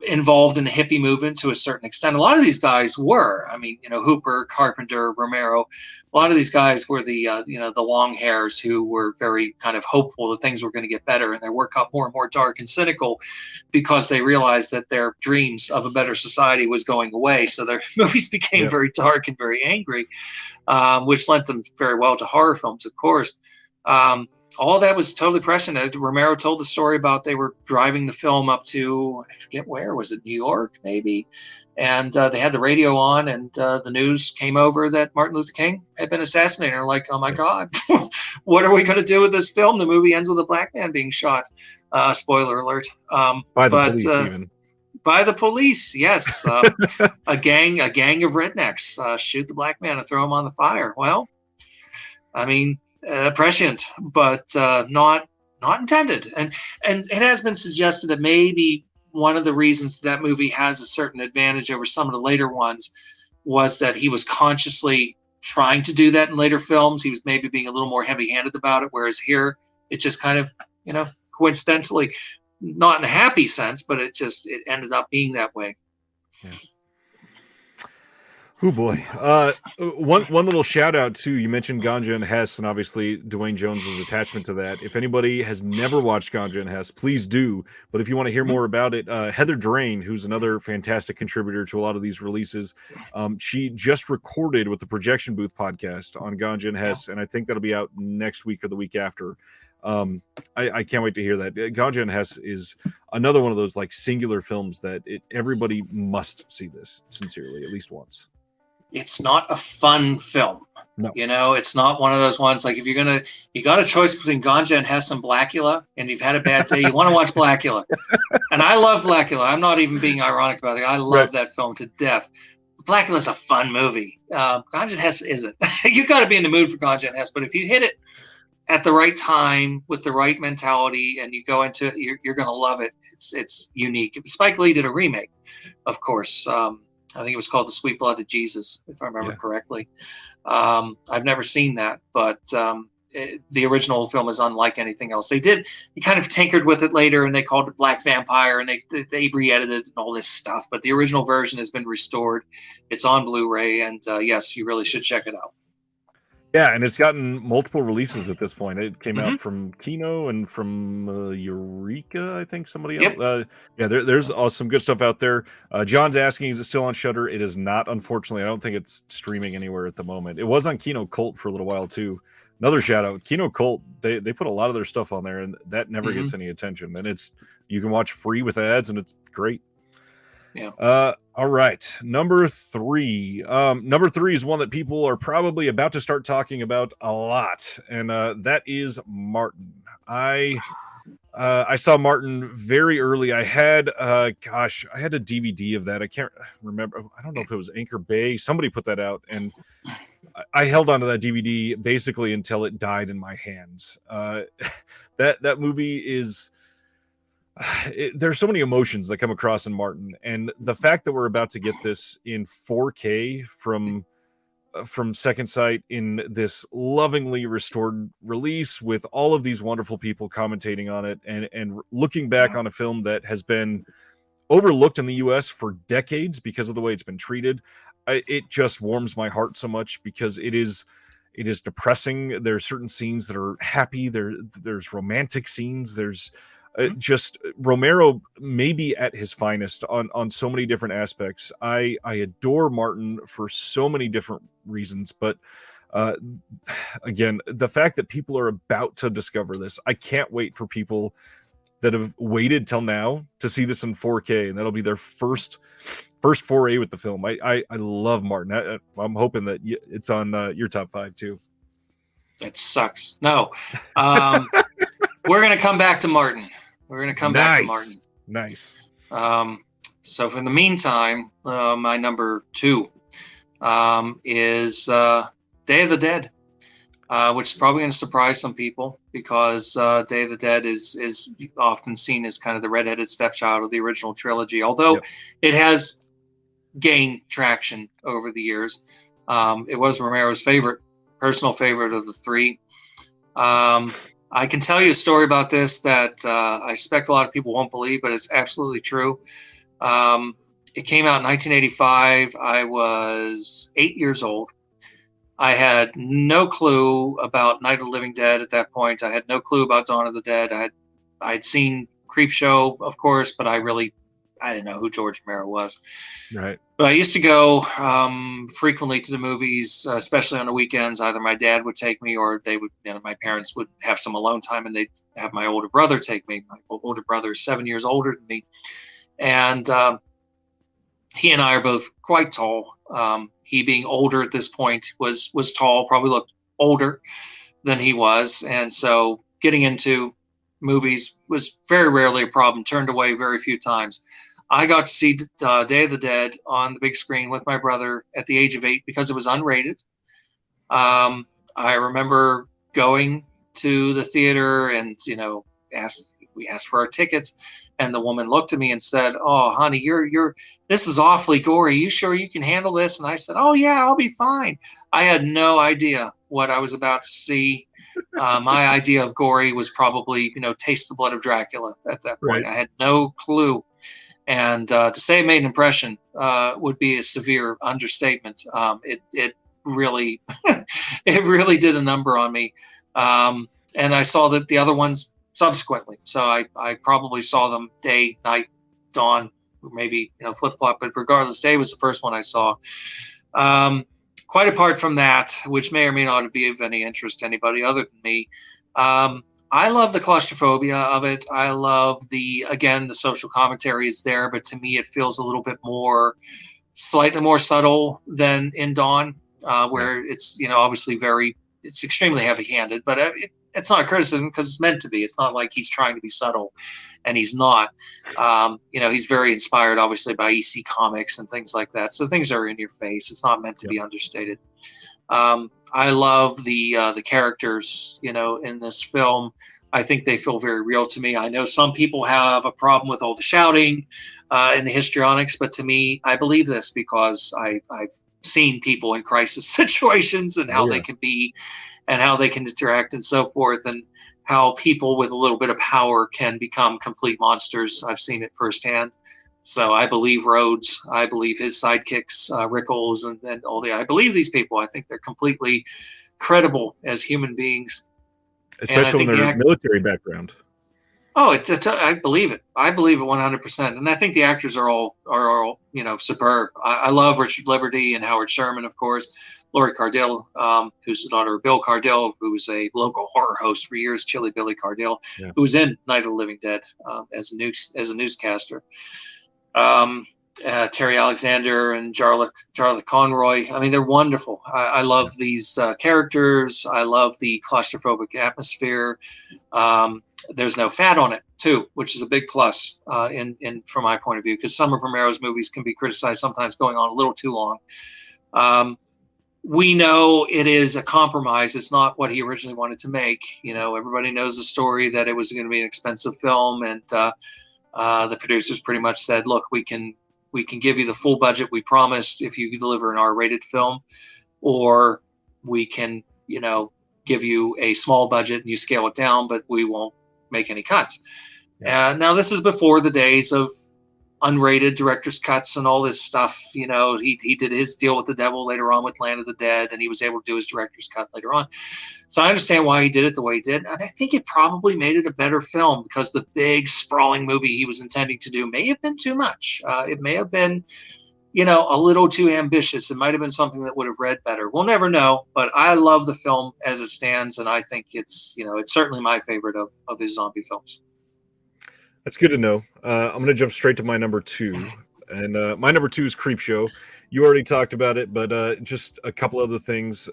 involved in the hippie movement to a certain extent. A lot of these guys were. I mean, Hooper, Carpenter, Romero. A lot of these guys were the long hairs who were very kind of hopeful that things were going to get better, and their work got more and more dark and cynical because they realized that their dreams of a better society was going away. So their movies became very dark and very angry, which lent them very well to horror films, of course. All that was totally prescient. Romero told the story about they were driving the film up to, I forget where, was it New York maybe? And they had the radio on, and the news came over that Martin Luther King had been assassinated. They're like, oh my God, what are we going to do with this film? The movie ends with a black man being shot. Spoiler alert. By the police even. By the police, yes. A gang of rednecks shoot the black man and throw him on the fire. Well, I mean, prescient, but not intended. And it has been suggested that maybe one of the reasons that movie has a certain advantage over some of the later ones was that he was consciously trying to do that in later films. He was maybe being a little more heavy-handed about it, whereas here it just kind of, coincidentally, not in a happy sense, but it ended up being that way. Yeah. Oh boy. One little shout out too. You mentioned Ganja and Hess, and obviously Dwayne Jones's attachment to that. If anybody has never watched Ganja and Hess, please do. But if you want to hear more about it, Heather Drain, who's another fantastic contributor to a lot of these releases, she just recorded with the Projection Booth podcast on Ganja and Hess, and I think that'll be out next week or the week after. I can't wait to hear that. Ganja and Hess is another one of those like singular films that everybody must see this sincerely at least once. It's not a fun film. No. It's not one of those ones like if you got a choice between Ganja and Hess and Blackula, and you've had a bad day, you want to watch Blackula. And I love Blackula. I'm not even being ironic about it. I love that film to death. Blackula's a fun movie. Ganja and Hess isn't. You got to be in the mood for Ganja and Hess, but if you hit it at the right time with the right mentality and you go into it, you're going to love it. It's unique. Spike Lee did a remake, of course. I think it was called The Sweet Blood of Jesus, if I remember correctly. I've never seen that, but the original film is unlike anything else. He kind of tinkered with it later, and they called it Black Vampire, and they re-edited and all this stuff. But the original version has been restored. It's on Blu-ray, and yes, you really should check it out. Yeah, and it's gotten multiple releases at this point. It came out from Kino and from Eureka, I think somebody else. There's some good stuff out there. John's asking, is it still on Shudder? It is not, unfortunately. I don't think it's streaming anywhere at the moment. It was on Kino Cult for a little while too. Another shout out, Kino Cult. They put a lot of their stuff on there, and that never gets any attention. And you can watch free with ads, and it's great. Yeah. All right. Number 3. Number 3 is one that people are probably about to start talking about a lot, and that is Martin. I saw Martin very early. I had a DVD of that. I can't remember. I don't know if it was Anchor Bay. Somebody put that out, and I held onto that DVD basically until it died in my hands. That movie is. There's so many emotions that come across in Martin, and the fact that we're about to get this in 4K from Second Sight in this lovingly restored release with all of these wonderful people commentating on it and looking back on a film that has been overlooked in the US for decades because of the way it's been treated. It just warms my heart so much because it is depressing. There's certain scenes that are happy. There's romantic scenes. There's just Romero maybe at his finest on so many different aspects. I adore Martin for so many different reasons, but again, the fact that people are about to discover this, I can't wait for people that have waited till now to see this in 4K, and that'll be their first foray with the film. I love Martin. I'm hoping that it's on your top 5 too. It sucks. No, we're gonna come back to Martin. We're going to come back to Martin. Nice. So for the meantime, my number 2 is Day of the Dead, which is probably going to surprise some people because Day of the Dead is often seen as kind of the redheaded stepchild of the original trilogy, although it has gained traction over the years. It was Romero's personal favorite of the 3. I can tell you a story about this that I expect a lot of people won't believe, but it's absolutely true. It came out in 1985. I was 8 years old. I had no clue about Night of the Living Dead at that point. I had no clue about Dawn of the Dead. I'd seen Creepshow, of course, but I didn't know who George Romero was. Right. But I used to go frequently to the movies, especially on the weekends. Either my dad would take me, or my parents would have some alone time, and they'd have my older brother take me. My older brother is 7 years older than me, and he and I are both quite tall. He, being older at this point, was tall, probably looked older than he was, and so getting into movies was very rarely a problem. Turned away very few times. I got to see Day of the Dead on the big screen with my brother at the age of 8 because it was unrated. I remember going to the theater and, we asked for our tickets, and the woman looked at me and said, "Oh, honey, this is awfully gory. You sure you can handle this?" And I said, "Oh yeah, I'll be fine." I had no idea what I was about to see. My idea of gory was probably, Taste the Blood of Dracula at that point. Right. I had no clue. And to say it made an impression would be a severe understatement. It really, it really did a number on me. And I saw the other ones subsequently. So I probably saw them day, night, dawn, maybe flip flop. But regardless, Day was the first one I saw. Quite apart from that, which may or may not be of any interest to anybody other than me. I love the claustrophobia of it. I love the social commentary is there, but to me it feels a little bit slightly more subtle than in Dawn, where it's, obviously it's extremely heavy-handed, but it's not a criticism because it's meant to be. It's not like he's trying to be subtle. and he's not. He's very inspired, obviously, by EC Comics and things like that. So things are in your face. It's not meant to be understated. I love the characters, in this film. I think they feel very real to me. I know some people have a problem with all the shouting and the histrionics, but to me, I believe this because I've seen people in crisis situations and how they can be and how they can interact and so forth, and how people with a little bit of power can become complete monsters. I've seen it firsthand. So I believe Rhodes. I believe his sidekicks, Rickles, and all I believe these people. I think they're completely credible as human beings. Especially in their military background. Oh, I believe it. I believe it 100%. And I think the actors are all superb. I love Richard Liberty and Howard Sherman, of course. Laurie Cardell, who's the daughter of Bill Cardell, who was a local horror host for years, Chilly Billy Cardell, who was in Night of the Living Dead as a newscaster. Terry Alexander and Charlotte Conroy. I mean, they're wonderful. I love these characters. I love the claustrophobic atmosphere. There's no fat on it too, which is a big plus from my point of view, because some of Romero's movies can be criticized sometimes going on a little too long. We know it is a compromise. It's not what he originally wanted to make. Everybody knows the story that it was going to be an expensive film, and the producers pretty much said, look, we can give you the full budget we promised if you deliver an R-rated film, or we can, give you a small budget and you scale it down, but we won't make any cuts. Now this is before the days of unrated director's cuts and all this stuff. He did his deal with the devil later on with Land of the Dead, and he was able to do his director's cut later on. So I understand why he did it the way he did. And I think it probably made it a better film, because the big sprawling movie he was intending to do may have been too much. It may have been, a little too ambitious. It might have been something that would have read better. We'll never know, but I love the film as it stands. And I think it's certainly my favorite of his zombie films. That's good to know. I'm going to jump straight to my number 2. And my number 2 is Creepshow. You already talked about it, but just a couple other things.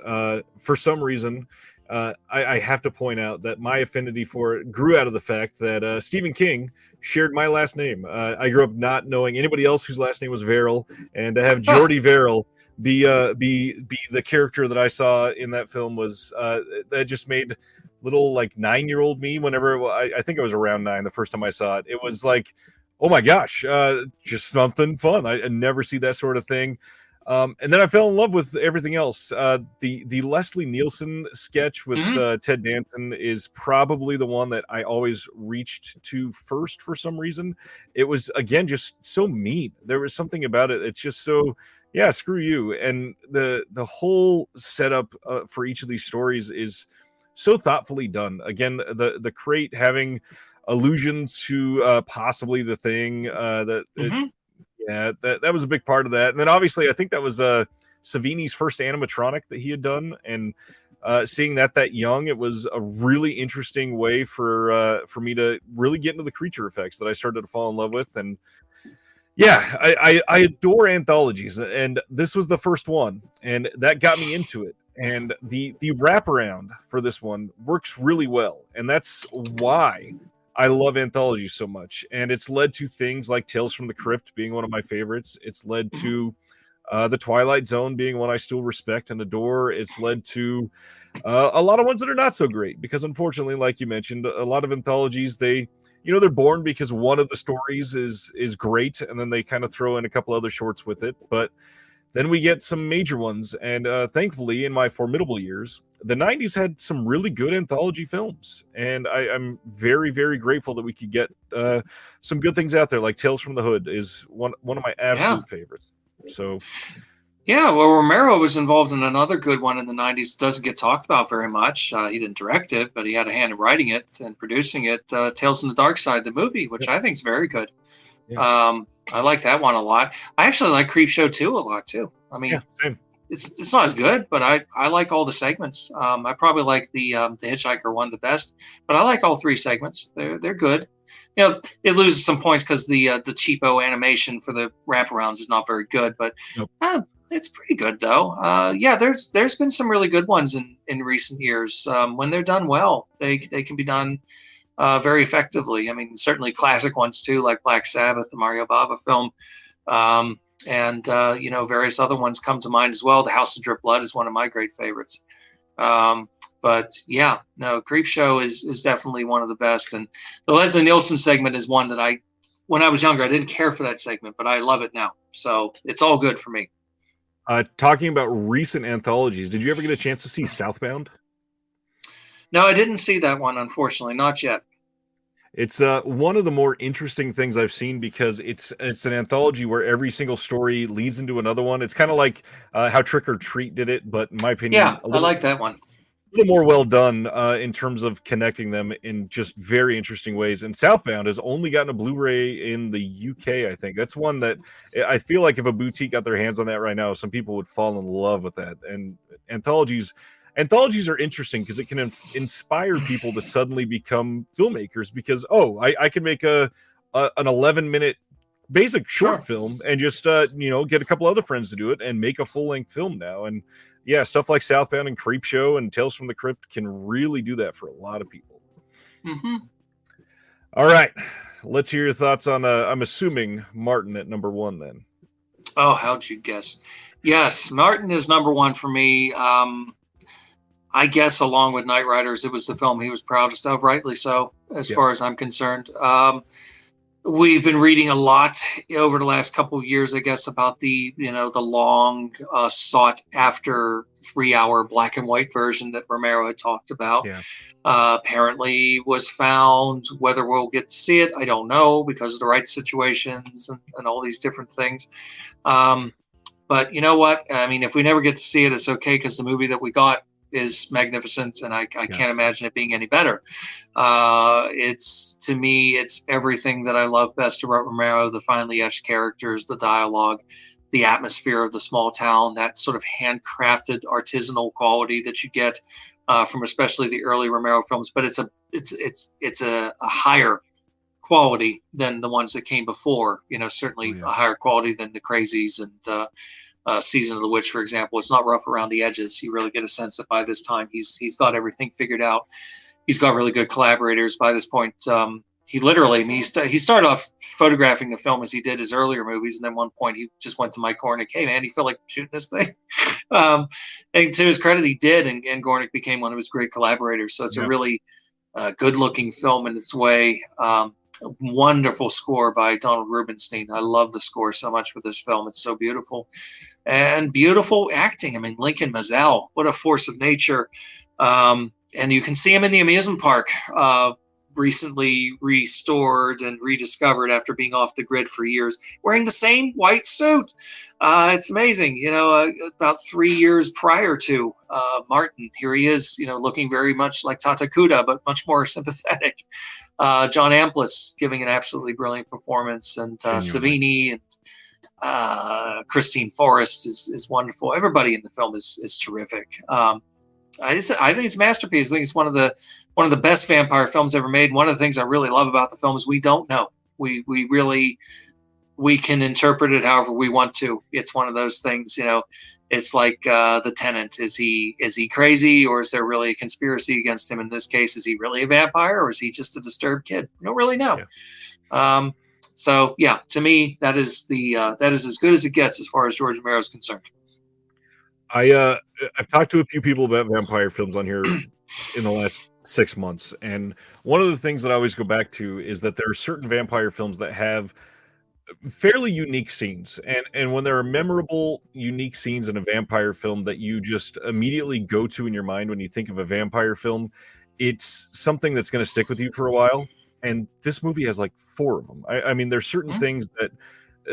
For some reason, I have to point out that my affinity for it grew out of the fact that Stephen King shared my last name. I grew up not knowing anybody else whose last name was Verrill, and to have Jordy Verrill be the character that I saw in that film was that just made little 9-year-old me, whenever I think I was around 9 the first time I saw it. It was like, oh my gosh, just something fun. I never see that sort of thing. And then I fell in love with everything else. The Leslie Nielsen sketch with Ted Danson is probably the one that I always reached to first for some reason. It was, again, just so mean. There was something about it. It's just so, yeah, screw you. And the whole setup for each of these stories is so thoughtfully done. Again, the crate having allusions to possibly the Thing. That was a big part of that. And then obviously, I think that was Savini's first animatronic that he had done. And seeing that young, it was a really interesting way for me to really get into the creature effects that I started to fall in love with. And yeah, I adore anthologies, and this was the first one, and that got me into it. And the wraparound for this one works really well, and that's why I love anthologies so much. And it's led to things like Tales from the Crypt being one of my favorites. It's led to The Twilight Zone being one I still respect and adore. It's led to a lot of ones that are not so great, because unfortunately, like you mentioned, a lot of anthologies, they're born because one of the stories is great, and then they kind of throw in a couple other shorts with it. But then we get some major ones, and thankfully, in my formidable years, the 90s had some really good anthology films, and I'm very, very grateful that we could get some good things out there. Like Tales from the Hood is one of my absolute favorites. So, yeah, well, Romero was involved in another good one in the 90s. Doesn't get talked about very much. He didn't direct it, but he had a hand in writing it and producing it. Tales from the Dark Side, the movie, which I think is very good. Yeah. I like that one a lot. I actually like Creepshow 2 a lot too. I mean, it's not as good, but I like all the segments. I probably like the Hitchhiker one the best, but I like all 3 segments. They're good. It loses some points because the cheapo animation for the wraparounds is not very good, but it's pretty good though. There's been some really good ones in recent years. When they're done well, they can be done very effectively. I mean, certainly classic ones too, like Black Sabbath, the Mario Bava film, and various other ones come to mind as well. The House of Drip Blood is one of my great favorites. But yeah, no, Creepshow is definitely one of the best. And the Leslie Nielsen segment is one that when I was younger, I didn't care for that segment, but I love it now. So it's all good for me. Talking about recent anthologies, did you ever get a chance to see Southbound? No, I didn't see that one, unfortunately, not yet. It's one of the more interesting things I've seen because it's an anthology where every single story leads into another one. It's kind of like how Trick or Treat did it, but in my opinion, yeah, I like that one. A little more well done in terms of connecting them in just very interesting ways. And Southbound has only gotten a Blu-ray in the UK, I think. That's one that I feel like if a boutique got their hands on that right now, some people would fall in love with that. And anthologies are interesting because it can inspire people to suddenly become filmmakers because, I can make an 11-minute basic short film and just get a couple other friends to do it and make a full-length film now. And yeah, stuff like Southbound and Creepshow and Tales from the Crypt can really do that for a lot of people. Mm-hmm. All right, let's hear your thoughts on I'm assuming Martin at number 1 then. Oh, how'd you guess? Yes, Martin is number 1 for me. I guess along with Knight Riders, it was the film he was proudest of, rightly so, as far as I'm concerned. We've been reading a lot over the last couple of years, I guess, about the long sought after 3-hour black and white version that Romero had talked about. Yeah. Apparently was found. Whether we'll get to see it, I don't know, because of the right situations and all these different things. But you know what? I mean, if we never get to see it, it's okay, because the movie that we got is magnificent, and I can't imagine it being any better. To me, it's everything that I love best about Romero: the finely etched characters, the dialogue, the atmosphere of the small town, that sort of handcrafted artisanal quality that you get from especially the early Romero films. But it's a higher quality than the ones that came before. Certainly a higher quality than the Crazies and Season of the Witch, for example. It's not rough around the edges. You really get a sense that by this time he's got everything figured out. He's got really good collaborators by this point. He literally, he started off photographing the film as he did his earlier movies, and then one point he just went to Mike Gornick, "Hey man, do you feel like shooting this thing?" And to his credit, he did, and Gornick became one of his great collaborators. So it's a really good-looking film in its way. Wonderful score by Donald Rubinstein. I love the score so much for this film. It's so beautiful. And beautiful acting. I mean, Lincoln Mazel, what a force of nature. And you can see him in the amusement park, recently restored and rediscovered after being off the grid for years, wearing the same white suit. It's amazing. About 3 years prior to Martin, here he is, looking very much like Tata Kuda, but much more sympathetic. John Amplas giving an absolutely brilliant performance, and Savini and Christine Forrest is wonderful. Everybody in the film is terrific. I think it's a masterpiece. I think it's one of the best vampire films ever made. One of the things I really love about the film is we don't know. We can interpret it however we want to. It's one of those things, it's like The Tenant. Is he crazy, or is there really a conspiracy against him? In this case, is he really a vampire, or is he just a disturbed kid? We don't really know. Yeah. So yeah, to me, that is as good as it gets as far as George Romero is concerned. I've talked to a few people about vampire films on here in the last 6 months, and one of the things that I always go back to is that there are certain vampire films that have fairly unique scenes, and when there are memorable, unique scenes in a vampire film that you just immediately go to in your mind when you think of a vampire film, it's something that's going to stick with you for a while. And this movie has like 4 of them. I mean, there's certain things that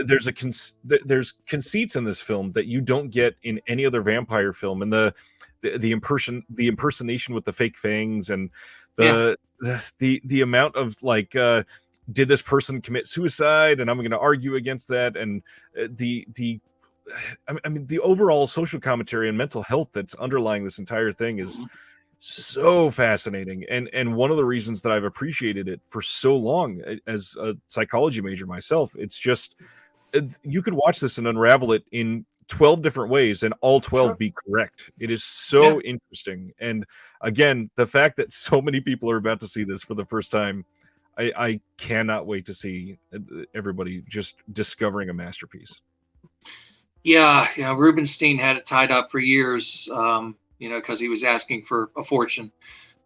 there's conceits in this film that you don't get in any other vampire film, and the impersonation with the fake fangs, and the amount of like did this person commit suicide, and I'm going to argue against that, and the overall social commentary and mental health that's underlying this entire thing is so fascinating, and one of the reasons that I've appreciated it for so long as a psychology major myself, it's just you could watch this and unravel it in 12 different ways and all 12 Sure. be correct. It is Yeah. so interesting. And again, the fact that so many people are about to see this for the first time, I cannot wait to see everybody just discovering a masterpiece. Yeah, yeah. Rubenstein had it tied up for years, because he was asking for a fortune.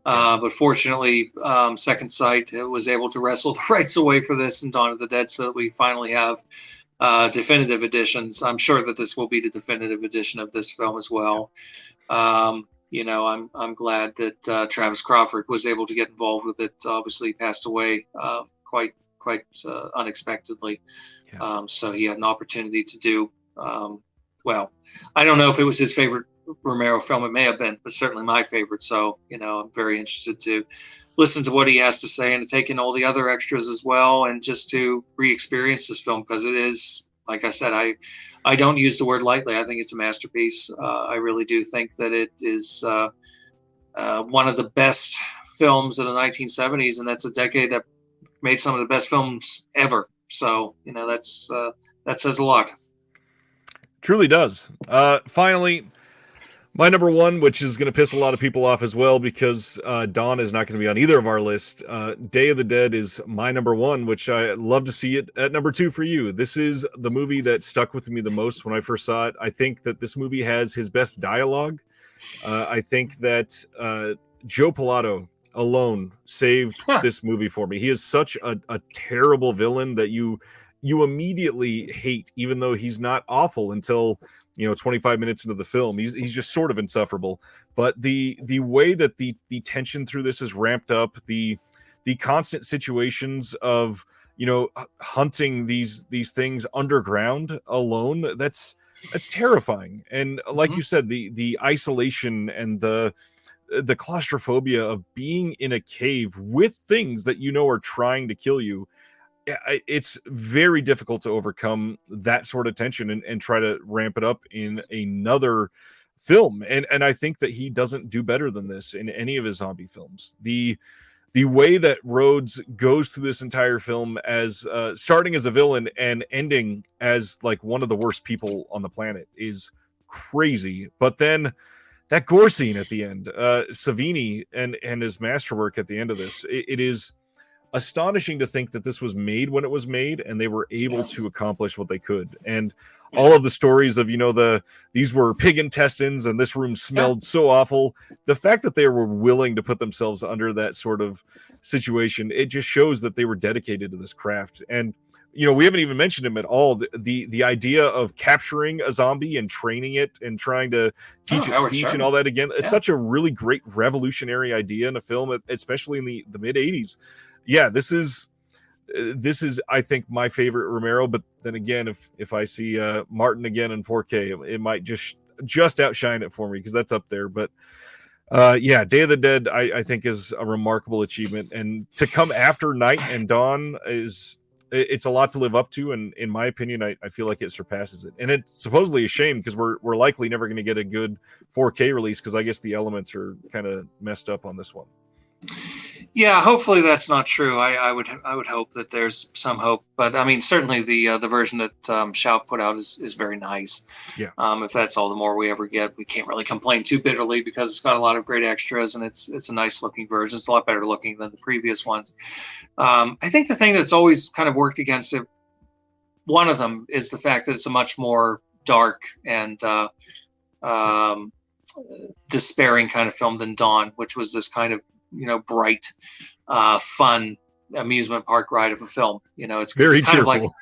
Yeah. But fortunately, Second Sight was able to wrestle the rights away for this in Dawn of the Dead, so that we finally have definitive editions. I'm sure that this will be the definitive edition of this film as well. I'm glad that Travis Crawford was able to get involved with it. Obviously, passed away quite unexpectedly. Yeah. So he had an opportunity to do well. I don't know if it was his favorite Romero film. It may have been, but certainly my favorite. So I'm very interested to listen to what he has to say and to take in all the other extras as well, and just to re-experience this film, because it is, like I said, I don't use the word lightly. I think it's a masterpiece. I really do think that it is one of the best films of the 1970s, and that's a decade that made some of the best films ever. So that says a lot. Truly does. Finally, my number one, which is going to piss a lot of people off as well, because Dawn is not going to be on either of our lists. Day of the Dead is my number one, which I love to see it at number two for you. This is the movie that stuck with me the most when I first saw it. I think that this movie has his best dialogue. I think that Joe Pilato alone saved this movie for me. He is such a terrible villain that you immediately hate, even though he's not awful until 25 minutes into the film. He's just sort of insufferable. But the way that the tension through this is ramped up, the constant situations of hunting these things underground alone, that's terrifying. And like you said, the isolation and the claustrophobia of being in a cave with things that are trying to kill you. It's very difficult to overcome that sort of tension and try to ramp it up in another film. And I think that he doesn't do better than this in any of his zombie films. The way that Rhodes goes through this entire film as starting as a villain and ending as like one of the worst people on the planet is crazy. But then that gore scene at the end, Savini and his masterwork at the end of this, it is astonishing to think that this was made when it was made, and they were able to accomplish what they could. And all of the stories of these were pig intestines and this room smelled so awful, the fact that they were willing to put themselves under that sort of situation, it just shows that they were dedicated to this craft. And we haven't even mentioned him at all. The idea of capturing a zombie and training it and trying to teach it speech and all that again, it's such a really great revolutionary idea in a film, especially in the mid 80s. Yeah, this is I think my favorite Romero. But then again, if I see Martin again in 4K, it might just outshine it for me, because that's up there. But yeah, Day of the Dead I think is a remarkable achievement, and to come after Night and Dawn it's a lot to live up to, and in my opinion I feel like it surpasses it. And it's supposedly a shame, because we're likely never going to get a good 4K release, because I guess the elements are kind of messed up on this one. Yeah, hopefully that's not true. I would hope that there's some hope, but I mean, certainly the version that Shout put out is very nice. Yeah. If that's all the more we ever get, we can't really complain too bitterly, because it's got a lot of great extras, and it's a nice looking version. It's a lot better looking than the previous ones. I think the thing that's always kind of worked against it, one of them, is the fact that it's a much more dark and despairing kind of film than Dawn, which was this kind of bright, fun amusement park ride of a film. It's very kind cheerful.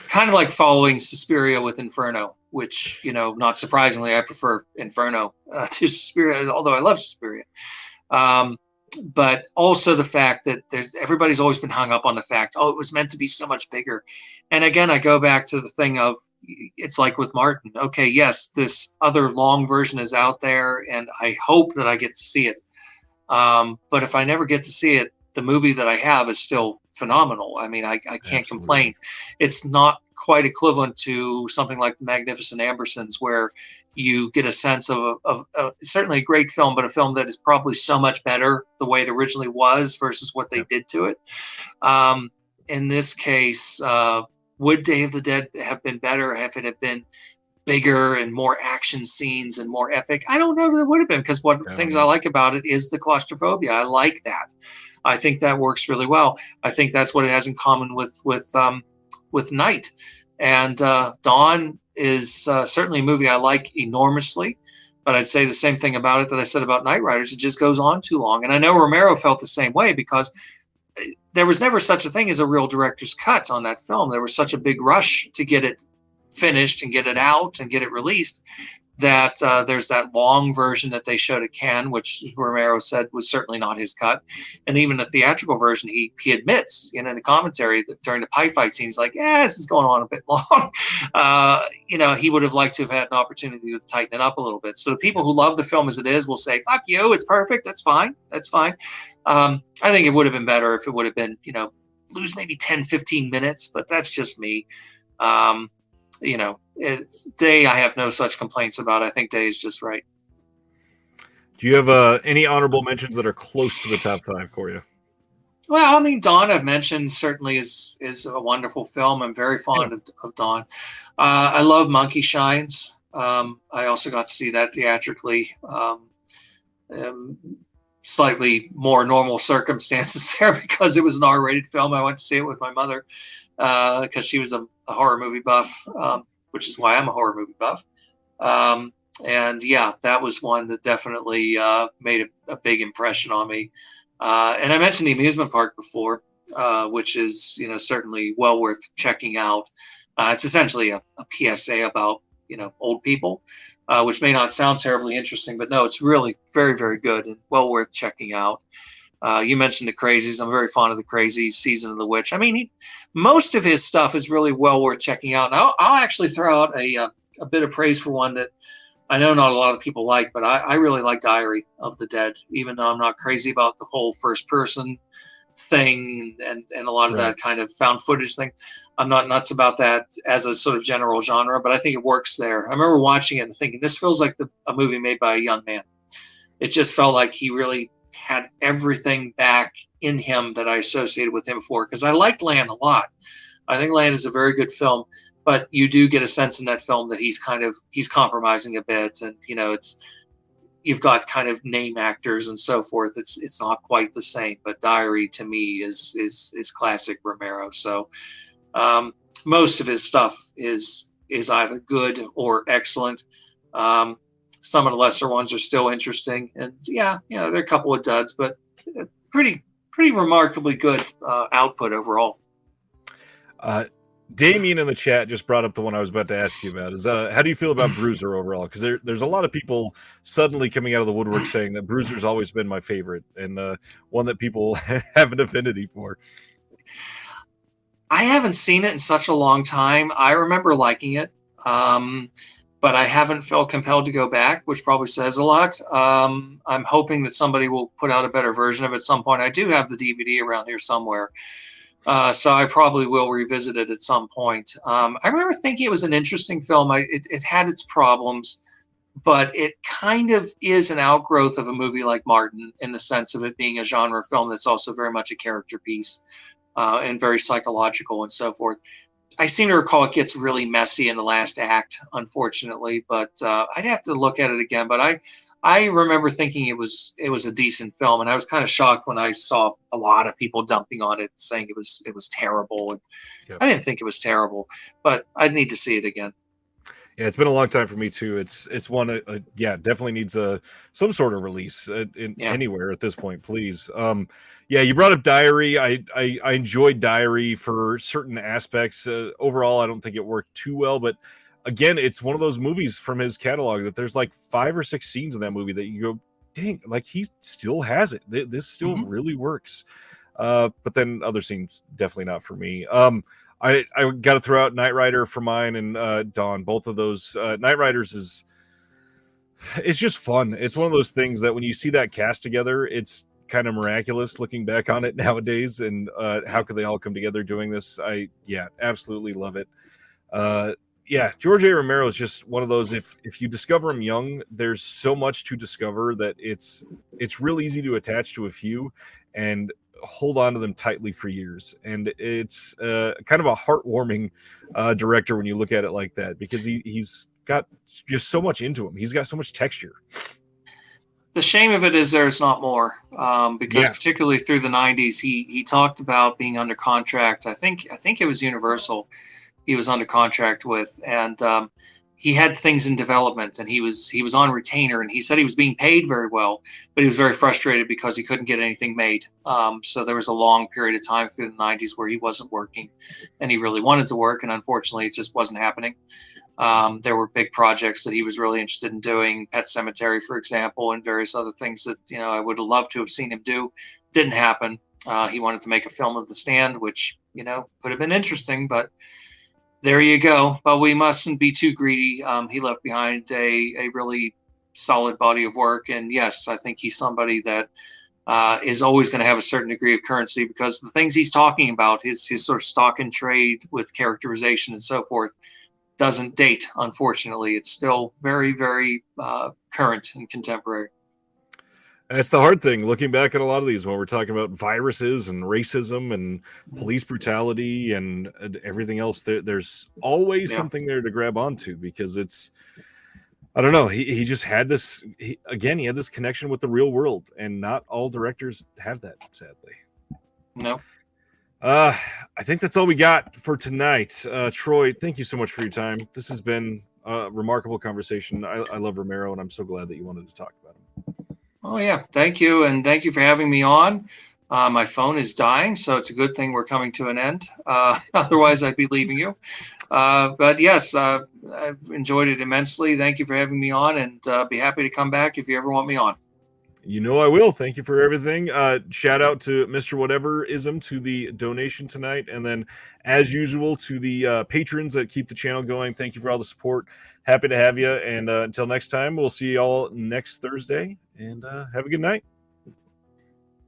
Kind of like following Suspiria with Inferno, which not surprisingly I prefer Inferno to Suspiria, although I love Suspiria. But also the fact that everybody's always been hung up on the fact, it was meant to be so much bigger. And again, I go back to the thing of, it's like with Martin. Okay, yes, this other long version is out there, and I hope that I get to see it. But if I never get to see it, the movie that I have is still phenomenal. I mean, I can't complain. It's not quite equivalent to something like The Magnificent Ambersons, where you get a sense of certainly a great film, but a film that is probably so much better the way it originally was versus what they did to it. In this case, would Day of the Dead have been better if it had been bigger and more action scenes and more epic? I don't know that it would have been, because one of the things I like about it is the claustrophobia. I like that. I think that works really well. I think that's what it has in common with Night. And Dawn is certainly a movie I like enormously. But I'd say the same thing about it that I said about Knight Riders. It just goes on too long. And I know Romero felt the same way, because there was never such a thing as a real director's cut on that film. There was such a big rush to get it finished and get it out and get it released, that there's that long version that they showed at Cannes, which Romero said was certainly not his cut. And even the theatrical version, he admits, in the commentary that during the pie fight scenes, like, this is going on a bit long. He would have liked to have had an opportunity to tighten it up a little bit. So the people who love the film as it is will say, fuck you, it's perfect, that's fine. I think it would have been better if it would have been, lose maybe 10, 15 minutes, but that's just me. Day I have no such complaints about. I think Day is just right. Do you have any honorable mentions that are close to the top 5 for you? Well, I mean, Dawn I've mentioned certainly is a wonderful film. I'm very fond of Dawn. I love Monkey Shines. I also got to see that theatrically. Slightly more normal circumstances there, because it was an R-rated film. I went to see it with my mother because she was a horror movie buff, which is why I'm a horror movie buff. And yeah, that was one that definitely made a big impression on me. And I mentioned the amusement park before, which is, certainly well worth checking out. It's essentially a PSA about, old people, which may not sound terribly interesting, but no, it's really very, very good and well worth checking out. You mentioned the Crazies. I'm very fond of the Crazies, Season of the Witch. I mean, most of his stuff is really well worth checking out. And I'll actually throw out a bit of praise for one that I know not a lot of people like, but I really like Diary of the Dead, even though I'm not crazy about the whole first person thing and a lot of that kind of found footage thing. I'm not nuts about that as a sort of general genre, but I think it works there. I remember watching it and thinking, this feels like a movie made by a young man. It just felt like he really had everything back in him that I associated with him before, because I liked Land a lot. I think Land is a very good film, but you do get a sense in that film that he's compromising a bit, and you've got kind of name actors and so forth. It's not quite the same, but Diary to me is classic Romero. So most of his stuff is either good or excellent. Some of the lesser ones are still interesting, and there are a couple of duds, but pretty remarkably good output overall. Damien in the chat just brought up the one I was about to ask you about. Is how do you feel about Bruiser overall? Because there's a lot of people suddenly coming out of the woodwork saying that Bruiser's always been my favorite, and one that people have an affinity for. I haven't seen it in such a long time. I remember liking it, but I haven't felt compelled to go back, which probably says a lot. I'm hoping that somebody will put out a better version of it at some point. I do have the DVD around here somewhere. So I probably will revisit it at some point. I remember thinking it was an interesting film. It had its problems, but it kind of is an outgrowth of a movie like Martin, in the sense of it being a genre film that's also very much a character piece and very psychological and so forth. I seem to recall it gets really messy in the last act, unfortunately, but I'd have to look at it again. But I remember thinking it was a decent film, and I was kind of shocked when I saw a lot of people dumping on it, saying it was terrible. And I didn't think it was terrible, but I'd need to see it again. Yeah, it's been a long time for me too. It's one, definitely needs some sort of release anywhere at this point, please. You brought up Diary. I enjoyed Diary for certain aspects. Overall, I don't think it worked too well, but again, it's one of those movies from his catalog that there's like 5 or 6 scenes in that movie that you go, dang, like he still has it. This still really works. But then other scenes, definitely not for me. I got to throw out Knight Rider for mine and Dawn. Both of those. Knight Riders it's just fun. It's one of those things that when you see that cast together, it's kind of miraculous looking back on it nowadays. And how could they all come together doing this? I absolutely love it. George A. Romero is just one of those. If you discover him young, there's so much to discover that it's real easy to attach to a few and hold on to them tightly for years. And it's kind of a heartwarming director when you look at it like that, because he's got just so much into him. He's got so much texture. The shame of it is there's not more, because particularly through the 90s, he talked about being under contract. I think it was Universal he was under contract with, and he had things in development, and he was on retainer, and he said he was being paid very well, but he was very frustrated because he couldn't get anything made. So there was a long period of time through the 90s where he wasn't working, and he really wanted to work, and unfortunately it just wasn't happening. There were big projects that he was really interested in doing, Pet Cemetery, for example, and various other things that, I would have loved to have seen him do. Didn't happen. He wanted to make a film of The Stand, which, could have been interesting, but there you go. But we mustn't be too greedy. He left behind a really solid body of work. And yes, I think he's somebody that is always going to have a certain degree of currency, because the things he's talking about, his sort of stock and trade with characterization and so forth, doesn't date, unfortunately. It's still very, very current and contemporary. That's the hard thing, looking back at a lot of these, when we're talking about viruses and racism and police brutality and everything else. There's always something there to grab onto, because it's, I don't know, he just had this, he had this connection with the real world, and not all directors have that, sadly. No. I think that's all we got for tonight. Troy, thank you so much for your time. This has been a remarkable conversation. I love Romero, and I'm so glad that you wanted to talk about him. Oh, yeah. Thank you. And thank you for having me on. My phone is dying, so it's a good thing we're coming to an end. Otherwise, I'd be leaving you. But yes, I've enjoyed it immensely. Thank you for having me on, and be happy to come back if you ever want me on. I will. Thank you for everything. Shout out to Mr. Whateverism to the donation tonight. And then, as usual, to the patrons that keep the channel going. Thank you for all the support. Happy to have you. And until next time, we'll see you all next Thursday. And have a good night.